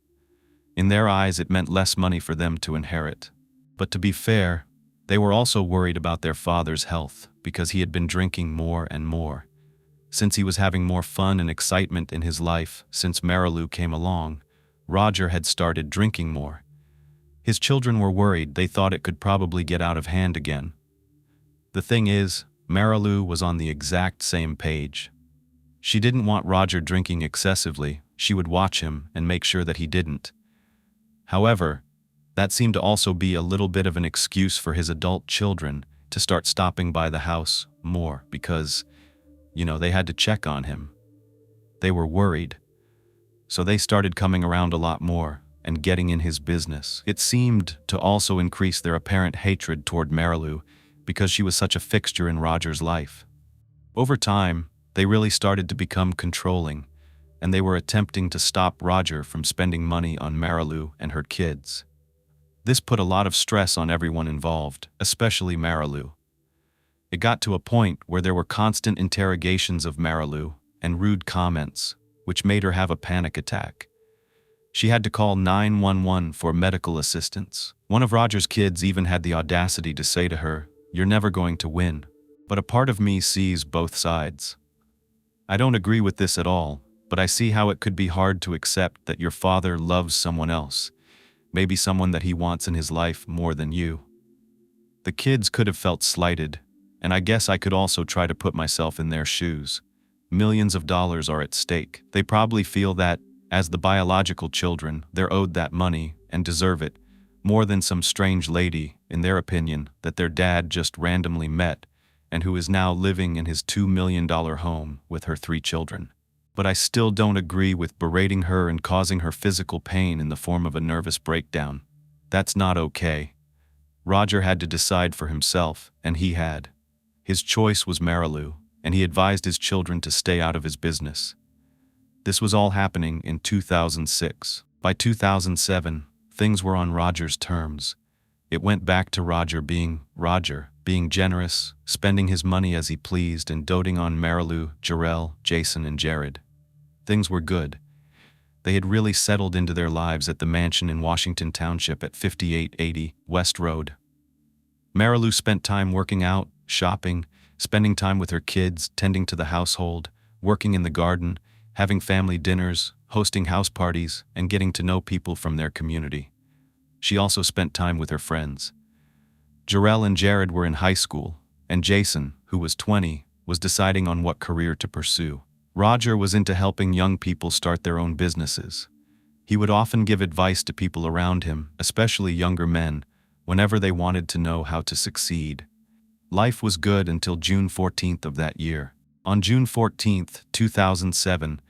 In their eyes, it meant less money for them to inherit. But to be fair, they were also worried about their father's health, because he had been drinking more and more. Since he was having more fun and excitement in his life since Marilu came along, Roger had started drinking more. His children were worried. They thought it could probably get out of hand again. The thing is, Marilu was on the exact same page. She didn't want Roger drinking excessively. She would watch him and make sure that he didn't. However, that seemed to also be a little bit of an excuse for his adult children to start stopping by the house more because, they had to check on him. They were worried. So they started coming around a lot more and getting in his business. It seemed to also increase their apparent hatred toward Marilu because she was such a fixture in Roger's life. Over time, they really started to become controlling, and they were attempting to stop Roger from spending money on Marilu and her kids. This put a lot of stress on everyone involved, especially Marilu. It got to a point where there were constant interrogations of Marilu and rude comments, which made her have a panic attack. She had to call 911 for medical assistance. One of Roger's kids even had the audacity to say to her, "You're never going to win." But a part of me sees both sides. I don't agree with this at all, but I see how it could be hard to accept that your father loves someone else, maybe someone that he wants in his life more than you. The kids could have felt slighted, and I guess I could also try to put myself in their shoes. Millions of dollars are at stake. They probably feel that, as the biological children, they're owed that money and deserve it, more than some strange lady, in their opinion, that their dad just randomly met and who is now living in his $2 million home with her 3 children. But I still don't agree with berating her and causing her physical pain in the form of a nervous breakdown. That's not okay. Roger had to decide for himself, and he had. His choice was Marilu, and he advised his children to stay out of his business. This was all happening in 2006. By 2007, things were on Roger's terms. It went back to Roger, being generous, spending his money as he pleased, and doting on Marilu, Jarrell, Jason, and Jared. Things were good. They had really settled into their lives at the mansion in Washington Township at 5880 West Road. Marilu spent time working out, shopping, spending time with her kids, tending to the household, working in the garden, having family dinners, hosting house parties, and getting to know people from their community. She also spent time with her friends. Jarrell and Jared were in high school, and Jason, who was 20, was deciding on what career to pursue. Roger was into helping young people start their own businesses. He would often give advice to people around him, especially younger men, whenever they wanted to know how to succeed. Life was good until June 14th of that year. On June 14th, 2007,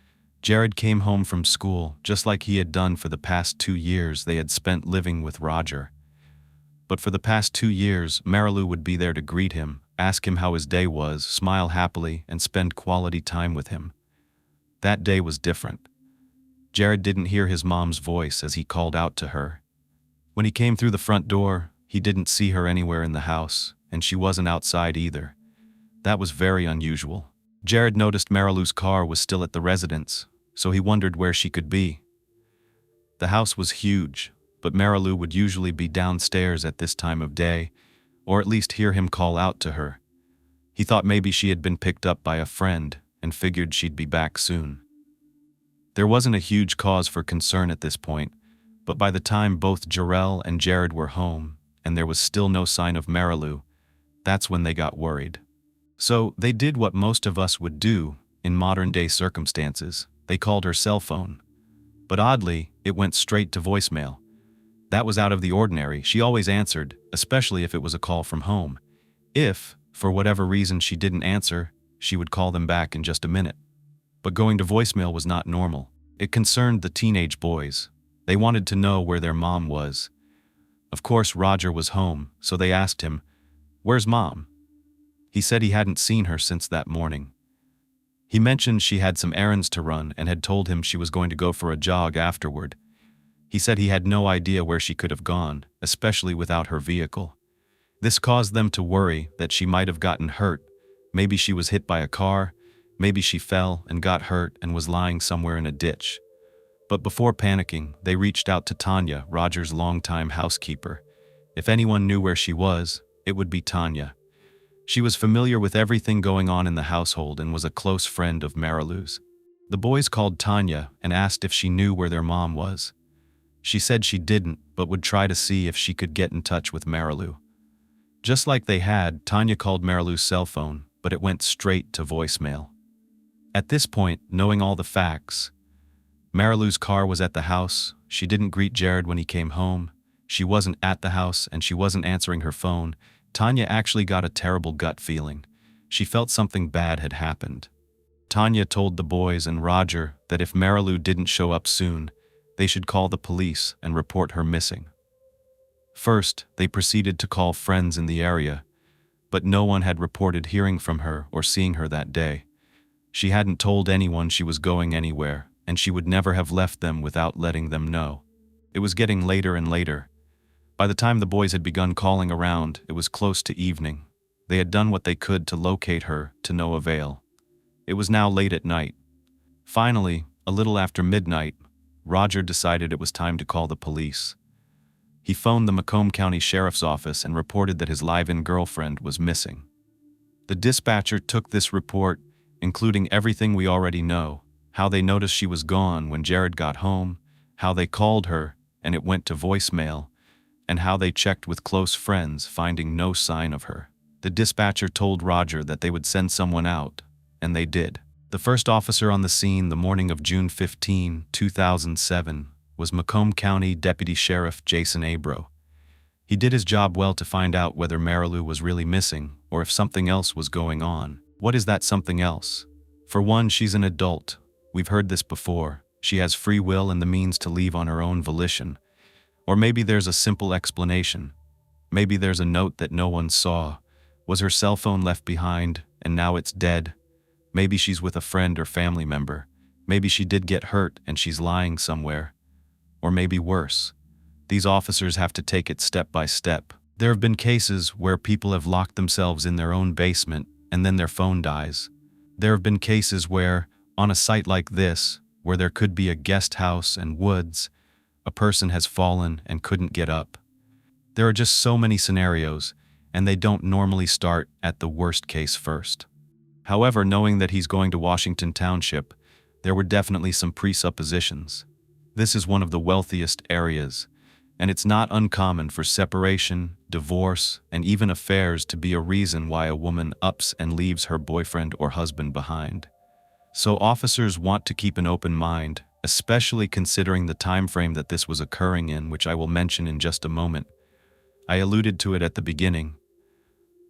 Jared came home from school just like he had done for the past 2 years they had spent living with Roger. But for the past 2 years, Marilu would be there to greet him, ask him how his day was, smile happily, and spend quality time with him. That day was different. Jared didn't hear his mom's voice as he called out to her. When he came through the front door, he didn't see her anywhere in the house, and she wasn't outside either. That was very unusual. Jared noticed Marilu's car was still at the residence, so he wondered where she could be. The house was huge, but Marilu would usually be downstairs at this time of day, or at least hear him call out to her. He thought maybe she had been picked up by a friend and figured she'd be back soon. There wasn't a huge cause for concern at this point, but by the time both Jarrell and Jared were home, and there was still no sign of Marilu, that's when they got worried. So they did what most of us would do in modern-day circumstances. They called her cell phone. But oddly, it went straight to voicemail. That was out of the ordinary. She always answered, especially if it was a call from home. If, for whatever reason, she didn't answer, she would call them back in just a minute. But going to voicemail was not normal. It concerned the teenage boys. They wanted to know where their mom was. Of course, Roger was home, so they asked him, "Where's Mom?" He said he hadn't seen her since that morning. He mentioned she had some errands to run and had told him she was going to go for a jog afterward. He said he had no idea where she could have gone, especially without her vehicle. This caused them to worry that she might have gotten hurt. Maybe she was hit by a car, maybe she fell and got hurt and was lying somewhere in a ditch. But before panicking, they reached out to Tanya, Roger's longtime housekeeper. If anyone knew where she was, it would be Tanya. She was familiar with everything going on in the household and was a close friend of Marilu's. The boys called Tanya and asked if she knew where their mom was. She said she didn't, but would try to see if she could get in touch with Marilu. Just like they had, Tanya called Marilu's cell phone, but it went straight to voicemail. At this point, knowing all the facts, Marilu's car was at the house, she didn't greet Jared when he came home, she wasn't at the house, and she wasn't answering her phone. Tanya actually got a terrible gut feeling. She felt something bad had happened. Tanya told the boys and Roger that if Marilu didn't show up soon, they should call the police and report her missing. First, they proceeded to call friends in the area, but no one had reported hearing from her or seeing her that day. She hadn't told anyone she was going anywhere, and she would never have left them without letting them know. It was getting later and later. By the time the boys had begun calling around, it was close to evening. They had done what they could to locate her, to no avail. It was now late at night. Finally, a little after midnight, Roger decided it was time to call the police. He phoned the Macomb County Sheriff's Office and reported that his live-in girlfriend was missing. The dispatcher took this report, including everything we already know, how they noticed she was gone when Jared got home, how they called her and it went to voicemail, and how they checked with close friends, finding no sign of her. The dispatcher told Roger that they would send someone out, and they did. The first officer on the scene the morning of June 15, 2007, was Macomb County Deputy Sheriff Jason Abro. He did his job well to find out whether Marilu was really missing or if something else was going on. What is that something else? For one, she's an adult. We've heard this before. She has free will and the means to leave on her own volition. Or maybe there's a simple explanation. Maybe there's a note that no one saw. Was her cell phone left behind and now it's dead? Maybe she's with a friend or family member. Maybe she did get hurt and she's lying somewhere. Or maybe worse. These officers have to take it step by step. There have been cases where people have locked themselves in their own basement and then their phone dies. There have been cases where, on a site like this, where there could be a guest house and woods, a person has fallen and couldn't get up. There are just so many scenarios, and they don't normally start at the worst case first. However, knowing that he's going to Washington Township, there were definitely some presuppositions. This is one of the wealthiest areas, and it's not uncommon for separation, divorce, and even affairs to be a reason why a woman ups and leaves her boyfriend or husband behind. So officers want to keep an open mind, especially considering the time frame that this was occurring in, which I will mention in just a moment. I alluded to it at the beginning.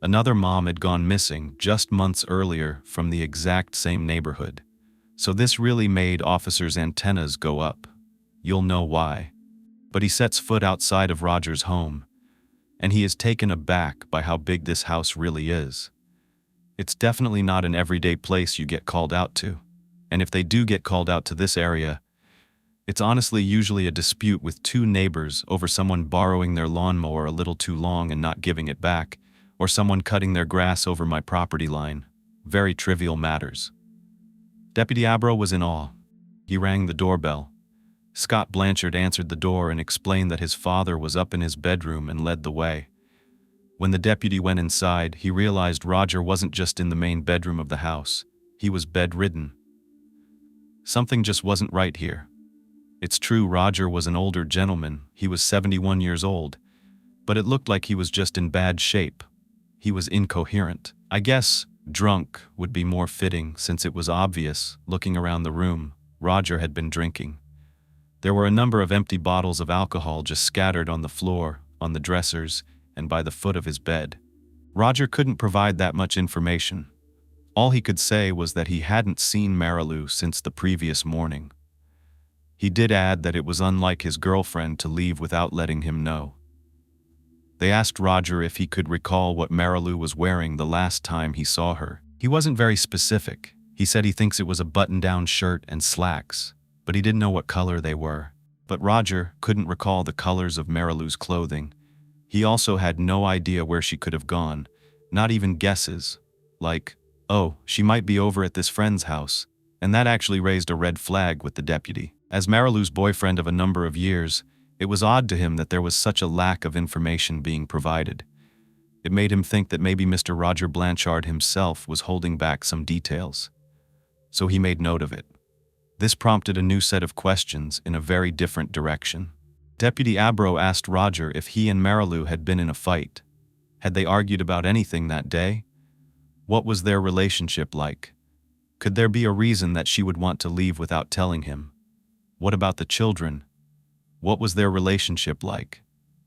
Another mom had gone missing just months earlier from the exact same neighborhood. So this really made officers' antennas go up. You'll know why. But he sets foot outside of Roger's home, and he is taken aback by how big this house really is. It's definitely not an everyday place you get called out to, and if they do get called out to this area, it's honestly usually a dispute with two neighbors over someone borrowing their lawnmower a little too long and not giving it back, or someone cutting their grass over my property line. Very trivial matters. Deputy Abro was in awe. He rang the doorbell. Scott Blanchard answered the door and explained that his father was up in his bedroom and led the way. When the deputy went inside, he realized Roger wasn't just in the main bedroom of the house. He was bedridden. Something just wasn't right here. It's true Roger was an older gentleman. He was 71 years old. But it looked like he was just in bad shape. He was incoherent. I guess drunk would be more fitting since it was obvious, looking around the room, Roger had been drinking. There were a number of empty bottles of alcohol just scattered on the floor, on the dressers, and by the foot of his bed. Roger couldn't provide that much information. All he could say was that he hadn't seen Marilu since the previous morning. He did add that it was unlike his girlfriend to leave without letting him know. They asked Roger if he could recall what Marilu was wearing the last time he saw her. He wasn't very specific. He said he thinks it was a button-down shirt and slacks, but he didn't know what color they were. But Roger couldn't recall the colors of Marilu's clothing. He also had no idea where she could have gone, not even guesses, like, oh, she might be over at this friend's house, and that actually raised a red flag with the deputy. As Marilu's boyfriend of a number of years, it was odd to him that there was such a lack of information being provided. It made him think that maybe Mr. Roger Blanchard himself was holding back some details. So he made note of it. This prompted a new set of questions in a very different direction. Deputy Abro asked Roger if he and Marilu had been in a fight. Had they argued about anything that day? What was their relationship like? Could there be a reason that she would want to leave without telling him? What about the children? What was their relationship like?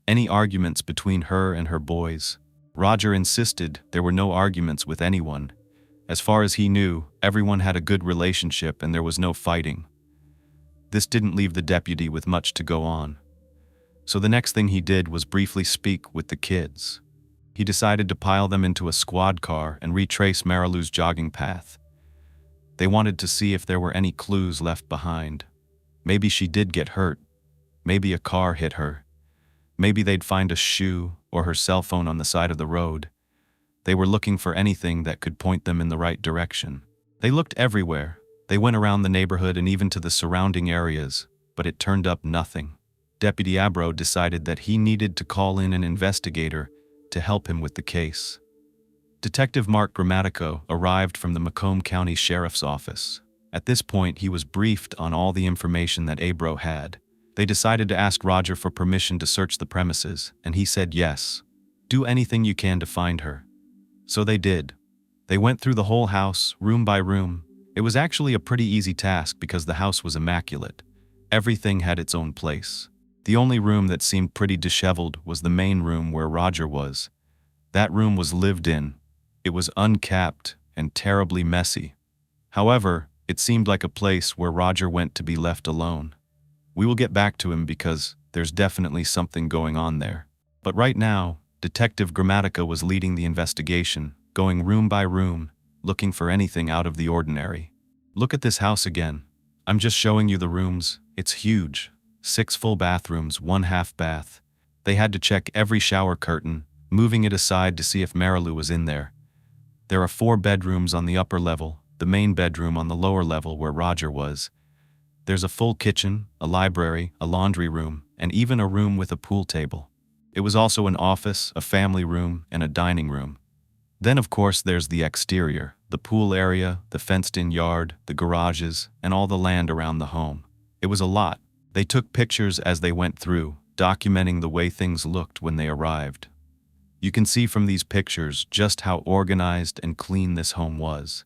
Any arguments between her and her boys? Roger insisted there were no arguments with anyone. As far as he knew, everyone had a good relationship and there was no fighting. This didn't leave the deputy with much to go on. So the next thing he did was briefly speak with the kids. He decided to pile them into a squad car and retrace Marilu's jogging path. They wanted to see if there were any clues left behind. Maybe she did get hurt. Maybe a car hit her. Maybe they'd find a shoe or her cell phone on the side of the road. They were looking for anything that could point them in the right direction. They looked everywhere. They went around the neighborhood and even to the surrounding areas, but it turned up nothing. Deputy Abro decided that he needed to call in an investigator to help him with the case. Detective Mark Grammatico arrived from the Macomb County Sheriff's Office. At this point, he was briefed on all the information that Abro had. They decided to ask Roger for permission to search the premises, and he said yes. Do anything you can to find her. So they did. They went through the whole house, room by room. It was actually a pretty easy task because the house was immaculate. Everything had its own place. The only room that seemed pretty disheveled was the main room where Roger was. That room was lived in. It was uncapped and terribly messy. However, it seemed like a place where Roger went to be left alone. We will get back to him because there's definitely something going on there. But right now, Detective Grammatica was leading the investigation, going room by room, looking for anything out of the ordinary. Look at this house again. I'm just showing you the rooms. It's huge. 6 full bathrooms, 1 half bath. They had to check every shower curtain, moving it aside to see if Marilu was in there. There are 4 bedrooms on the upper level, the main bedroom on the lower level where Roger was. There's a full kitchen, a library, a laundry room, and even a room with a pool table. It was also an office, a family room, and a dining room. Then of course there's the exterior, the pool area, the fenced-in yard, the garages, and all the land around the home. It was a lot. They took pictures as they went through, documenting the way things looked when they arrived. You can see from these pictures just how organized and clean this home was.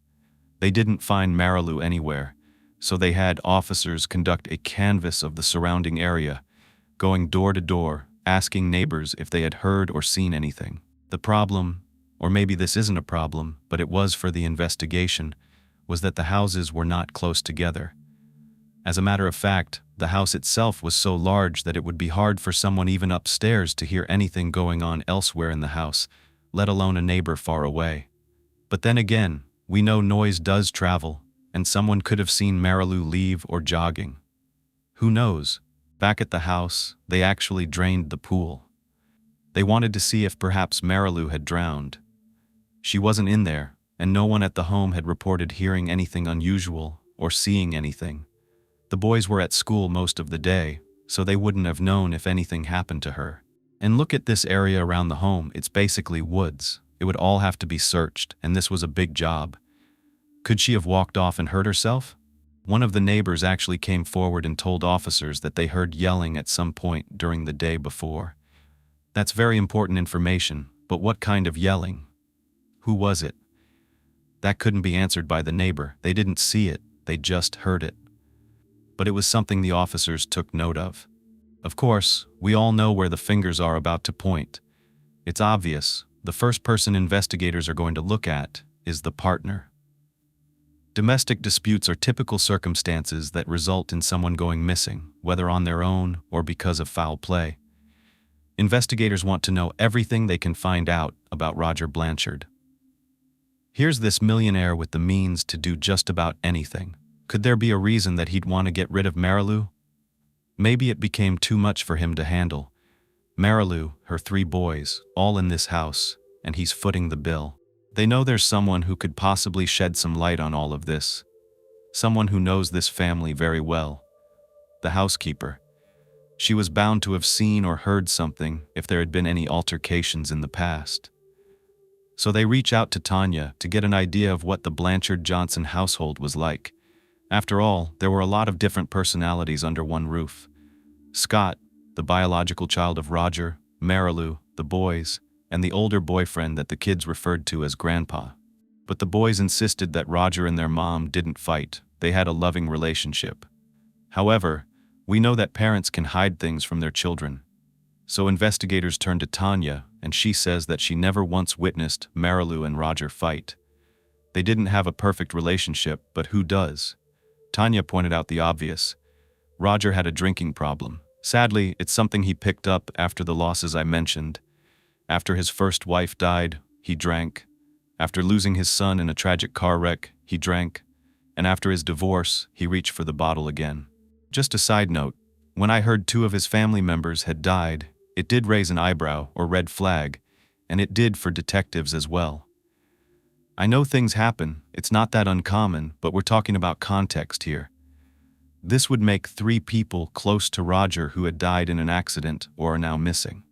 They didn't find Marilu anywhere, so they had officers conduct a canvass of the surrounding area, going door to door, asking neighbors if they had heard or seen anything. The problem, or maybe this isn't a problem, but it was for the investigation, was that the houses were not close together. As a matter of fact, the house itself was so large that it would be hard for someone even upstairs to hear anything going on elsewhere in the house, let alone a neighbor far away. But then again, we know noise does travel, and someone could have seen Marilu leave or jogging. Who knows? Back at the house, they actually drained the pool. They wanted to see if perhaps Marilu had drowned. She wasn't in there, and no one at the home had reported hearing anything unusual or seeing anything. The boys were at school most of the day, so they wouldn't have known if anything happened to her. And look at this area around the home, it's basically woods. It would all have to be searched, and this was a big job. Could she have walked off and hurt herself? One of the neighbors actually came forward and told officers that they heard yelling at some point during the day before. That's very important information, but what kind of yelling? Who was it? That couldn't be answered by the neighbor. They didn't see it, they just heard it. But it was something the officers took note of. Of course, we all know where the fingers are about to point. It's obvious. The first person investigators are going to look at is the partner. Domestic disputes are typical circumstances that result in someone going missing, whether on their own or because of foul play. Investigators want to know everything they can find out about Roger Blanchard. Here's this millionaire with the means to do just about anything. Could there be a reason that he'd want to get rid of Marilu? Maybe it became too much for him to handle. Marilu, her 3 boys, all in this house, and he's footing the bill. They know there's someone who could possibly shed some light on all of this. Someone who knows this family very well. The housekeeper. She was bound to have seen or heard something if there had been any altercations in the past. So they reach out to Tanya to get an idea of what the Blanchard-Johnson household was like. After all, there were a lot of different personalities under one roof. Scott, the biological child of Roger, Marilu, the boys, and the older boyfriend that the kids referred to as Grandpa. But the boys insisted that Roger and their mom didn't fight. They had a loving relationship. However, we know that parents can hide things from their children. So investigators turn to Tanya, and she says that she never once witnessed Marilu and Roger fight. They didn't have a perfect relationship, but who does? Tanya pointed out the obvious. Roger had a drinking problem. Sadly, it's something he picked up after the losses I mentioned. After his first wife died, he drank. After losing his son in a tragic car wreck, he drank. And after his divorce, he reached for the bottle again. Just a side note, when I heard 2 of his family members had died, it did raise an eyebrow or red flag, and it did for detectives as well. I know things happen, it's not that uncommon, but we're talking about context here. This would make 3 people close to Roger who had died in an accident or are now missing.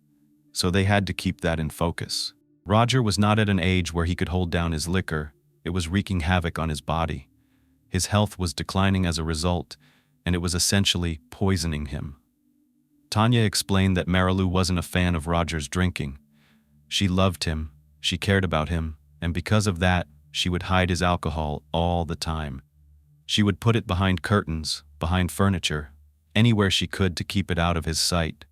So they had to keep that in focus. Roger was not at an age where he could hold down his liquor. It was wreaking havoc on his body. His health was declining as a result, and it was essentially poisoning him. Tanya explained that Marilu wasn't a fan of Roger's drinking. She loved him, she cared about him, and because of that, she would hide his alcohol all the time. She would put it behind curtains, behind furniture, anywhere she could to keep it out of his sight.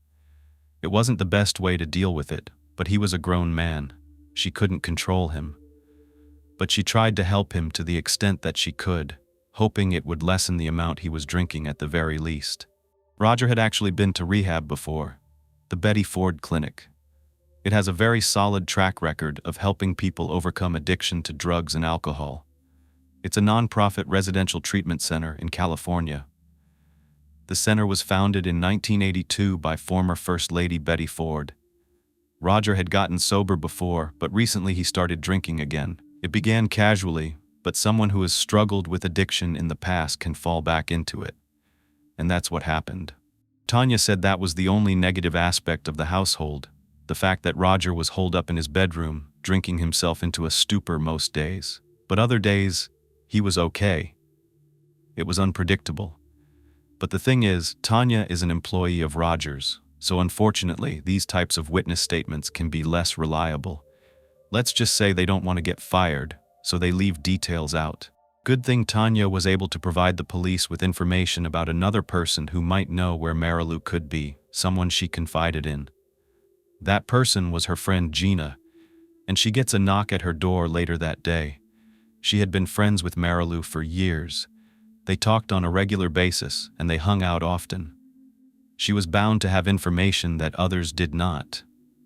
It wasn't the best way to deal with it, but he was a grown man. She couldn't control him. But she tried to help him to the extent that she could, hoping it would lessen the amount he was drinking at the very least. Roger had actually been to rehab before, the Betty Ford Clinic. It has a very solid track record of helping people overcome addiction to drugs and alcohol. It's a non-profit residential treatment center in California. The center was founded in 1982 by former First Lady Betty Ford. Roger had gotten sober before, but recently he started drinking again. It began casually, but someone who has struggled with addiction in the past can fall back into it. And that's what happened. Tanya said that was the only negative aspect of the household, the fact that Roger was holed up in his bedroom, drinking himself into a stupor most days. But other days, he was okay. It was unpredictable. But the thing is, Tanya is an employee of Roger's, so unfortunately, these types of witness statements can be less reliable. Let's just say they don't want to get fired, so they leave details out. Good thing Tanya was able to provide the police with information about another person who might know where Marilu could be, someone she confided in. That person was her friend Gina, and she gets a knock at her door later that day. She had been friends with Marilu for years. They talked on a regular basis, and they hung out often. She was bound to have information that others did not,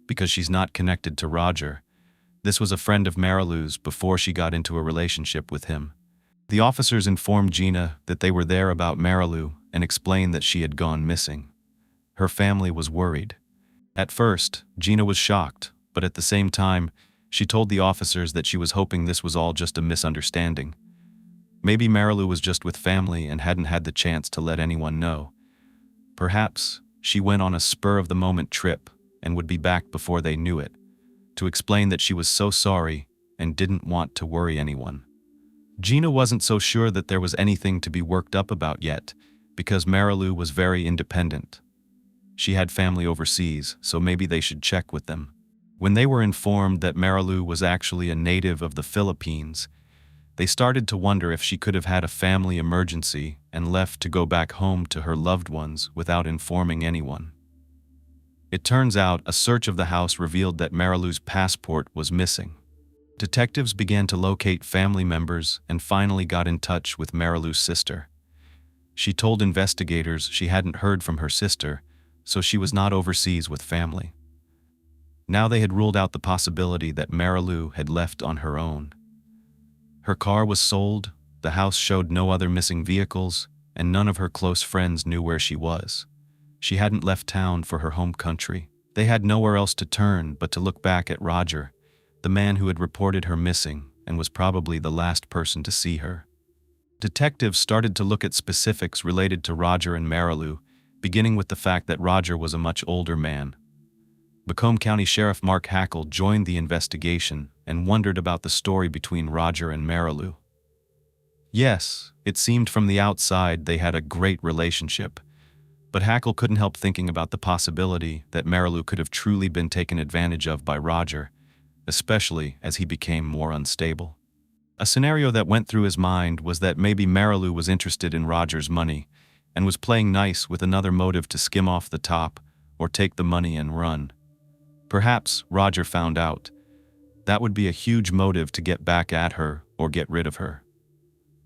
because she's not connected to Roger. This was a friend of Marilu's before she got into a relationship with him. The officers informed Gina that they were there about Marilu and explained that she had gone missing. Her family was worried. At first, Gina was shocked, but at the same time, she told the officers that she was hoping this was all just a misunderstanding. Maybe Marilu was just with family and hadn't had the chance to let anyone know. Perhaps she went on a spur-of-the-moment trip and would be back before they knew it, to explain that she was so sorry and didn't want to worry anyone. Gina wasn't so sure that there was anything to be worked up about yet, because Marilu was very independent. She had family overseas, so maybe they should check with them. When they were informed that Marilu was actually a native of the Philippines, they started to wonder if she could have had a family emergency and left to go back home to her loved ones without informing anyone. It turns out a search of the house revealed that Marilu's passport was missing. Detectives began to locate family members and finally got in touch with Marilu's sister. She told investigators she hadn't heard from her sister, so she was not overseas with family. Now they had ruled out the possibility that Marilu had left on her own. Her car was sold, the house showed no other missing vehicles, and none of her close friends knew where she was. She hadn't left town for her home country. They had nowhere else to turn but to look back at Roger, the man who had reported her missing and was probably the last person to see her. Detectives started to look at specifics related to Roger and Marilu, beginning with the fact that Roger was a much older man. Macomb County Sheriff Mark Hackle joined the investigation and wondered about the story between Roger and Marilu. Yes, it seemed from the outside they had a great relationship, but Hackle couldn't help thinking about the possibility that Marilu could have truly been taken advantage of by Roger, especially as he became more unstable. A scenario that went through his mind was that maybe Marilu was interested in Roger's money and was playing nice with another motive to skim off the top or take the money and run. Perhaps Roger found out. That would be a huge motive to get back at her or get rid of her.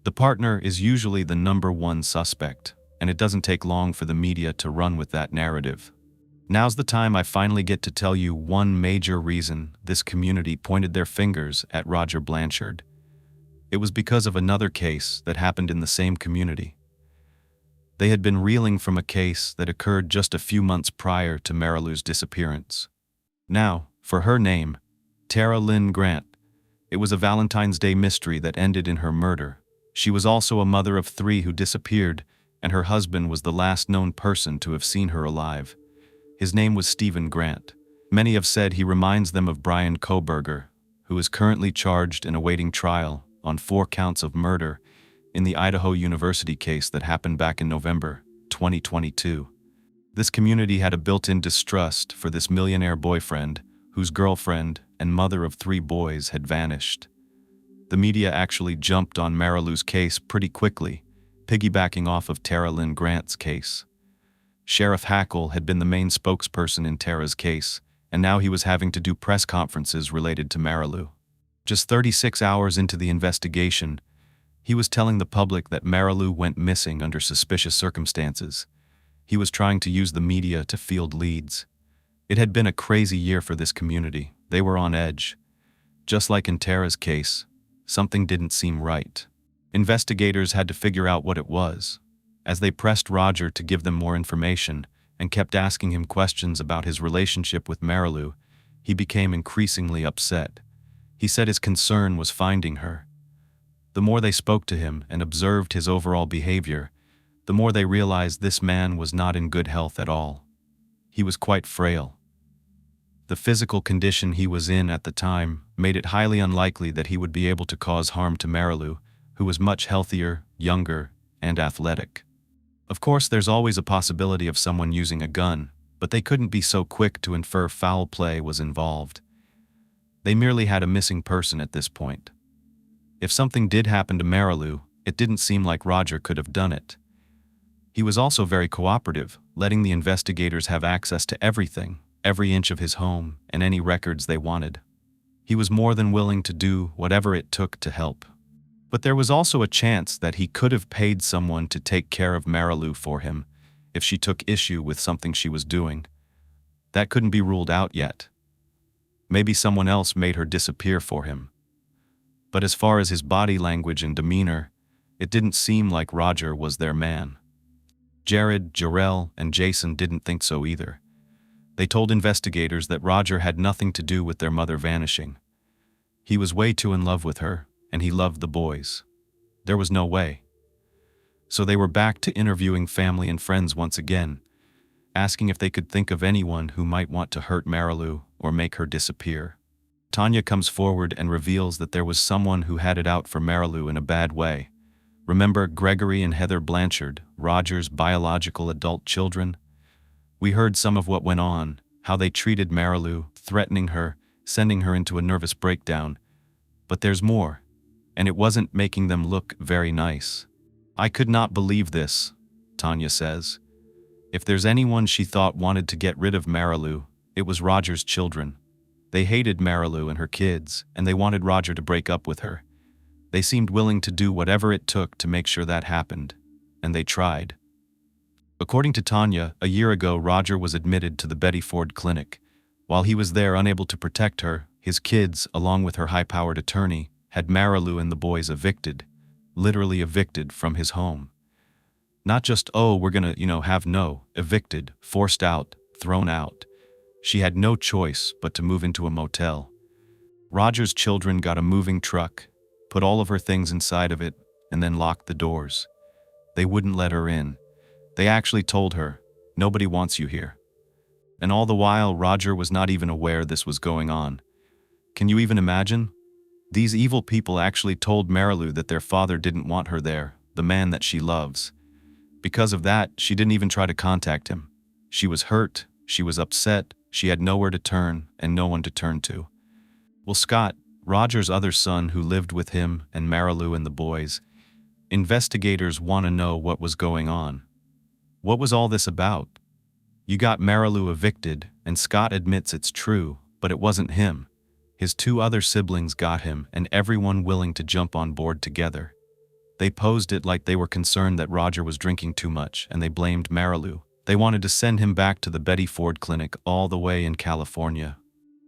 The partner is usually the #1 suspect, and it doesn't take long for the media to run with that narrative. Now's the time I finally get to tell you one major reason this community pointed their fingers at Roger Blanchard. It was because of another case that happened in the same community. They had been reeling from a case that occurred just a few months prior to Marilu's disappearance. Now, for her name, Tara Lynn Grant. It was a Valentine's Day mystery that ended in her murder. She was also a mother of 3 who disappeared, and her husband was the last known person to have seen her alive. His name was Stephen Grant. Many have said he reminds them of Brian Kohberger, who is currently charged and awaiting trial on 4 counts of murder in the Idaho University case that happened back in November 2022. This community had a built-in distrust for this millionaire boyfriend whose girlfriend and mother of 3 boys, had vanished. The media actually jumped on Marilu's case pretty quickly, piggybacking off of Tara Lynn Grant's case. Sheriff Hackle had been the main spokesperson in Tara's case, and now he was having to do press conferences related to Marilu. Just 36 hours into the investigation, he was telling the public that Marilu went missing under suspicious circumstances. He was trying to use the media to field leads. It had been a crazy year for this community. They were on edge. Just like in Tara's case, something didn't seem right. Investigators had to figure out what it was. As they pressed Roger to give them more information and kept asking him questions about his relationship with Marilu, he became increasingly upset. He said his concern was finding her. The more they spoke to him and observed his overall behavior, the more they realized this man was not in good health at all. He was quite frail. The physical condition he was in at the time made it highly unlikely that he would be able to cause harm to Marilu, who was much healthier, younger, and athletic. Of course, there's always a possibility of someone using a gun, but they couldn't be so quick to infer foul play was involved. They merely had a missing person at this point. If something did happen to Marilu, it didn't seem like Roger could have done it. He was also very cooperative, letting the investigators have access to everything, every inch of his home, and any records they wanted. He was more than willing to do whatever it took to help. But there was also a chance that he could have paid someone to take care of Marilu for him if she took issue with something she was doing. That couldn't be ruled out yet. Maybe someone else made her disappear for him. But as far as his body language and demeanor, it didn't seem like Roger was their man. Jared, Jarrell, and Jason didn't think so either. They told investigators that Roger had nothing to do with their mother vanishing. He was way too in love with her, and he loved the boys. There was no way. So they were back to interviewing family and friends once again, asking if they could think of anyone who might want to hurt Marilu or make her disappear. Tanya comes forward and reveals that there was someone who had it out for Marilu in a bad way. Remember Gregory and Heather Blanchard, Roger's biological adult children? We heard some of what went on, how they treated Marilu, threatening her, sending her into a nervous breakdown. But there's more, and it wasn't making them look very nice. I could not believe this, Tanya says. If there's anyone she thought wanted to get rid of Marilu, it was Roger's children. They hated Marilu and her kids, and they wanted Roger to break up with her. They seemed willing to do whatever it took to make sure that happened, and they tried. According to Tanya, a year ago Roger was admitted to the Betty Ford Clinic. While he was there unable to protect her, his kids, along with her high-powered attorney, had Marilu and the boys evicted, literally evicted from his home. Not just, oh, we're gonna, evicted, forced out, thrown out. She had no choice but to move into a motel. Roger's children got a moving truck, put all of her things inside of it, and then locked the doors. They wouldn't let her in. They actually told her, "Nobody wants you here." And all the while, Roger was not even aware this was going on. Can you even imagine? These evil people actually told Marilu that their father didn't want her there, the man that she loves. Because of that, she didn't even try to contact him. She was hurt, she was upset, she had nowhere to turn and no one to turn to. Well, Scott, Roger's other son who lived with him and Marilu and the boys, investigators want to know what was going on. What was all this about? You got Marilu evicted, and Scott admits it's true, but it wasn't him. His 2 other siblings got him, and everyone willing to jump on board together. They posed it like they were concerned that Roger was drinking too much, and they blamed Marilu. They wanted to send him back to the Betty Ford Clinic all the way in California.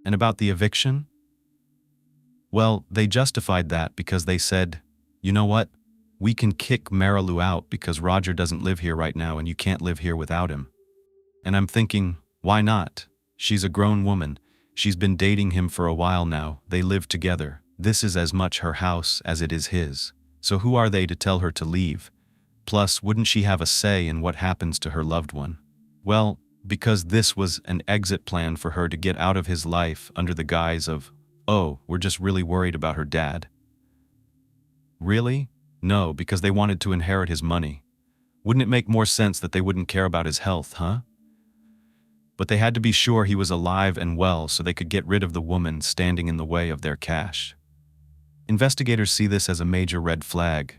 And about the eviction? Well, they justified that because they said, you know what? We can kick Marilu out because Roger doesn't live here right now and you can't live here without him. And I'm thinking, why not? She's a grown woman. She's been dating him for a while now. They live together. This is as much her house as it is his. So who are they to tell her to leave? Plus, wouldn't she have a say in what happens to her loved one? Well, because this was an exit plan for her to get out of his life under the guise of, oh, we're just really worried about her dad. Really? No, because they wanted to inherit his money. Wouldn't it make more sense that they wouldn't care about his health, huh? But they had to be sure he was alive and well so they could get rid of the woman standing in the way of their cash. Investigators see this as a major red flag.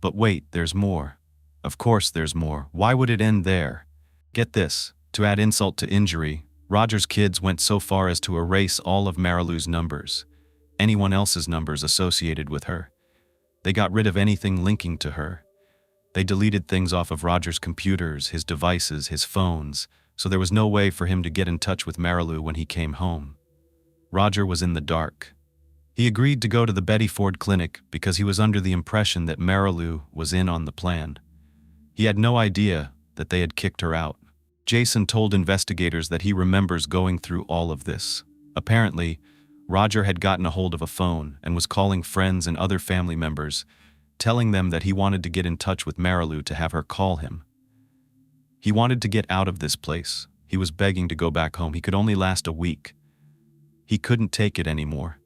But wait, there's more. Of course there's more. Why would it end there? Get this, to add insult to injury, Roger's kids went so far as to erase all of Marilu's numbers, anyone else's numbers associated with her. They got rid of anything linking to her. They deleted things off of Roger's computers, his devices, his phones, so there was no way for him to get in touch with Marilu when he came home. Roger was in the dark. He agreed to go to the Betty Ford clinic because he was under the impression that Marilu was in on the plan. He had no idea that they had kicked her out. Jason told investigators that he remembers going through all of this. Apparently, Roger had gotten a hold of a phone and was calling friends and other family members, telling them that he wanted to get in touch with Marilu to have her call him. He wanted to get out of this place. He was begging to go back home. He could only last a week. He couldn't take it anymore.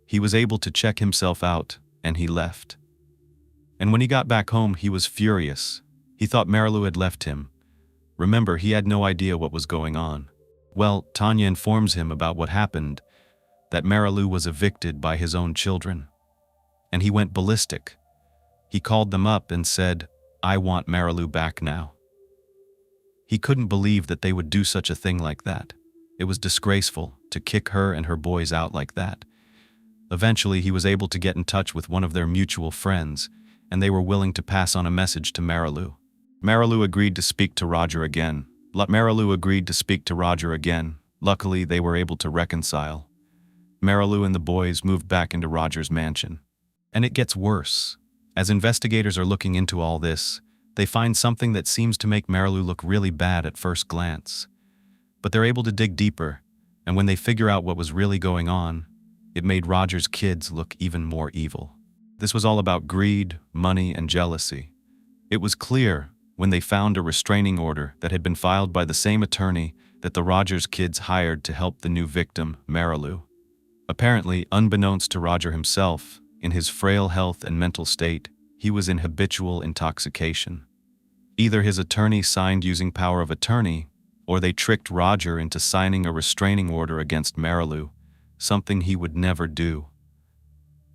He was able to check himself out, and he left. And when he got back home, he was furious. He thought Marilu had left him. Remember, he had no idea what was going on. Well, Tanya informs him about what happened, that Marilu was evicted by his own children. And he went ballistic. He called them up and said, "I want Marilu back now." He couldn't believe that they would do such a thing like that. It was disgraceful to kick her and her boys out like that. Eventually, he was able to get in touch with one of their mutual friends, and they were willing to pass on a message to Marilu. Marilu agreed to speak to Roger again. Luckily, they were able to reconcile. Marilu and the boys moved back into Roger's mansion. And it gets worse. As investigators are looking into all this, they find something that seems to make Marilu look really bad at first glance. But they're able to dig deeper, and when they figure out what was really going on, it made Roger's kids look even more evil. This was all about greed, money, and jealousy. It was clear when they found a restraining order that had been filed by the same attorney that the Rogers kids hired to help the new victim, Marilu. Apparently, unbeknownst to Roger himself, in his frail health and mental state, he was in habitual intoxication. Either his attorney signed using power of attorney, or they tricked Roger into signing a restraining order against Marilu, something he would never do.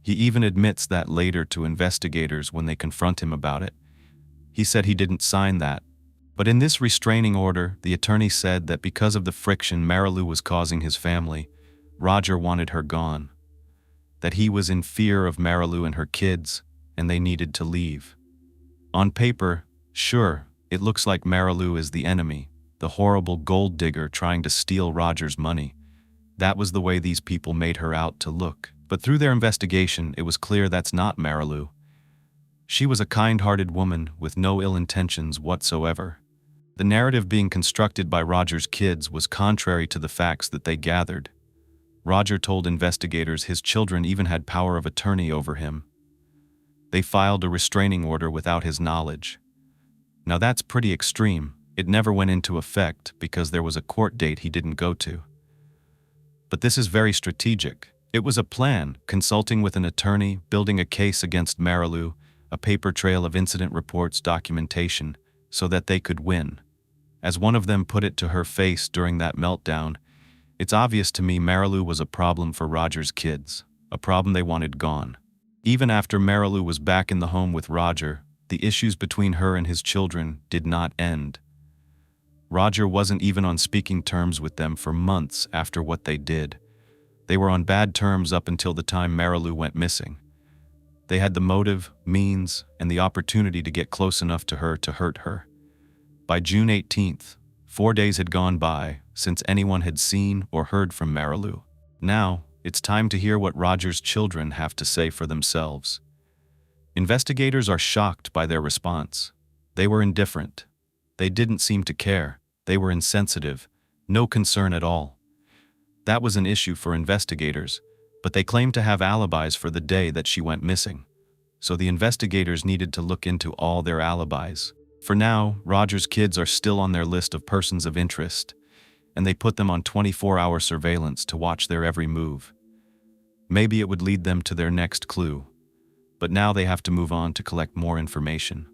He even admits that later to investigators when they confront him about it. He said he didn't sign that. But in this restraining order, the attorney said that because of the friction Marilu was causing his family, Roger wanted her gone. That he was in fear of Marilu and her kids, and they needed to leave. On paper, sure, it looks like Marilu is the enemy, the horrible gold digger trying to steal Roger's money. That was the way these people made her out to look. But through their investigation, it was clear that's not Marilu. She was a kind-hearted woman with no ill intentions whatsoever. The narrative being constructed by Roger's kids was contrary to the facts that they gathered. Roger told investigators his children even had power of attorney over him. They filed a restraining order without his knowledge. Now that's pretty extreme. It never went into effect because there was a court date he didn't go to. But this is very strategic. It was a plan, consulting with an attorney, building a case against Marilu, a paper trail of incident reports, documentation, so that they could win. As one of them put it to her face during that meltdown, "It's obvious to me Marilu was a problem for Roger's kids, a problem they wanted gone." Even after Marilu was back in the home with Roger, the issues between her and his children did not end. Roger wasn't even on speaking terms with them for months after what they did. They were on bad terms up until the time Marilu went missing. They had the motive, means, and the opportunity to get close enough to her to hurt her. By June 18th, 4 days had gone by since anyone had seen or heard from Marilu. Now, it's time to hear what Roger's children have to say for themselves. Investigators are shocked by their response. They were indifferent. They didn't seem to care. They were insensitive. No concern at all. That was an issue for investigators, but they claimed to have alibis for the day that she went missing. So the investigators needed to look into all their alibis. For now, Roger's kids are still on their list of persons of interest, and they put them on 24-hour surveillance to watch their every move. Maybe it would lead them to their next clue, but now they have to move on to collect more information.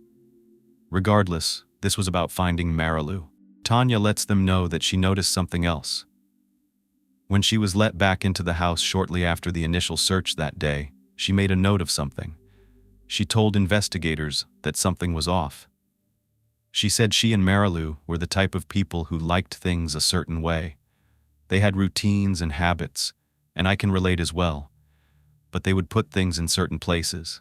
Regardless, this was about finding Marilu. Tanya lets them know that she noticed something else. When she was let back into the house shortly after the initial search that day, she made a note of something. She told investigators that something was off. She said she and Marilu were the type of people who liked things a certain way. They had routines and habits, and I can relate as well. But they would put things in certain places.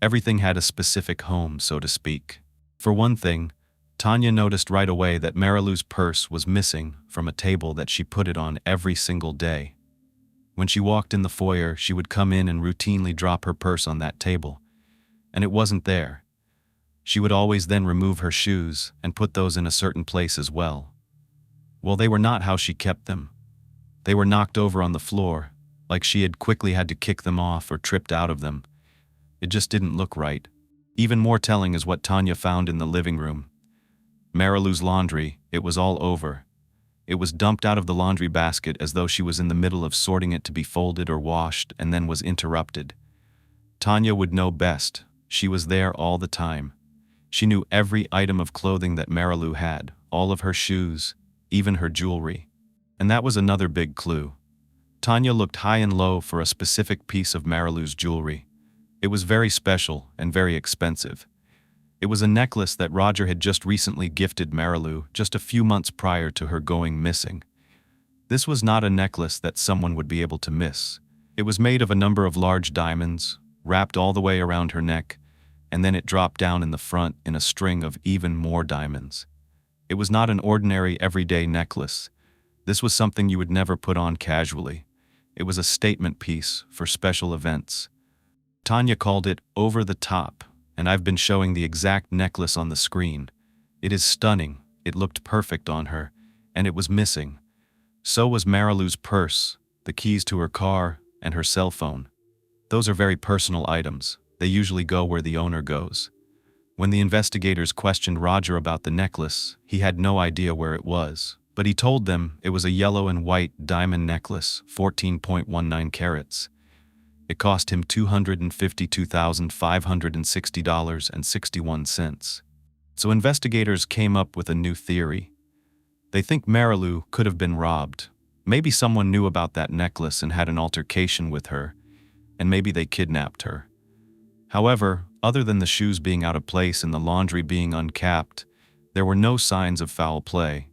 Everything had a specific home, so to speak. For one thing, Tanya noticed right away that Marilu's purse was missing from a table that she put it on every single day. When she walked in the foyer, she would come in and routinely drop her purse on that table, and it wasn't there. She would always then remove her shoes and put those in a certain place as well. Well, they were not how she kept them. They were knocked over on the floor, like she had quickly had to kick them off or tripped out of them. It just didn't look right. Even more telling is what Tanya found in the living room. Marilu's laundry, it was all over. It was dumped out of the laundry basket as though she was in the middle of sorting it to be folded or washed and then was interrupted. Tanya would know best. She was there all the time. She knew every item of clothing that Marilu had, all of her shoes, even her jewelry. And that was another big clue. Tanya looked high and low for a specific piece of Marilu's jewelry. It was very special and very expensive. It was a necklace that Roger had just recently gifted Marilu just a few months prior to her going missing. This was not a necklace that someone would be able to miss. It was made of a number of large diamonds, wrapped all the way around her neck, and then it dropped down in the front in a string of even more diamonds. It was not an ordinary everyday necklace. This was something you would never put on casually. It was a statement piece for special events. Tanya called it over the top, and I've been showing the exact necklace on the screen. It is stunning, it looked perfect on her, and it was missing. So was Marilu's purse, the keys to her car, and her cell phone. Those are very personal items. They usually go where the owner goes. When the investigators questioned Roger about the necklace, he had no idea where it was, but he told them it was a yellow and white diamond necklace, 14.19 carats. It cost him $252,560.61. So investigators came up with a new theory. They think Marilu could have been robbed. Maybe someone knew about that necklace and had an altercation with her, and maybe they kidnapped her. However, other than the shoes being out of place and the laundry being uncapped, there were no signs of foul play.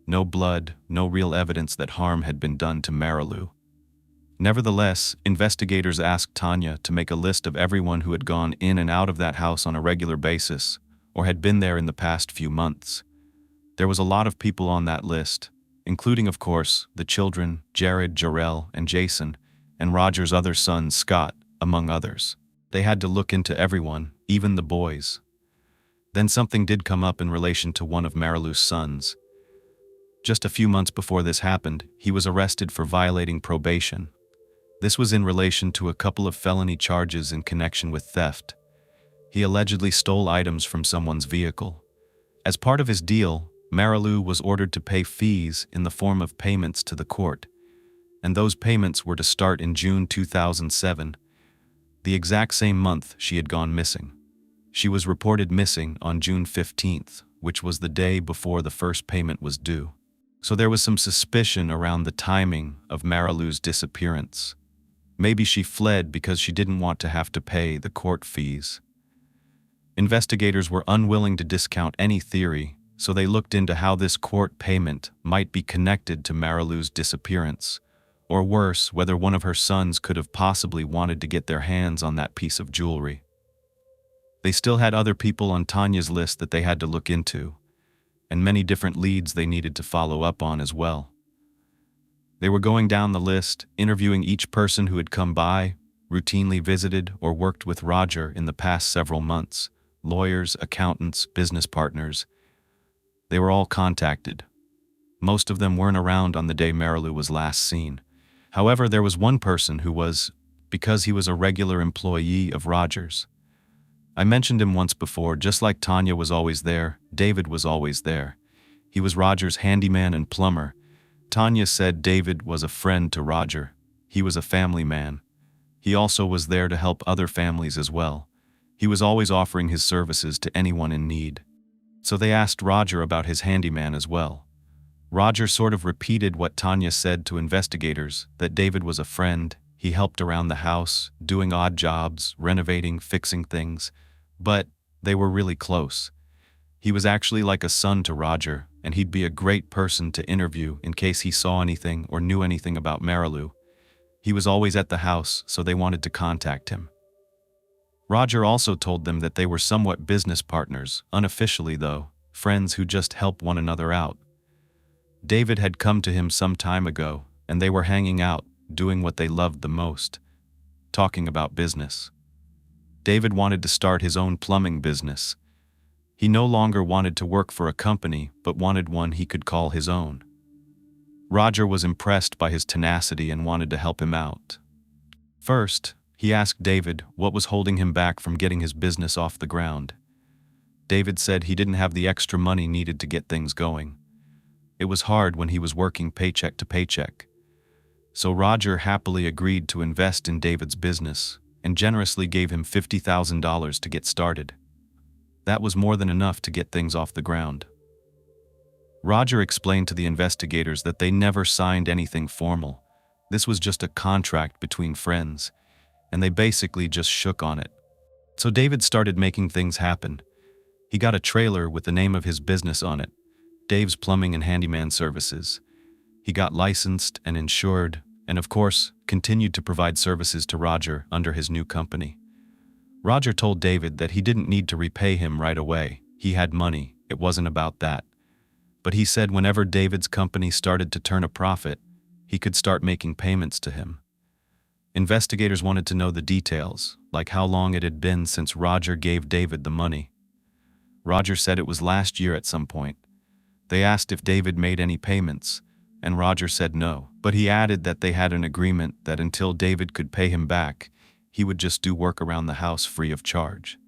No blood, no real evidence that harm had been done to Marilu. Nevertheless, investigators asked Tanya to make a list of everyone who had gone in and out of that house on a regular basis, or had been there in the past few months. There was a lot of people on that list, including, of course, the children, Jared, Jarrell, and Jason, and Roger's other son, Scott, among others. They had to look into everyone, even the boys. Then something did come up in relation to one of Marilu's sons. Just a few months before this happened, he was arrested for violating probation. This was in relation to a couple of felony charges in connection with theft. He allegedly stole items from someone's vehicle. As part of his deal, Marilu was ordered to pay fees in the form of payments to the court, and those payments were to start in June 2007, the exact same month she had gone missing. She was reported missing on June 15th, which was the day before the first payment was due. So there was some suspicion around the timing of Marilu's disappearance. Maybe she fled because she didn't want to have to pay the court fees. Investigators were unwilling to discount any theory, so they looked into how this court payment might be connected to Marilu's disappearance, or worse, whether one of her sons could have possibly wanted to get their hands on that piece of jewelry. They still had other people on Tanya's list that they had to look into, and many different leads they needed to follow up on as well. They were going down the list, interviewing each person who had come by, routinely visited, or worked with Roger in the past several months. Lawyers, accountants, business partners. They were all contacted. Most of them weren't around on the day Marilu was last seen. However, there was one person who was, because he was a regular employee of Roger's. I mentioned him once before. Just like Tanya was always there, David was always there. He was Roger's handyman and plumber. Tanya said David was a friend to Roger. He was a family man. He also was there to help other families as well. He was always offering his services to anyone in need. So they asked Roger about his handyman as well. Roger sort of repeated what Tanya said to investigators, that David was a friend, he helped around the house, doing odd jobs, renovating, fixing things, but they were really close. He was actually like a son to Roger, and he'd be a great person to interview in case he saw anything or knew anything about Marilu. He was always at the house, so they wanted to contact him. Roger also told them that they were somewhat business partners, unofficially though, friends who just help one another out. David had come to him some time ago, and they were hanging out, doing what they loved the most, talking about business. David wanted to start his own plumbing business. He no longer wanted to work for a company, but wanted one he could call his own. Roger was impressed by his tenacity and wanted to help him out. First, he asked David what was holding him back from getting his business off the ground. David said he didn't have the extra money needed to get things going. It was hard when he was working paycheck to paycheck. So Roger happily agreed to invest in David's business and generously gave him $50,000 to get started. That was more than enough to get things off the ground. Roger explained to the investigators that they never signed anything formal. This was just a contract between friends, and they basically just shook on it. So David started making things happen. He got a trailer with the name of his business on it, Dave's Plumbing and Handyman Services. He got licensed and insured, and of course, continued to provide services to Roger under his new company. Roger told David that he didn't need to repay him right away. He had money, it wasn't about that. But he said whenever David's company started to turn a profit, he could start making payments to him. Investigators wanted to know the details, like how long it had been since Roger gave David the money. Roger said it was last year at some point. They asked if David made any payments, and Roger said no, but he added that they had an agreement that until David could pay him back, he would just do work around the house free of charge.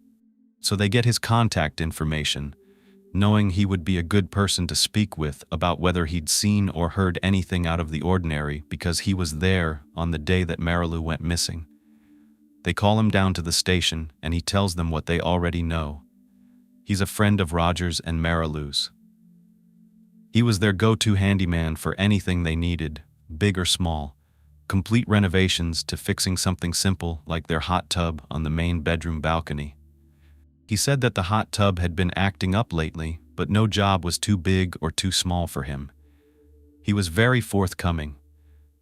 So they get his contact information, knowing he would be a good person to speak with about whether he'd seen or heard anything out of the ordinary because he was there on the day that Marilu went missing. They call him down to the station and he tells them what they already know. He's a friend of Roger's and Marilu's. He was their go-to handyman for anything they needed, big or small, complete renovations to fixing something simple like their hot tub on the main bedroom balcony. He said that the hot tub had been acting up lately, but no job was too big or too small for him. He was very forthcoming.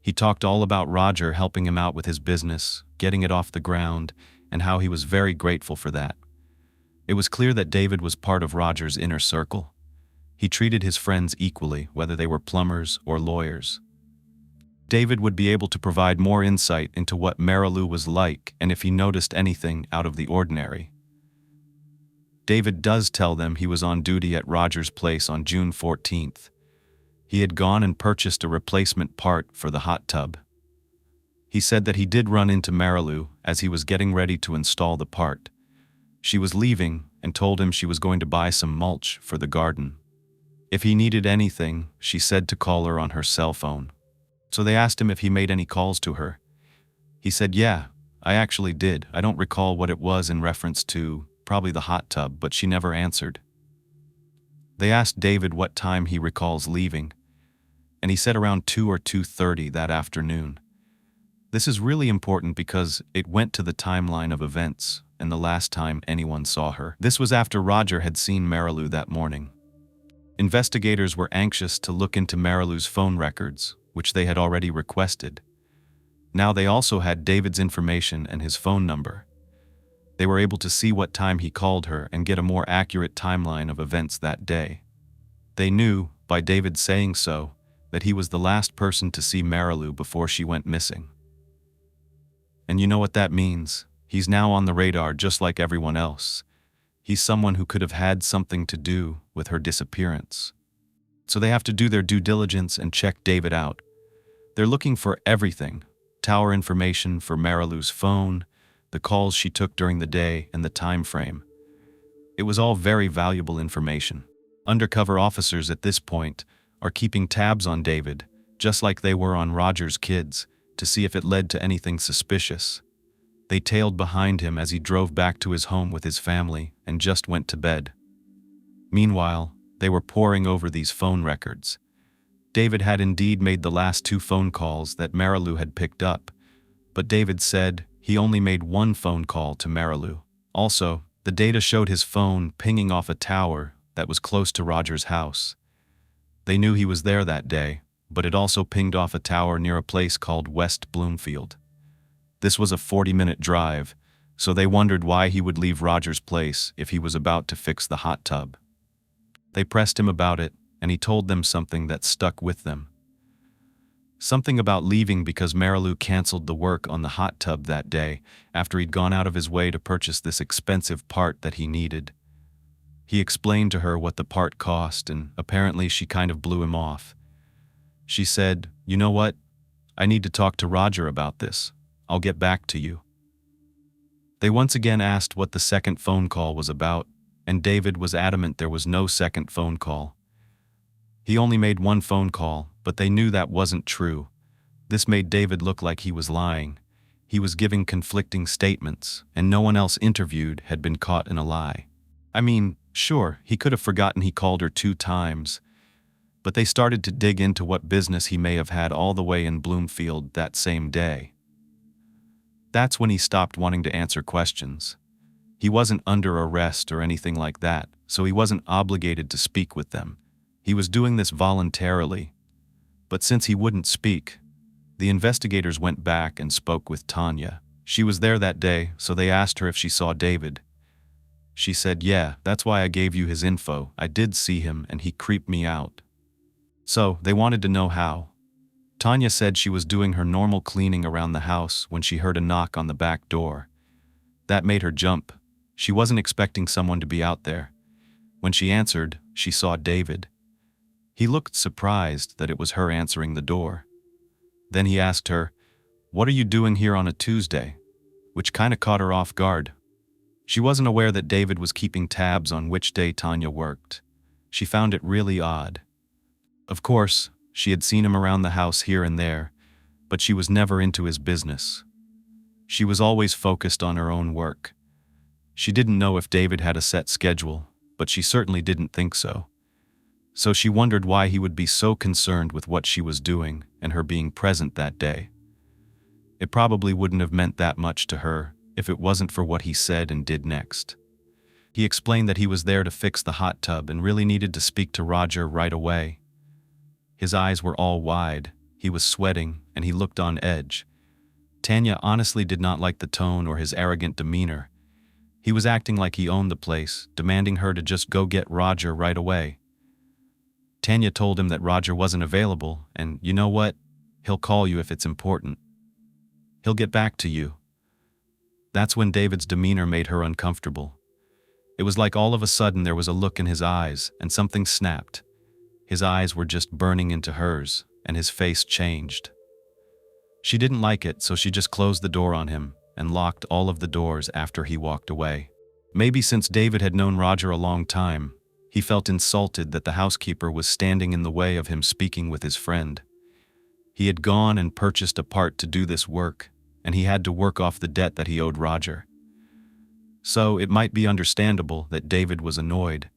He talked all about Roger helping him out with his business, getting it off the ground, and how he was very grateful for that. It was clear that David was part of Roger's inner circle. He treated his friends equally, whether they were plumbers or lawyers. David would be able to provide more insight into what Marilu was like and if he noticed anything out of the ordinary. David does tell them he was on duty at Roger's place on June 14th. He had gone and purchased a replacement part for the hot tub. He said that he did run into Marilu as he was getting ready to install the part. She was leaving and told him she was going to buy some mulch for the garden. If he needed anything, she said to call her on her cell phone. So they asked him if he made any calls to her. He said, "Yeah, I actually did. I don't recall what it was in reference to, probably the hot tub, but she never answered." They asked David what time he recalls leaving, and he said around 2 or 2:30 that afternoon. This is really important because it went to the timeline of events and the last time anyone saw her. This was after Roger had seen Marilu that morning. Investigators were anxious to look into Marilu's phone records, which they had already requested. Now they also had David's information and his phone number. They were able to see what time he called her and get a more accurate timeline of events that day. They knew, by David saying so, that he was the last person to see Marilu before she went missing. And you know what that means? He's now on the radar just like everyone else. He's someone who could have had something to do with her disappearance. So they have to do their due diligence and check David out. They're looking for everything: tower information for Marilu's phone, the calls she took during the day, and the time frame. It was all very valuable information. Undercover officers at this point are keeping tabs on David, just like they were on Roger's kids, to see if it led to anything suspicious. They tailed behind him as he drove back to his home with his family and just went to bed. Meanwhile, they were poring over these phone records. David had indeed made the last 2 phone calls that Marilu had picked up, but David said he only made 1 phone call to Marilu. Also, the data showed his phone pinging off a tower that was close to Roger's house. They knew he was there that day, but it also pinged off a tower near a place called West Bloomfield. This was a 40-minute drive, so they wondered why he would leave Roger's place if he was about to fix the hot tub. They pressed him about it, and he told them something that stuck with them. Something about leaving because Marilu canceled the work on the hot tub that day after he'd gone out of his way to purchase this expensive part that he needed. He explained to her what the part cost, and apparently she kind of blew him off. She said, "You know what? I need to talk to Roger about this. I'll get back to you." They once again asked what the second phone call was about, and David was adamant there was no second phone call. He only made 1 phone call, but they knew that wasn't true. This made David look like he was lying. He was giving conflicting statements, and no one else interviewed had been caught in a lie. I mean, sure, he could have forgotten he called her 2 times, but they started to dig into what business he may have had all the way in Bloomfield that same day. That's when he stopped wanting to answer questions. He wasn't under arrest or anything like that, so he wasn't obligated to speak with them. He was doing this voluntarily. But since he wouldn't speak, the investigators went back and spoke with Tanya. She was there that day, so they asked her if she saw David. She said, "Yeah, that's why I gave you his info. I did see him and he creeped me out." So, they wanted to know how. Tanya said she was doing her normal cleaning around the house when she heard a knock on the back door. That made her jump. She wasn't expecting someone to be out there. When she answered, she saw David. He looked surprised that it was her answering the door. Then he asked her, "What are you doing here on a Tuesday?" which kinda caught her off guard. She wasn't aware that David was keeping tabs on which day Tanya worked. She found it really odd. Of course, she had seen him around the house here and there, but she was never into his business. She was always focused on her own work. She didn't know if David had a set schedule, but she certainly didn't think so. So she wondered why he would be so concerned with what she was doing and her being present that day. It probably wouldn't have meant that much to her if it wasn't for what he said and did next. He explained that he was there to fix the hot tub and really needed to speak to Roger right away. His eyes were all wide, he was sweating, and he looked on edge. Tanya honestly did not like the tone or his arrogant demeanor. He was acting like he owned the place, demanding her to just go get Roger right away. Tanya told him that Roger wasn't available, and you know what? He'll call you if it's important. He'll get back to you. That's when David's demeanor made her uncomfortable. It was like all of a sudden there was a look in his eyes, and something snapped. His eyes were just burning into hers, and his face changed. She didn't like it, so she just closed the door on him and locked all of the doors after he walked away. Maybe since David had known Roger a long time, he felt insulted that the housekeeper was standing in the way of him speaking with his friend. He had gone and purchased a part to do this work, and he had to work off the debt that he owed Roger. So it might be understandable that David was annoyed,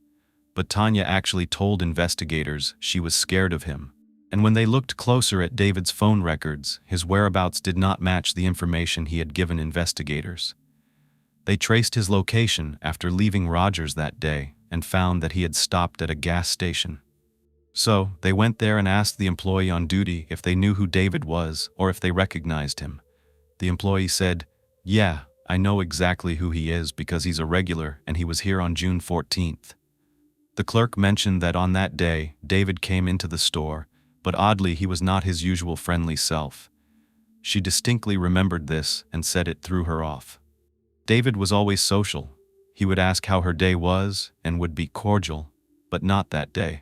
but Tanya actually told investigators she was scared of him. And when they looked closer at David's phone records, his whereabouts did not match the information he had given investigators. They traced his location after leaving Roger's that day and found that he had stopped at a gas station. So, they went there and asked the employee on duty if they knew who David was or if they recognized him. The employee said, "Yeah, I know exactly who he is because he's a regular and he was here on June 14th. The clerk mentioned that on that day, David came into the store, but oddly he was not his usual friendly self. She distinctly remembered this and said it threw her off. David was always social. He would ask how her day was and would be cordial, but not that day.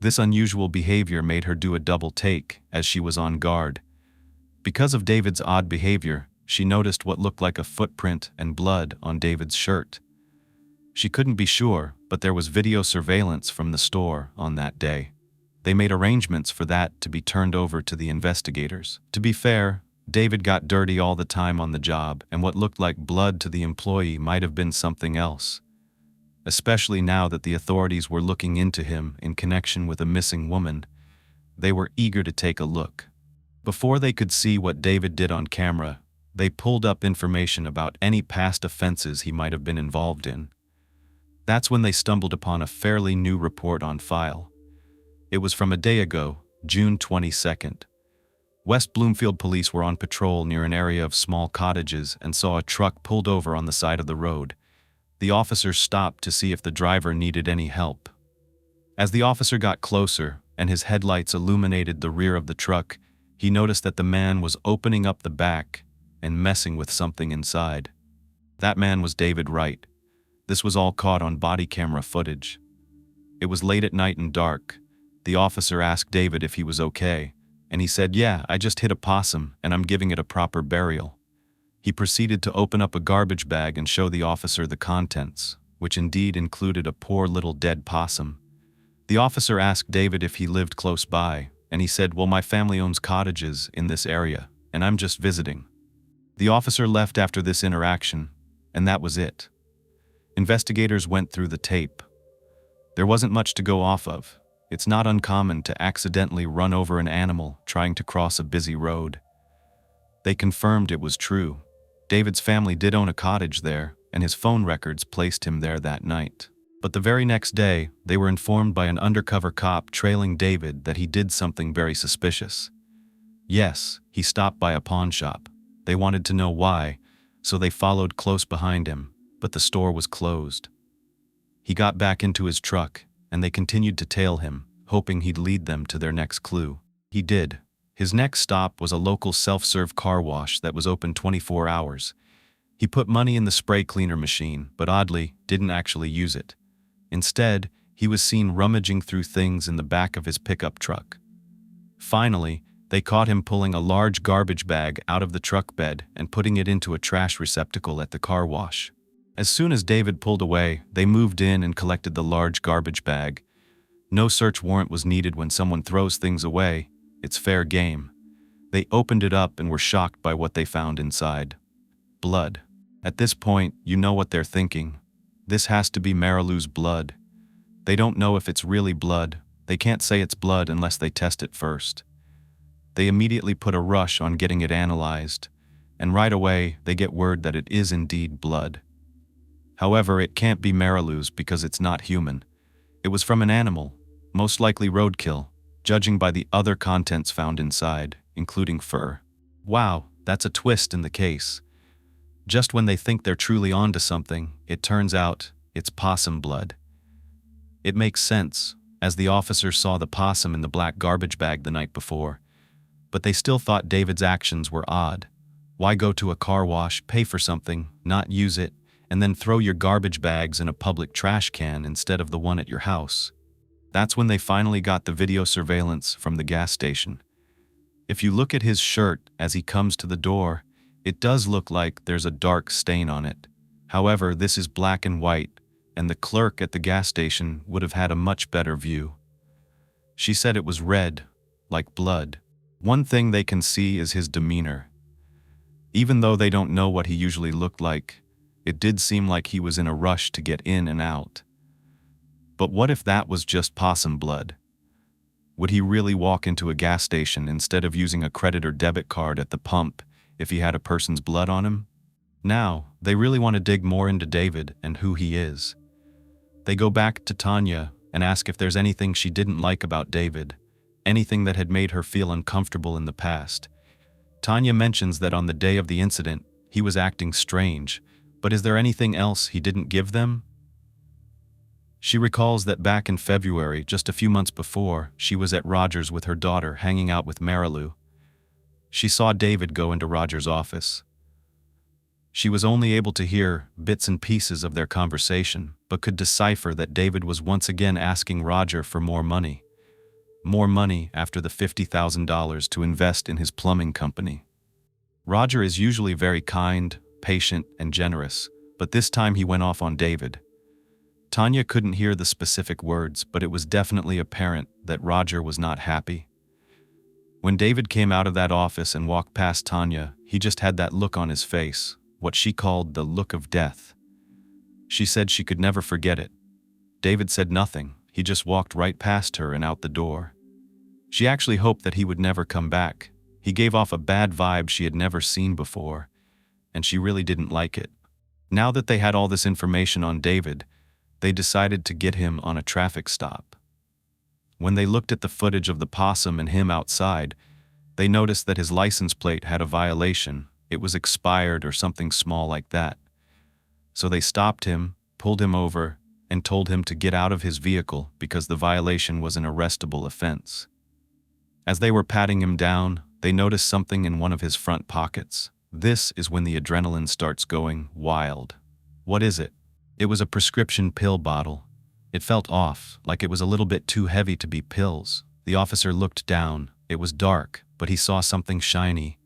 This unusual behavior made her do a double take as she was on guard. Because of David's odd behavior, she noticed what looked like a footprint and blood on David's shirt. She couldn't be sure, but there was video surveillance from the store on that day. They made arrangements for that to be turned over to the investigators. To be fair, David got dirty all the time on the job, and what looked like blood to the employee might have been something else. especially now that the authorities were looking into him in connection with a missing woman. They were eager to take a look. Before they could see what David did on camera, they pulled up information about any past offenses he might have been involved in. That's when they stumbled upon a fairly new report on file. It was from a day ago, June 22nd. West Bloomfield police were on patrol near an area of small cottages and saw a truck pulled over on the side of the road. The officers stopped to see if the driver needed any help. As the officer got closer and his headlights illuminated the rear of the truck, he noticed that the man was opening up the back and messing with something inside. That man was David Wright. This was all caught on body camera footage. It was late at night and dark. The officer asked David if he was okay, and he said, "Yeah, I just hit a possum and I'm giving it a proper burial." He proceeded to open up a garbage bag and show the officer the contents, which indeed included a poor little dead possum. The officer asked David if he lived close by, and he said, "Well, my family owns cottages in this area, and I'm just visiting." The officer left after this interaction, and that was it. Investigators went through the tape. There wasn't much to go off of. It's not uncommon to accidentally run over an animal trying to cross a busy road. They confirmed it was true. David's family did own a cottage there, and his phone records placed him there that night. But the very next day, they were informed by an undercover cop trailing David that he did something very suspicious. Yes, he stopped by a pawn shop. They wanted to know why, so they followed close behind him, but the store was closed. He got back into his truck, and they continued to tail him, hoping he'd lead them to their next clue. He did. His next stop was a local self-serve car wash that was open 24 hours. He put money in the spray cleaner machine, but oddly, didn't actually use it. Instead, he was seen rummaging through things in the back of his pickup truck. Finally, they caught him pulling a large garbage bag out of the truck bed and putting it into a trash receptacle at the car wash. As soon as David pulled away, they moved in and collected the large garbage bag. No search warrant was needed when someone throws things away. It's fair game. They opened it up and were shocked by what they found inside. Blood. At this point, you know what they're thinking. This has to be Marilu's blood. They don't know if it's really blood. They can't say it's blood unless they test it first. They immediately put a rush on getting it analyzed, and right away they get word that it is indeed blood. However, it can't be Marilu's because it's not human. It was from an animal, most likely roadkill, judging by the other contents found inside, including fur. Wow, that's a twist in the case. Just when they think they're truly onto something, it turns out it's possum blood. It makes sense, as the officers saw the possum in the black garbage bag the night before. But they still thought David's actions were odd. Why go to a car wash, pay for something, not use it, and then throw your garbage bags in a public trash can instead of the one at your house? That's when they finally got the video surveillance from the gas station. If you look at his shirt as he comes to the door, it does look like there's a dark stain on it. However, this is black and white, and the clerk at the gas station would have had a much better view. She said it was red, like blood. One thing they can see is his demeanor. Even though they don't know what he usually looked like, it did seem like he was in a rush to get in and out. But what if that was just possum blood? Would he really walk into a gas station instead of using a credit or debit card at the pump if he had a person's blood on him? Now, they really want to dig more into David and who he is. They go back to Tanya and ask if there's anything she didn't like about David, anything that had made her feel uncomfortable in the past. Tanya mentions that on the day of the incident, he was acting strange, but is there anything else he didn't give them? She recalls that back in February, just a few months before, she was at Roger's with her daughter hanging out with Marilu. She saw David go into Roger's office. She was only able to hear bits and pieces of their conversation, but could decipher that David was once again asking Roger for more money. More money after the $50,000 to invest in his plumbing company. Roger is usually very kind, patient, and generous, but this time he went off on David. Tanya couldn't hear the specific words, but it was definitely apparent that Roger was not happy. When David came out of that office and walked past Tanya, he just had that look on his face, what she called the look of death. She said she could never forget it. David said nothing. He just walked right past her and out the door. She actually hoped that he would never come back. He gave off a bad vibe she had never seen before, and she really didn't like it. Now that they had all this information on David, they decided to get him on a traffic stop. When they looked at the footage of the possum and him outside, they noticed that his license plate had a violation. It was expired or something small like that. So they stopped him, pulled him over, and told him to get out of his vehicle because the violation was an arrestable offense. As they were patting him down, they noticed something in one of his front pockets. This is when the adrenaline starts going wild. What is it? It was a prescription pill bottle. It felt off, like it was a little bit too heavy to be pills. The officer looked down. It was dark, but he saw something shiny.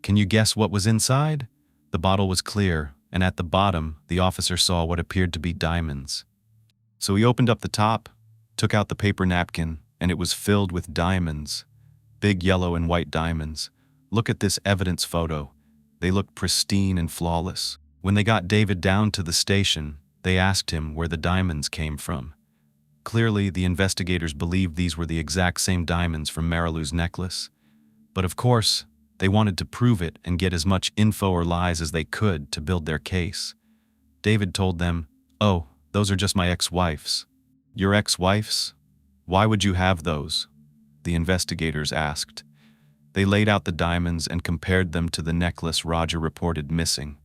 Can you guess what was inside? The bottle was clear, and at the bottom, the officer saw what appeared to be diamonds. So he opened up the top, took out the paper napkin, and it was filled with diamonds. Big yellow and white diamonds. Look at this evidence photo. They looked pristine and flawless. When they got David down to the station, they asked him where the diamonds came from. Clearly, the investigators believed these were the exact same diamonds from Marilu's necklace. But of course, they wanted to prove it and get as much info or lies as they could to build their case. David told them, "Oh, those are just my ex-wife's." "Your ex-wife's? Why would you have those?" the investigators asked. They laid out the diamonds and compared them to the necklace Roger reported missing.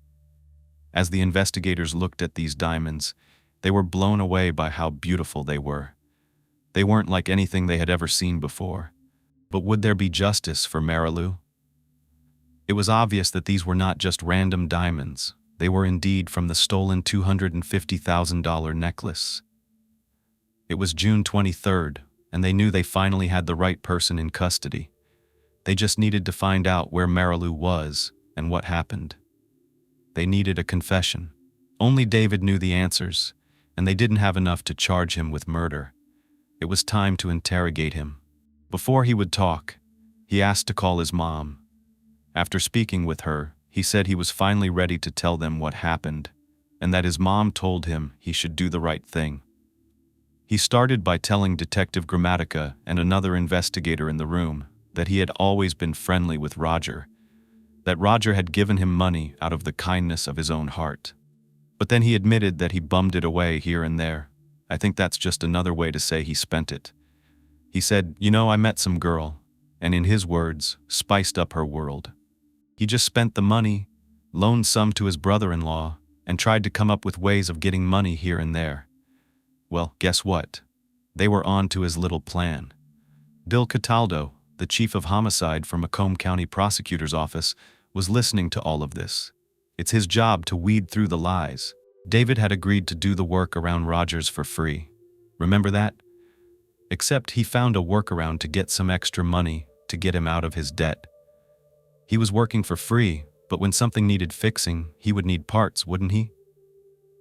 As the investigators looked at these diamonds, they were blown away by how beautiful they were. They weren't like anything they had ever seen before. But would there be justice for Marilu? It was obvious that these were not just random diamonds. They were indeed from the stolen $250,000 necklace. It was June 23rd, and they knew they finally had the right person in custody. They just needed to find out where Marilu was and what happened. They needed a confession. Only David knew the answers, and they didn't have enough to charge him with murder. It was time to interrogate him. Before he would talk, he asked to call his mom. After speaking with her, he said he was finally ready to tell them what happened, and that his mom told him he should do the right thing. He started by telling Detective Grammatica and another investigator in the room that he had always been friendly with Roger, that Roger had given him money out of the kindness of his own heart. But then he admitted that he bummed it away here and there. I think that's just another way to say he spent it. He said, I met some girl, and in his words, spiced up her world. He just spent the money, loaned some to his brother-in-law, and tried to come up with ways of getting money here and there. Well, guess what? They were on to his little plan. Bill Cataldo, the chief of homicide from Macomb County Prosecutor's Office, was listening to all of this. It's his job to weed through the lies. David had agreed to do the work around Rogers for free. Remember that? Except he found a workaround to get some extra money to get him out of his debt. He was working for free, but when something needed fixing, he would need parts, wouldn't he?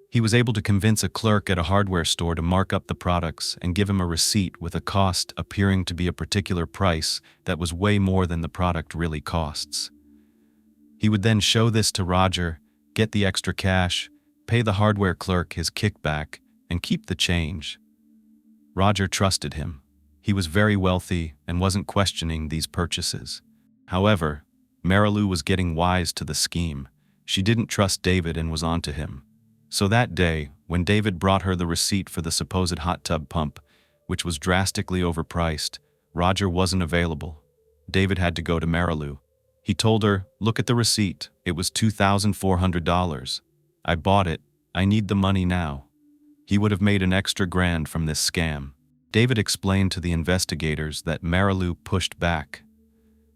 He was able to convince a clerk at a hardware store to mark up the products and give him a receipt with a cost appearing to be a particular price that was way more than the product really costs. He would then show this to Roger, get the extra cash, pay the hardware clerk his kickback, and keep the change. Roger trusted him. He was very wealthy and wasn't questioning these purchases. However, Marilu was getting wise to the scheme. She didn't trust David and was onto him. So that day, when David brought her the receipt for the supposed hot tub pump, which was drastically overpriced, Roger wasn't available. David had to go to Marilu. He told her, "Look at the receipt. It was $2,400. I bought it. I need the money now." He would have made an extra grand from this scam. David explained to the investigators that Marilu pushed back.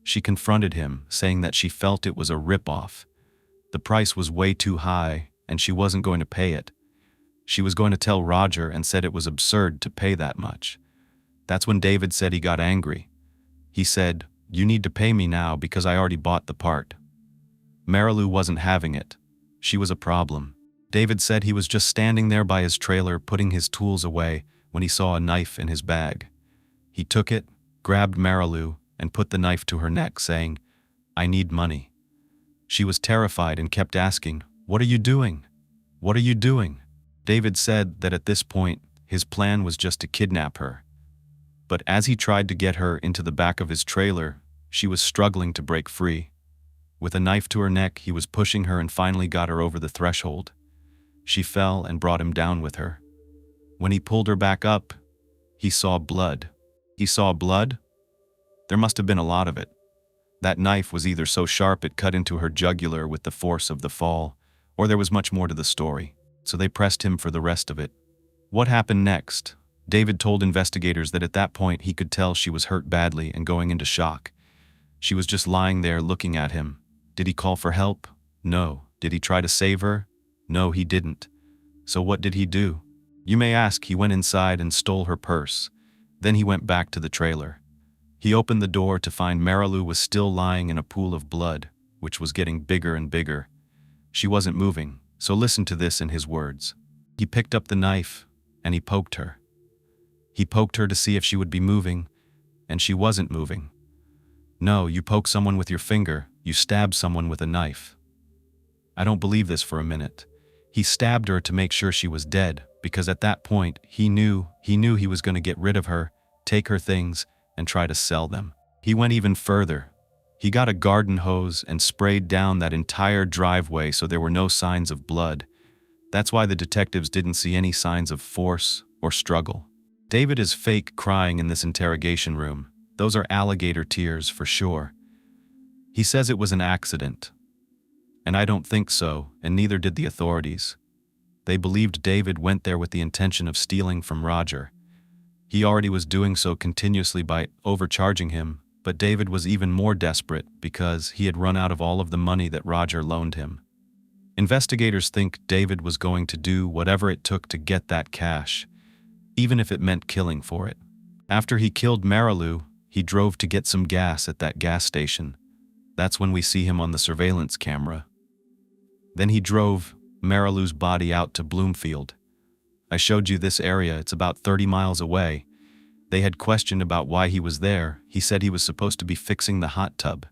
She confronted him, saying that she felt it was a rip-off. The price was way too high, and she wasn't going to pay it. She was going to tell Roger and said it was absurd to pay that much. That's when David said he got angry. He said, "You need to pay me now because I already bought the part." Marilu wasn't having it. She was a problem. David said he was just standing there by his trailer putting his tools away when he saw a knife in his bag. He took it, grabbed Marilu, and put the knife to her neck, saying, "I need money." She was terrified and kept asking, "What are you doing? What are you doing?" David said that at this point, his plan was just to kidnap her. But as he tried to get her into the back of his trailer, she was struggling to break free. With a knife to her neck, he was pushing her and finally got her over the threshold. She fell and brought him down with her. When he pulled her back up, he saw blood. He saw blood? There must have been a lot of it. That knife was either so sharp it cut into her jugular with the force of the fall, or there was much more to the story, so they pressed him for the rest of it. What happened next? David told investigators that at that point he could tell she was hurt badly and going into shock. She was just lying there looking at him. Did he call for help? No. Did he try to save her? No, he didn't. So what did he do? You may ask. He went inside and stole her purse. Then he went back to the trailer. He opened the door to find Marilu was still lying in a pool of blood, which was getting bigger and bigger. She wasn't moving, so listen to this in his words. He picked up the knife, and he poked her. He poked her to see if she would be moving, and she wasn't moving. No, you poke someone with your finger, you stab someone with a knife. I don't believe this for a minute. He stabbed her to make sure she was dead, because at that point, he knew he was going to get rid of her, take her things, and try to sell them. He went even further. He got a garden hose and sprayed down that entire driveway so there were no signs of blood. That's why the detectives didn't see any signs of force or struggle. David is fake crying in this interrogation room. Those are alligator tears for sure. He says it was an accident. And I don't think so, and neither did the authorities. They believed David went there with the intention of stealing from Roger. He already was doing so continuously by overcharging him, but David was even more desperate because he had run out of all of the money that Roger loaned him. Investigators think David was going to do whatever it took to get that cash, even if it meant killing for it. After he killed Marilu, he drove to get some gas at that gas station. That's when we see him on the surveillance camera. Then he drove Marilu's body out to Bloomfield. I showed you this area, it's about 30 miles away. They had questioned about why he was there. He said he was supposed to be fixing the hot tub.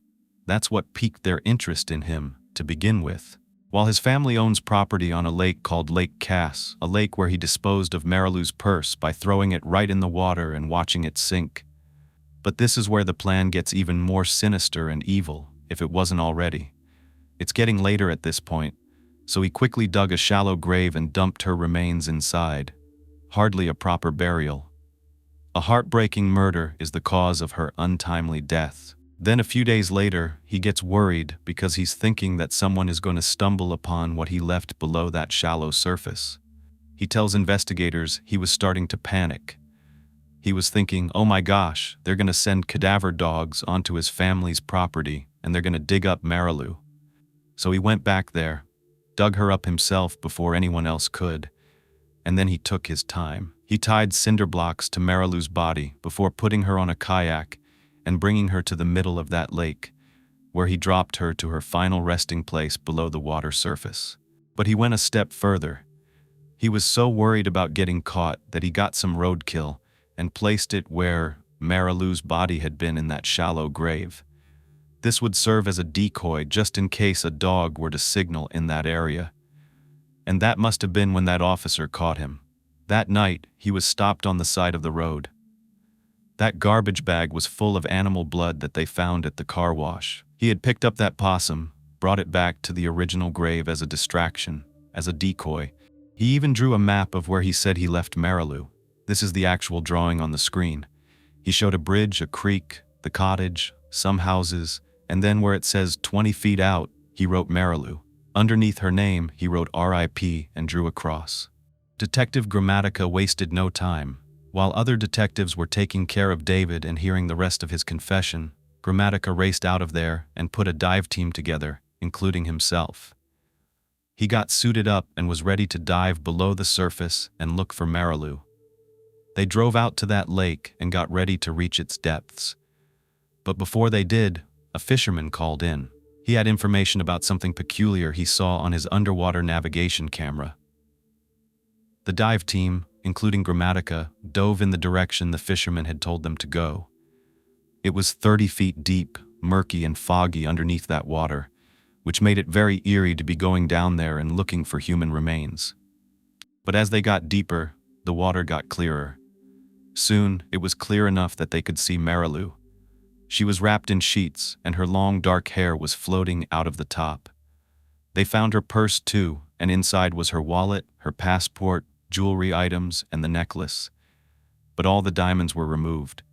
That's what piqued their interest in him to begin with. While his family owns property on a lake called Lake Cass, a lake where he disposed of Marilu's purse by throwing it right in the water and watching it sink. But this is where the plan gets even more sinister and evil, if it wasn't already. It's getting later at this point, so he quickly dug a shallow grave and dumped her remains inside. Hardly a proper burial. A heartbreaking murder is the cause of her untimely death. Then a few days later, he gets worried because he's thinking that someone is going to stumble upon what he left below that shallow surface. He tells investigators he was starting to panic. He was thinking, oh my gosh, they're going to send cadaver dogs onto his family's property and they're going to dig up Marilu. So he went back there, dug her up himself before anyone else could, and then he took his time. He tied cinder blocks to Marilu's body before putting her on a kayak and bringing her to the middle of that lake, where he dropped her to her final resting place below the water surface. But he went a step further. He was so worried about getting caught that he got some roadkill and placed it where Marilu's body had been in that shallow grave. This would serve as a decoy just in case a dog were to signal in that area. And that must have been when that officer caught him. That night, he was stopped on the side of the road. That garbage bag was full of animal blood that they found at the car wash. He had picked up that possum, brought it back to the original grave as a distraction, as a decoy. He even drew a map of where he said he left Marilu. This is the actual drawing on the screen. He showed a bridge, a creek, the cottage, some houses, and then where it says 20 feet out, he wrote Marilu. Underneath her name, he wrote R.I.P. and drew a cross. Detective Gramatica wasted no time. While other detectives were taking care of David and hearing the rest of his confession, Gramatica raced out of there and put a dive team together, including himself. He got suited up and was ready to dive below the surface and look for Marilu. They drove out to that lake and got ready to reach its depths. But before they did, a fisherman called in. He had information about something peculiar he saw on his underwater navigation camera. The dive team, including Gramatica, dove in the direction the fisherman had told them to go. It was 30 feet deep, murky and foggy underneath that water, which made it very eerie to be going down there and looking for human remains. But as they got deeper, the water got clearer. Soon, it was clear enough that they could see Marilu. She was wrapped in sheets, and her long dark hair was floating out of the top. They found her purse too, and inside was her wallet, her passport, jewelry items, and the necklace. But all the diamonds were removed.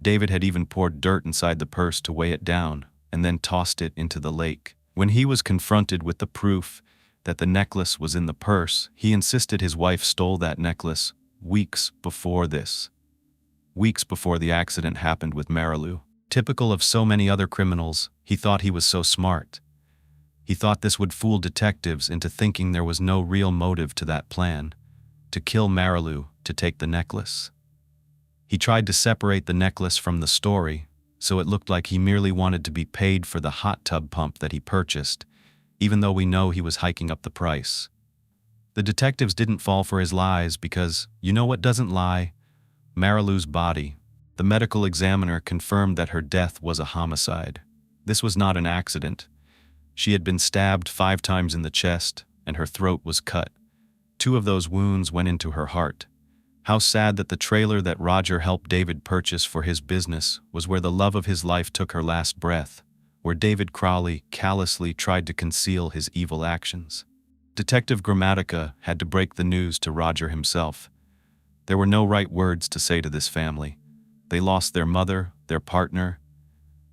David had even poured dirt inside the purse to weigh it down, and then tossed it into the lake. When he was confronted with the proof that the necklace was in the purse, he insisted his wife stole that necklace weeks before this. Weeks before the accident happened with Marilu. Typical of so many other criminals, he thought he was so smart. He thought this would fool detectives into thinking there was no real motive to that plan, to kill Marilu, to take the necklace. He tried to separate the necklace from the story, so it looked like he merely wanted to be paid for the hot tub pump that he purchased, even though we know he was hiking up the price. The detectives didn't fall for his lies because, you know what doesn't lie? Marilu's body. The medical examiner confirmed that her death was a homicide. This was not an accident. She had been stabbed 5 times in the chest, and her throat was cut. 2 of those wounds went into her heart. How sad that the trailer that Roger helped David purchase for his business was where the love of his life took her last breath, where David Crowley callously tried to conceal his evil actions. Detective Grammatica had to break the news to Roger himself. There were no right words to say to this family. They lost their mother, their partner.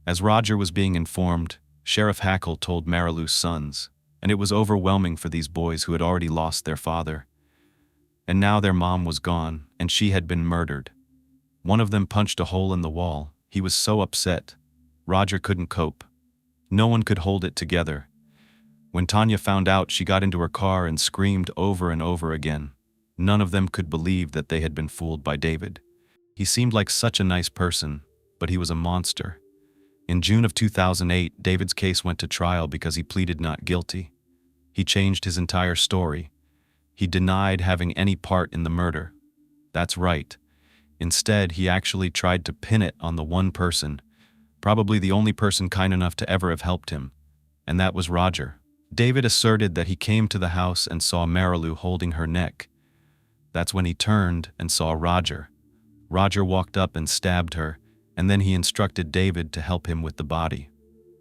As Roger was being informed, Sheriff Hackle told Marilu's sons, and it was overwhelming for these boys who had already lost their father. And now their mom was gone, and she had been murdered. One of them punched a hole in the wall. He was so upset. Roger couldn't cope. No one could hold it together. When Tanya found out, she got into her car and screamed over and over again. None of them could believe that they had been fooled by David. He seemed like such a nice person, but he was a monster. In June of 2008, David's case went to trial because he pleaded not guilty. He changed his entire story. He denied having any part in the murder. That's right. Instead, he actually tried to pin it on the one person, probably the only person kind enough to ever have helped him, and that was Roger. David asserted that he came to the house and saw Marilu holding her neck. That's when he turned and saw Roger. Roger walked up and stabbed her, and then he instructed David to help him with the body.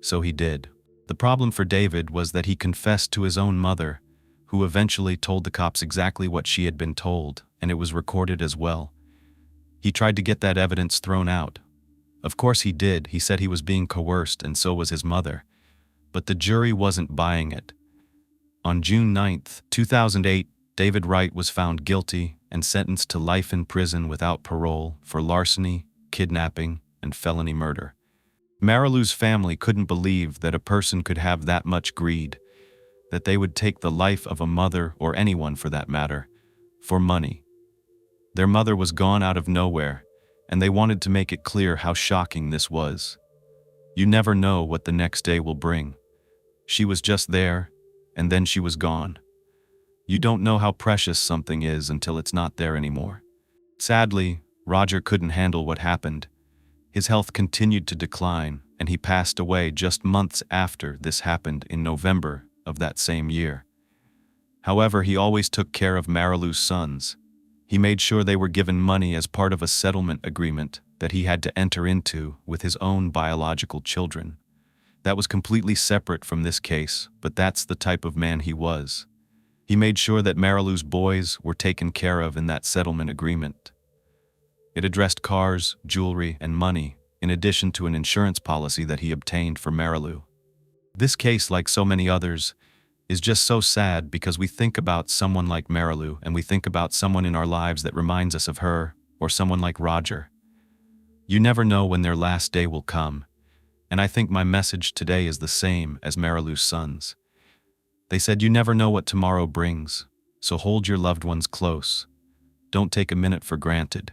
So he did. The problem for David was that he confessed to his own mother, who eventually told the cops exactly what she had been told, and it was recorded as well. He tried to get that evidence thrown out. Of course he did. He said he was being coerced, and so was his mother. But the jury wasn't buying it. On June 9, 2008, David Wright was found guilty and sentenced to life in prison without parole for larceny, kidnapping, and felony murder. Marilu's family couldn't believe that a person could have that much greed, that they would take the life of a mother, or anyone for that matter, for money. Their mother was gone out of nowhere, and they wanted to make it clear how shocking this was. You never know what the next day will bring. She was just there, and then she was gone. You don't know how precious something is until it's not there anymore. Sadly, Roger couldn't handle what happened. His health continued to decline, and he passed away just months after this happened in November of that same year. However, he always took care of Marilu's sons. He made sure they were given money as part of a settlement agreement that he had to enter into with his own biological children. That was completely separate from this case, but that's the type of man he was. He made sure that Marilu's boys were taken care of in that settlement agreement. It addressed cars, jewelry, and money, in addition to an insurance policy that he obtained for Marilu. This case, like so many others, is just so sad because we think about someone like Marilu, and we think about someone in our lives that reminds us of her, or someone like Roger. You never know when their last day will come, and I think my message today is the same as Marilu's sons. They said you never know what tomorrow brings, so hold your loved ones close. Don't take a minute for granted.